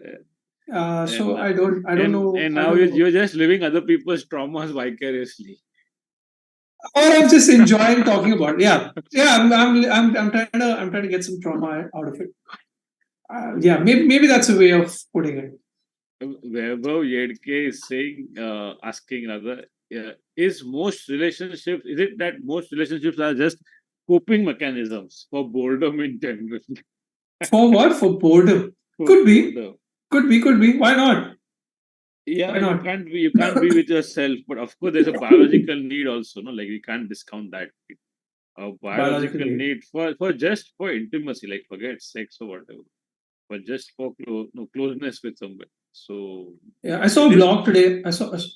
yeah. So And I don't know. and I now don't know. you're just living other people's traumas vicariously. Or I'm just enjoying talking about it. Yeah, yeah. I'm trying to get some trauma out of it. Yeah, maybe that's a way of putting it. Vaibhav Yedke is saying, asking rather, is it that most relationships are just coping mechanisms for boredom in general? For what? For boredom. For Could be. boredom. Could be. Why not? Yeah, Why not? you can't be with yourself, but of course there's a biological need also, no? Like we can't discount that. A Biological biological need. need for just for intimacy, like forget sex or whatever, but just for closeness with somebody. So Yeah, I saw it a is. vlog today.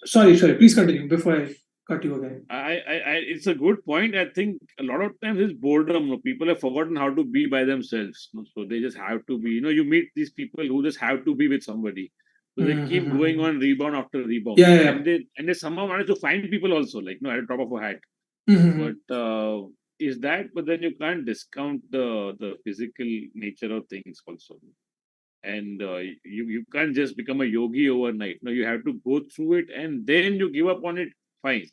Sorry. Please continue before I cut you again. It's a good point. I think a lot of times it's boredom. No? People have forgotten how to be by themselves. No? So they just have to be. You meet these people who just have to be with somebody. So they keep going Mm-hmm. on rebound after rebound, Yeah, yeah. and they somehow manage to find people also, like at the top of a hat. Yeah. Mm-hmm. But is that? But then you can't discount the physical nature of things also, and you can't just become a yogi overnight. No, you have to go through it, and then you give up on it. Fine, you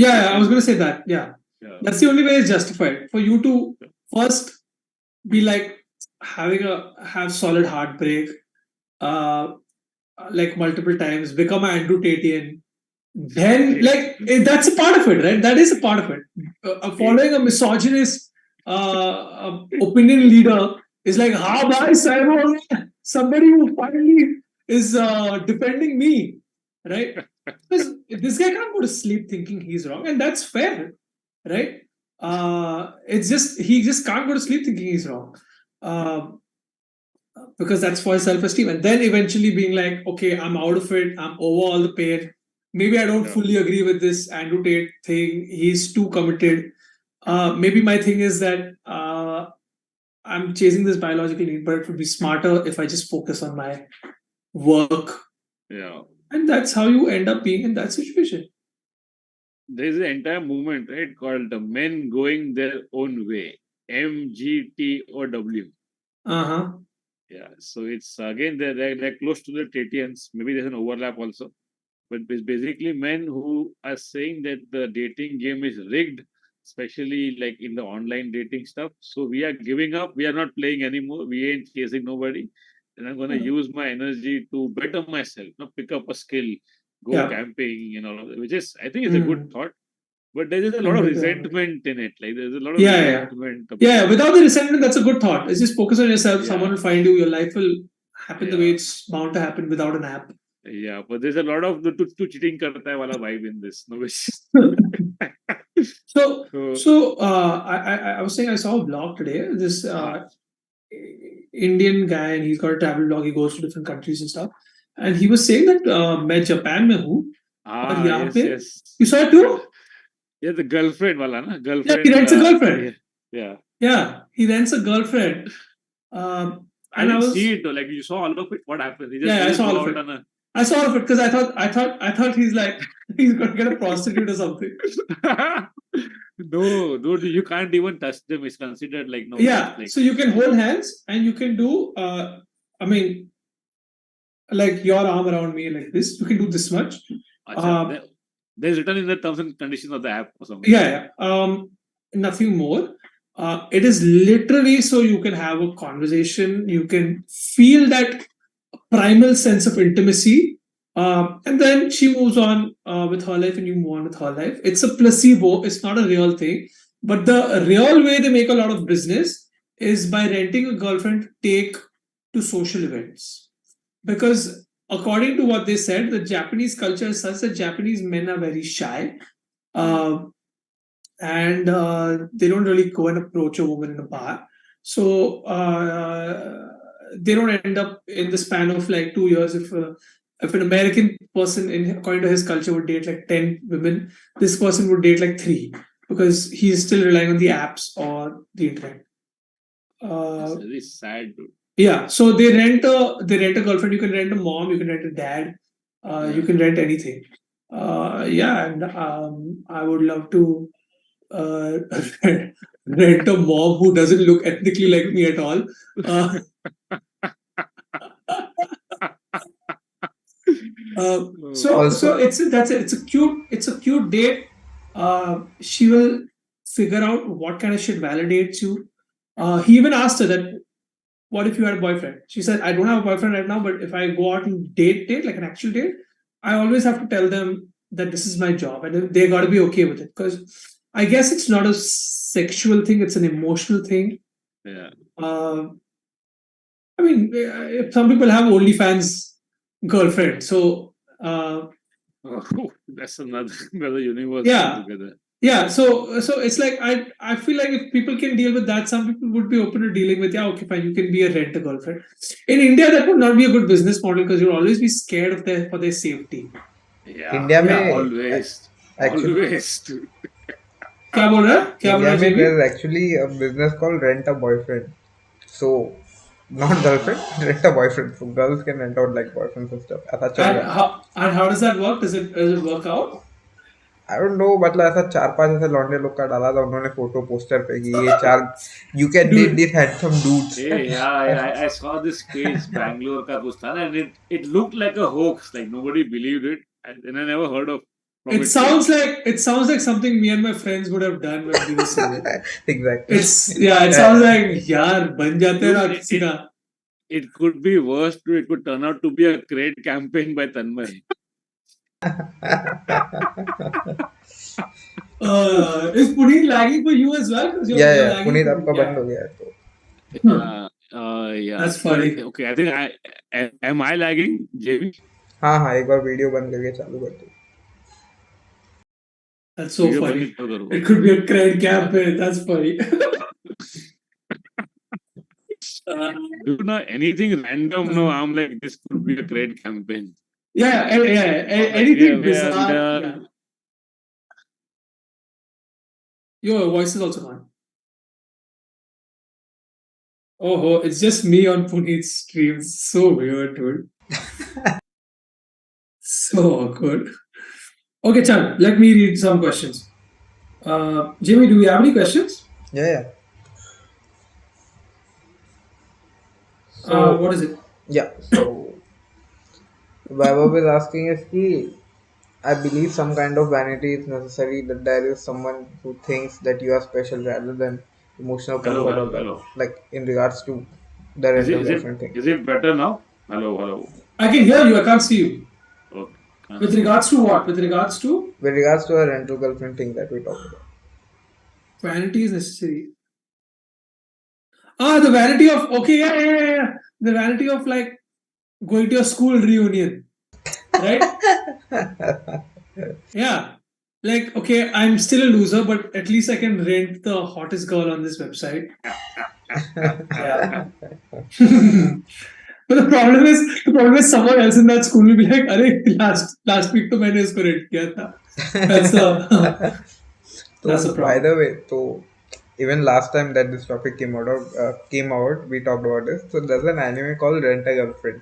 Yeah, I was can. going to say that. Yeah, Yeah, that's the only way it's justified for you to first be like have solid heartbreak, uh, like multiple times, become an Andrew Tatian. Then, like that's a part of it, right? That is a part of it. Following a misogynist opinion leader is like, how bhai Saibol, somebody who finally is defending me, right? Because this guy can't go to sleep thinking he's wrong, and that's fair, right? It's just he just can't go to sleep thinking he's wrong. Uh, because that's for his self-esteem, and then eventually being like, okay, I'm out of it, I'm over all the pain, maybe I don't yeah. fully agree with this Andrew Tate thing, he's too committed. Maybe my thing is that I'm chasing this biological need, but it would be smarter if I just focus on my work. Yeah. And that's how you end up being in that situation. there is an entire movement, right, called the Men Going Their Own Way, MGTOW. Uh-huh. Yeah, so it's again they're close to the Tatians. Maybe there's an overlap also, but it's basically men who are saying that the dating game is rigged, especially like in the online dating stuff. So we are giving up. We are not playing anymore. We ain't chasing nobody, and I'm gonna use my energy to better myself. Pick up a skill, go Yeah. camping, and all of that, which is I think is a good thought. But there is a lot I'm of with you. resentment in it. Like there's a lot of Yeah, yeah. resentment Yeah, about it. without the resentment, that's a good thought. It's just focus on yourself. Yeah. Someone will find you. Your life will happen the way Yeah. it's bound to happen without an app. Yeah, but there's a lot of the tu cheating karta hai wala vibe in this. No, which So, so I was saying I saw a blog today. This ah, Indian guy, and he's got a travel blog. He goes to different countries and stuff. And he was saying that मैं Japan में हूँ और यहाँ yes, पे yes. you saw it too? Yeah, the girlfriend wala na Yeah, girlfriend. he rents a girlfriend. Yeah. Yeah, he rents a girlfriend. I And I didn't was see it though. Like you saw all of it. What happened? He just yeah, I saw all go of out it. on a. I saw all of it because I thought he's like he's going to get a prostitute or something. No, dude, you can't even touch them. It's considered like no. Yeah, Like, so you can hold hands and you can do I mean like your arm around me like this. You can do this much. acha, there's written in the terms and conditions of the app or something. Yeah, nothing more. It is literally so you can have a conversation. You can feel that primal sense of intimacy. And then she moves on with her life and you move on with her life. It's a placebo, it's not a real thing. But the real way they make a lot of business is by renting a girlfriend to take to social events. Because according to what they said, the Japanese culture is such that Japanese men are very shy. Uh, and they don't really go and approach a woman in a bar. So they don't end up in the span of like 2 years. If an American person, according to his culture, would date like 10 women, this person would date like three because he's still relying on the apps or the internet. It's really sad, dude. Yeah, so they rent a girlfriend. You can rent a mom. You can rent a dad. You can rent anything. Yeah, and I would love to uh, rent a mom who doesn't look ethnically like me at all. Uh, so it's a cute date. She will figure out what kind of shit validates you. He even asked her that, what if you had a boyfriend? She said, I don't have a boyfriend right now, but if I go out and date like an actual date, I always have to tell them that this is my job and they got to be okay with it. Because I guess it's not a sexual thing, it's an emotional thing. Yeah. I mean, some people have OnlyFans girlfriend. So, that's another universe yeah. altogether. Yeah, so it's like I feel like if people can deal with that, some people would be open to dealing with, yeah, okay, fine, you can be a rent a girlfriend. In India, that would not be a good business model because you'll always be scared of for their safety. Yeah, India में always. actually Always. क्या बोल रहा है? क्या बोल रहा India है में JB? there's actually a business called rent a boyfriend. So not girlfriend, rent a boyfriend. So girls can rent out like boyfriends and stuff. ऐसा चल And रहा है. how does that work? Does it work out? I don't know, मतलब ऐसा 4-5 ऐसे लौंडे लोग का डाला था उन्होंने फोटो पोस्टर पे कि ये 4 you can date Dude, these handsome dudes. Hey, yeah, I saw this page, Bangalore ka kuch tha na, and it looked like a hoax. Like nobody believed it, and I never heard of. it sounds like something me and my friends would have done when we were single. Exactly. It sounds like यार बन जाते हैं ना किसी का. It could be worse too. It could turn out to be a great campaign by Tanmay. Is Punit lagging for you as well? Yeah, you're lagging Puneet for आपका me. बंद हो गया है तो. Yeah. That's funny. Okay, I think am I lagging, JB? हाँ एक बार video बंद करके चालू कर दो. That's so Video funny. बंद क्यों करूँ? It could be a credit campaign. That's funny. Do you know anything random? No, I'm like, this could be a great campaign. Yeah, anything bizarre. Yeah. Your voice is also gone. Oh, it's just me on Punit's stream. So weird, dude. So awkward. Okay, Chan, let me read some questions. Jimmy, do you have any questions? Yeah. So What is it? yeah. So Vaibhav is asking if he, I believe some kind of vanity is necessary, that there is someone who thinks that you are special rather than emotional Hello, comfort hello, of that. hello. Like in regards to the Is it rental is it girlfriend thing. is it better now? Hello, hello. I can hear you. I can't see you. Okay, can't With see me. regards to what? With regards to With regards to a rental girlfriend thing that we talked about. vanity is necessary. The vanity of okay, yeah. The vanity of like going to a school reunion, right? Yeah. Like, okay, I'm still a loser, but at least I can rent the hottest girl on this website. Yeah. But the problem is someone else in that school will be like, "Arey, last week to मैंने इसको rent किया था." That's the that's the So by problem. the way, so even last time that this topic came out, we talked about this. So there's an anime called Rent a Girlfriend.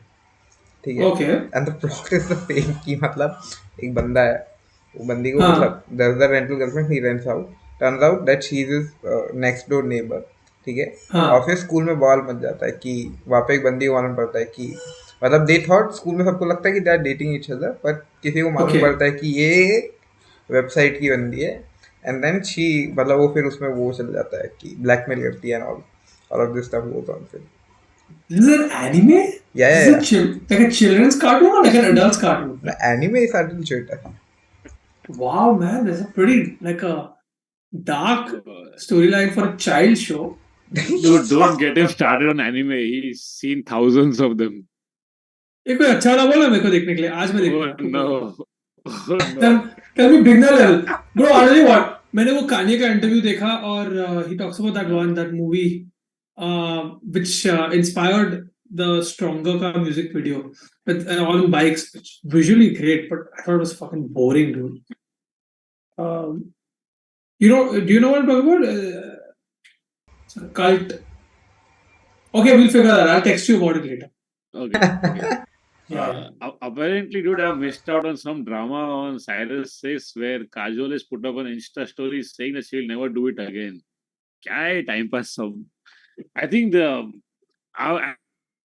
ठीक है, Okay. And the plot is the same कि मतलब एक बंदा है, वो बंदी को हाँ. मतलब there is the rental girlfriend, he rents out, turns out that she is next door neighbour. ठीक है, और हाँ. फिर स्कूल में बवाल मच जाता है कि वहाँ पे एक बंदी को मालूम पड़ता है कि मतलब दे थॉट, स्कूल में सबको लगता है कि they are dating each other, पर किसी को मालूम Okay. पड़ता है कि ये वेबसाइट की बंदी है. एंड देन शी मतलब वो फिर उसमें वो चल जाता है कि ब्लैकमेल करती है, and all of this stuff goes on फिर. This is an anime? या This is like a children's cartoon or like an adult's cartoon? Anime is adult shit. Wow, man, there's a pretty like a dark storyline for a child show. Dude, don't get him started on anime. He's seen thousands of them. ये कोई अच्छा वाला बोला मेरे को देखने के लिए आज मैं Oh देखूंगा. no. Oh Tell, no. tell me beginner level. Bro, I tell you what. मैंने वो कान्ये का इंटरव्यू देखा और he talks about that movie which inspired the Stronger का music video with all in bikes. It's visually great, but I thought it was fucking boring, dude. Um, do you know what I'm talking about? It's a cult. Okay, we'll figure that out. I'll text you about it later. Okay. Yeah. Apparently, dude, I missed out on some drama on Cyrus Says where Kajol has put up an Insta story saying that she'll never do it again. क्या है time pass सब? I think I,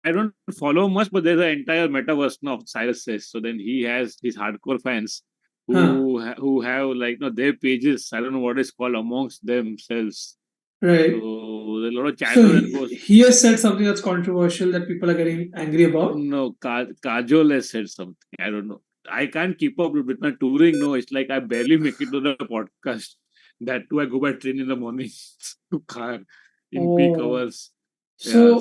I don't follow much, but there's an entire metaverse now of Cyrus Says. So then he has his hardcore fans Huh. who have like their pages. I don't know what it's called amongst themselves. Right. So there's a lot of So chatter that goes. he has said something that's controversial that people are getting angry about. No, Kajol has said something. I don't know. I can't keep up with my touring. No, it's like I barely make it to the podcast. That too, I go by train in the morning to car in peak Oh. hours. Yeah,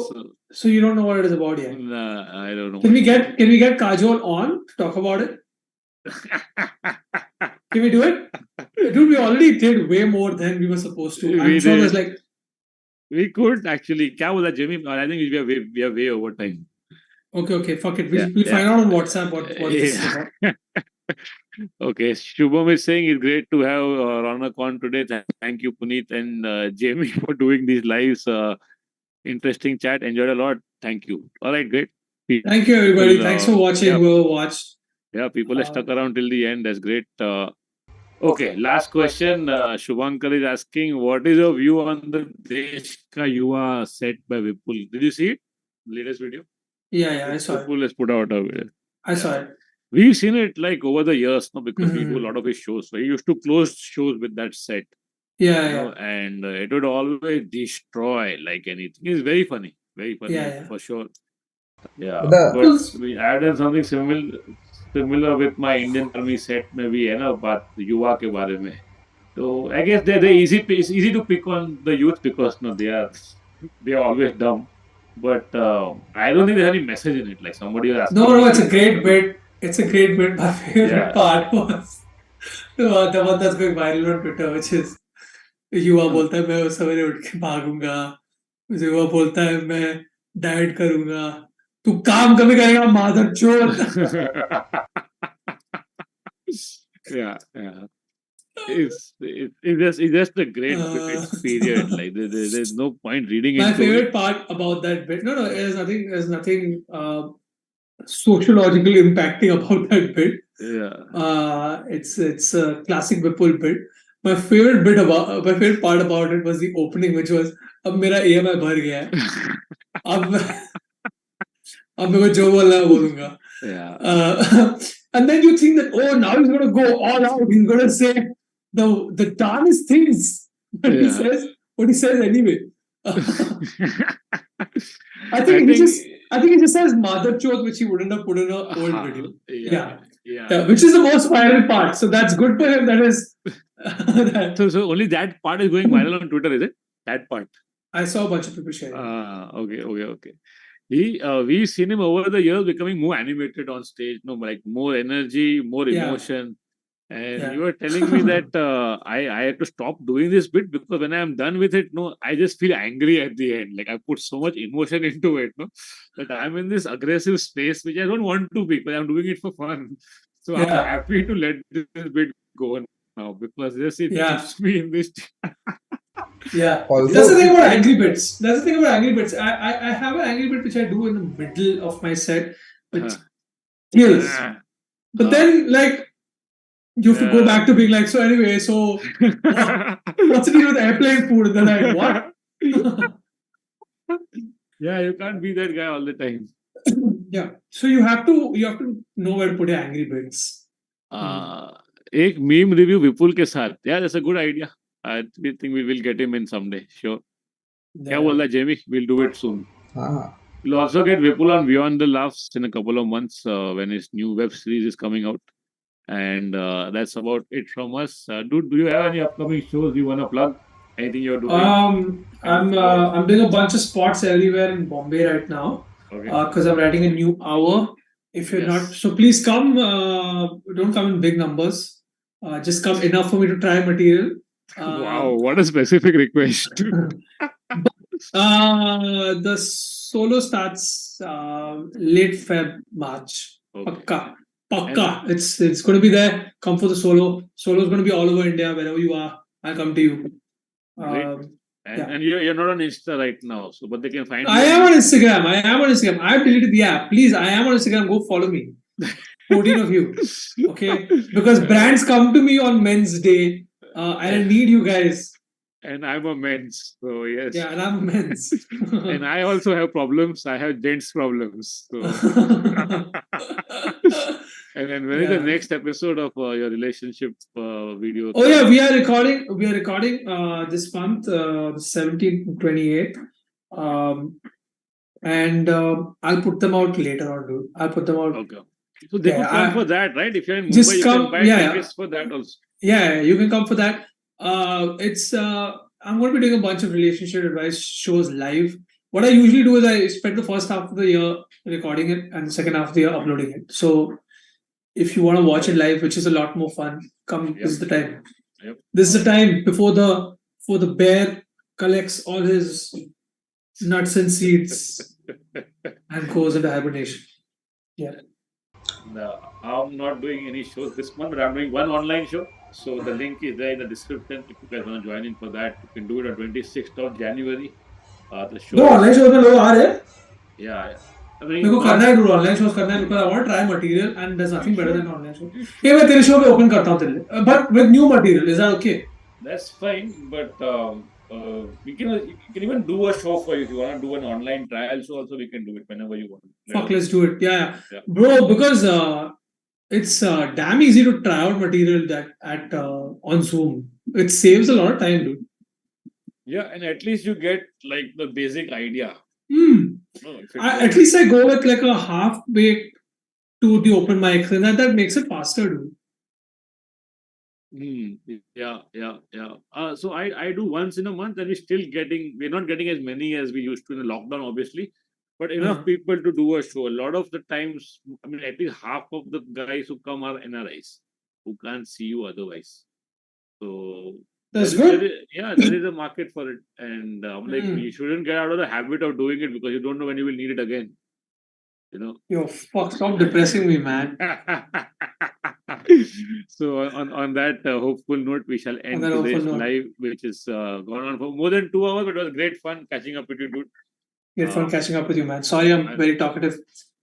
So you don't know what it is about yet. Nah, I don't know. Can we get Kajol on to talk about it? Can we do it? Dude, we already did way more than we were supposed to. I'm We sure did. there's like We could actually. क्या बोला Jimmy? I think we are way over time. okay, fuck it. Yeah, We'll find out on WhatsApp what this is about. Okay, Shubham is saying it's great to have Ronak on today. Thank you, Punit and Jamie, for doing these lives. Interesting chat. Enjoyed a lot. Thank you. All right, great. Thank you, everybody. People, Thanks for watching. yeah, Whoever watched. yeah, people are stuck around till the end. That's great. Okay, last question. Shubhankar is asking, what is your view on the Desh Ka Yuva set by Vipul? Did you see it? Latest video? Yeah, I saw it. Vipul has put out a video. I saw it. We've seen it like over the years, no, because we do a Mhm. lot of his shows. So he used to close shows with that set, Yeah. and it would always destroy like anything. It's very funny Yeah. for sure. Yeah, The but I've done something similar with my Indian Army set, maybe, but युवा के बारे में. So I guess it's easy to pick on the youth because no, they are always dumb. But I don't think there's any message in it. Like somebody was asking No, me. it's a great bit. It's a great bit. My favorite Yeah. part was the one that's going viral on Twitter, which is युवा बोलता है मैं सवेरे उठ के भागूंगा, युवा बोलता है मैं डाइट करूंगा, तू काम कभी करेगा माधर चोर. Yeah. It's just a great period. Like there's no point reading My into favorite it. part about that bit. No, there's nothing sociologically impacting about that bit. It's a classic Vipul bit. My favorite part about it was the opening, which was अब मेरा EMI भर गया है अब अब मेरे को जो बोलना है बोलूंगा. And then you think that, oh, now he's going to go all out. He's going to say the darnest things. But he says anyway. I think he just says mother choth, which he wouldn't have put in an old video. Yeah, which is the most viral part. So that's good for him. That is. So only that part is going viral on Twitter, is it? That part. I saw a bunch of people sharing. Okay. We've seen him over the years becoming more animated on stage, like more energy, more emotion. And you were telling me that I had to stop doing this bit because when I'm done with it, I just feel angry at the end. Like I put so much emotion into it, that I'm in this aggressive space which I don't want to be, but I'm doing it for fun. So I'm happy to let this bit go now because it keeps me in this. Also, that's the thing about angry bits. I have an angry bit which I do in the middle of my set, which kills. But then, like, you have to go back to being like, so anyway, so what's the deal with airplane food? And then like, what? Yeah, you can't be that guy all the time. Yeah. So you have to know where to put your angry bits. एक meme review Vipul के साथ. Yeah, that's a good idea. I think we will get him in someday. Sure. क्या बोल रहा Jamie? We'll do it soon. We'll also get Vipul on Beyond the Laughs in a couple of months when his new web series is coming out. And that's about it from us. Dude, do you have any upcoming shows you want to plug? Anything you're doing? I'm doing a bunch of spots everywhere in Bombay right now. Because I'm writing a new hour. If you're not, so please come. Don't come in big numbers. Just come enough for me to try material. Wow, what a specific request. The solo starts late Feb, March. Pakka. It's going to be there. Come for the solo. Solo is going to be all over India. Wherever you are, I'll come to you. And you're not on Insta right now, so but they can find you. I am on Instagram. I've deleted the app. Please, I am on Instagram. Go follow me. 14 of you. Okay? Because brands come to me on Men's Day. I need you guys. And I'm a men's, so yes. Yeah, and I'm a men's. And I also have problems. I have gents problems. So. And then when is the next episode of your relationship video? Oh yeah, we are recording this month, 17th and 28th. And I'll put them out later on, dude. I'll put them out. Okay. So they could come for that, right? If you're in Mumbai, you can buy tickets for that also. Yeah, you can come for that. I'm going to be doing a bunch of relationship advice shows live. What I usually do is I spend the first half of the year recording it and the second half of the year uploading it. So if you want to watch it live, which is a lot more fun, come. This is the time. This is the time before the bear collects all his nuts and seeds and goes into hibernation. Yeah. No, I'm not doing any shows this month, but I'm doing one online show. So the link is there in the description. If you guys want to join in for that, you can do it on 26th of January. The show. No online shows में लोग आ रहे हैं. Yeah. मेरे को करना है online shows करना है because I want to try material and there's nothing better than online show. ये मैं तेरे show पे open करता हूँ तेरे लिए. But with new material, is that okay? That's fine, but you can even do a show for you if you want to do an online trial show. Also, we can do it whenever you want. Fuck, let's do it. Yeah. Bro, because it's damn easy to try out material that on Zoom. It saves a lot of time, dude. Yeah, and at least you get like the basic idea. At least I go with like a half baked to the open mic, and that makes it faster, dude. Yeah. So I do once in a month, and we're not getting as many as we used to in the lockdown, obviously, but enough people to do a show. A lot of the times, I mean, at least half of the guys who come are NRIs who can't see you otherwise. So that's good. There is a market for it, and you shouldn't get out of the habit of doing it because you don't know when you will need it again. Yo, fuck! Stop depressing me, man. So on that hopeful note, we shall end today's live, which is gone on for more than 2 hours, but it was great fun catching up with you, dude. Great fun catching up with you, man. Sorry, I'm very talkative.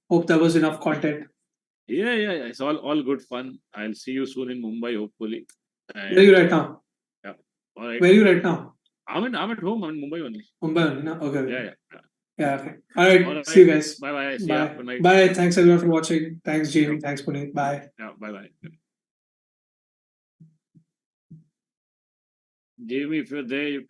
Hope that was enough content. Yeah, it's all good fun. I'll see you soon in Mumbai, hopefully. Where are you right now? Yeah. All right. Where are you right now? I'm at home. I'm in Mumbai only. Mumbai only, no? Okay. Yeah. Yeah, okay. All right. All See you right. guys. Bye. See ya. Bye. Good night. Bye. Thanks everyone for watching. Thanks, Jamie. Thanks, Punit. Bye. Yeah. Bye. Jamie, if you're there, you can.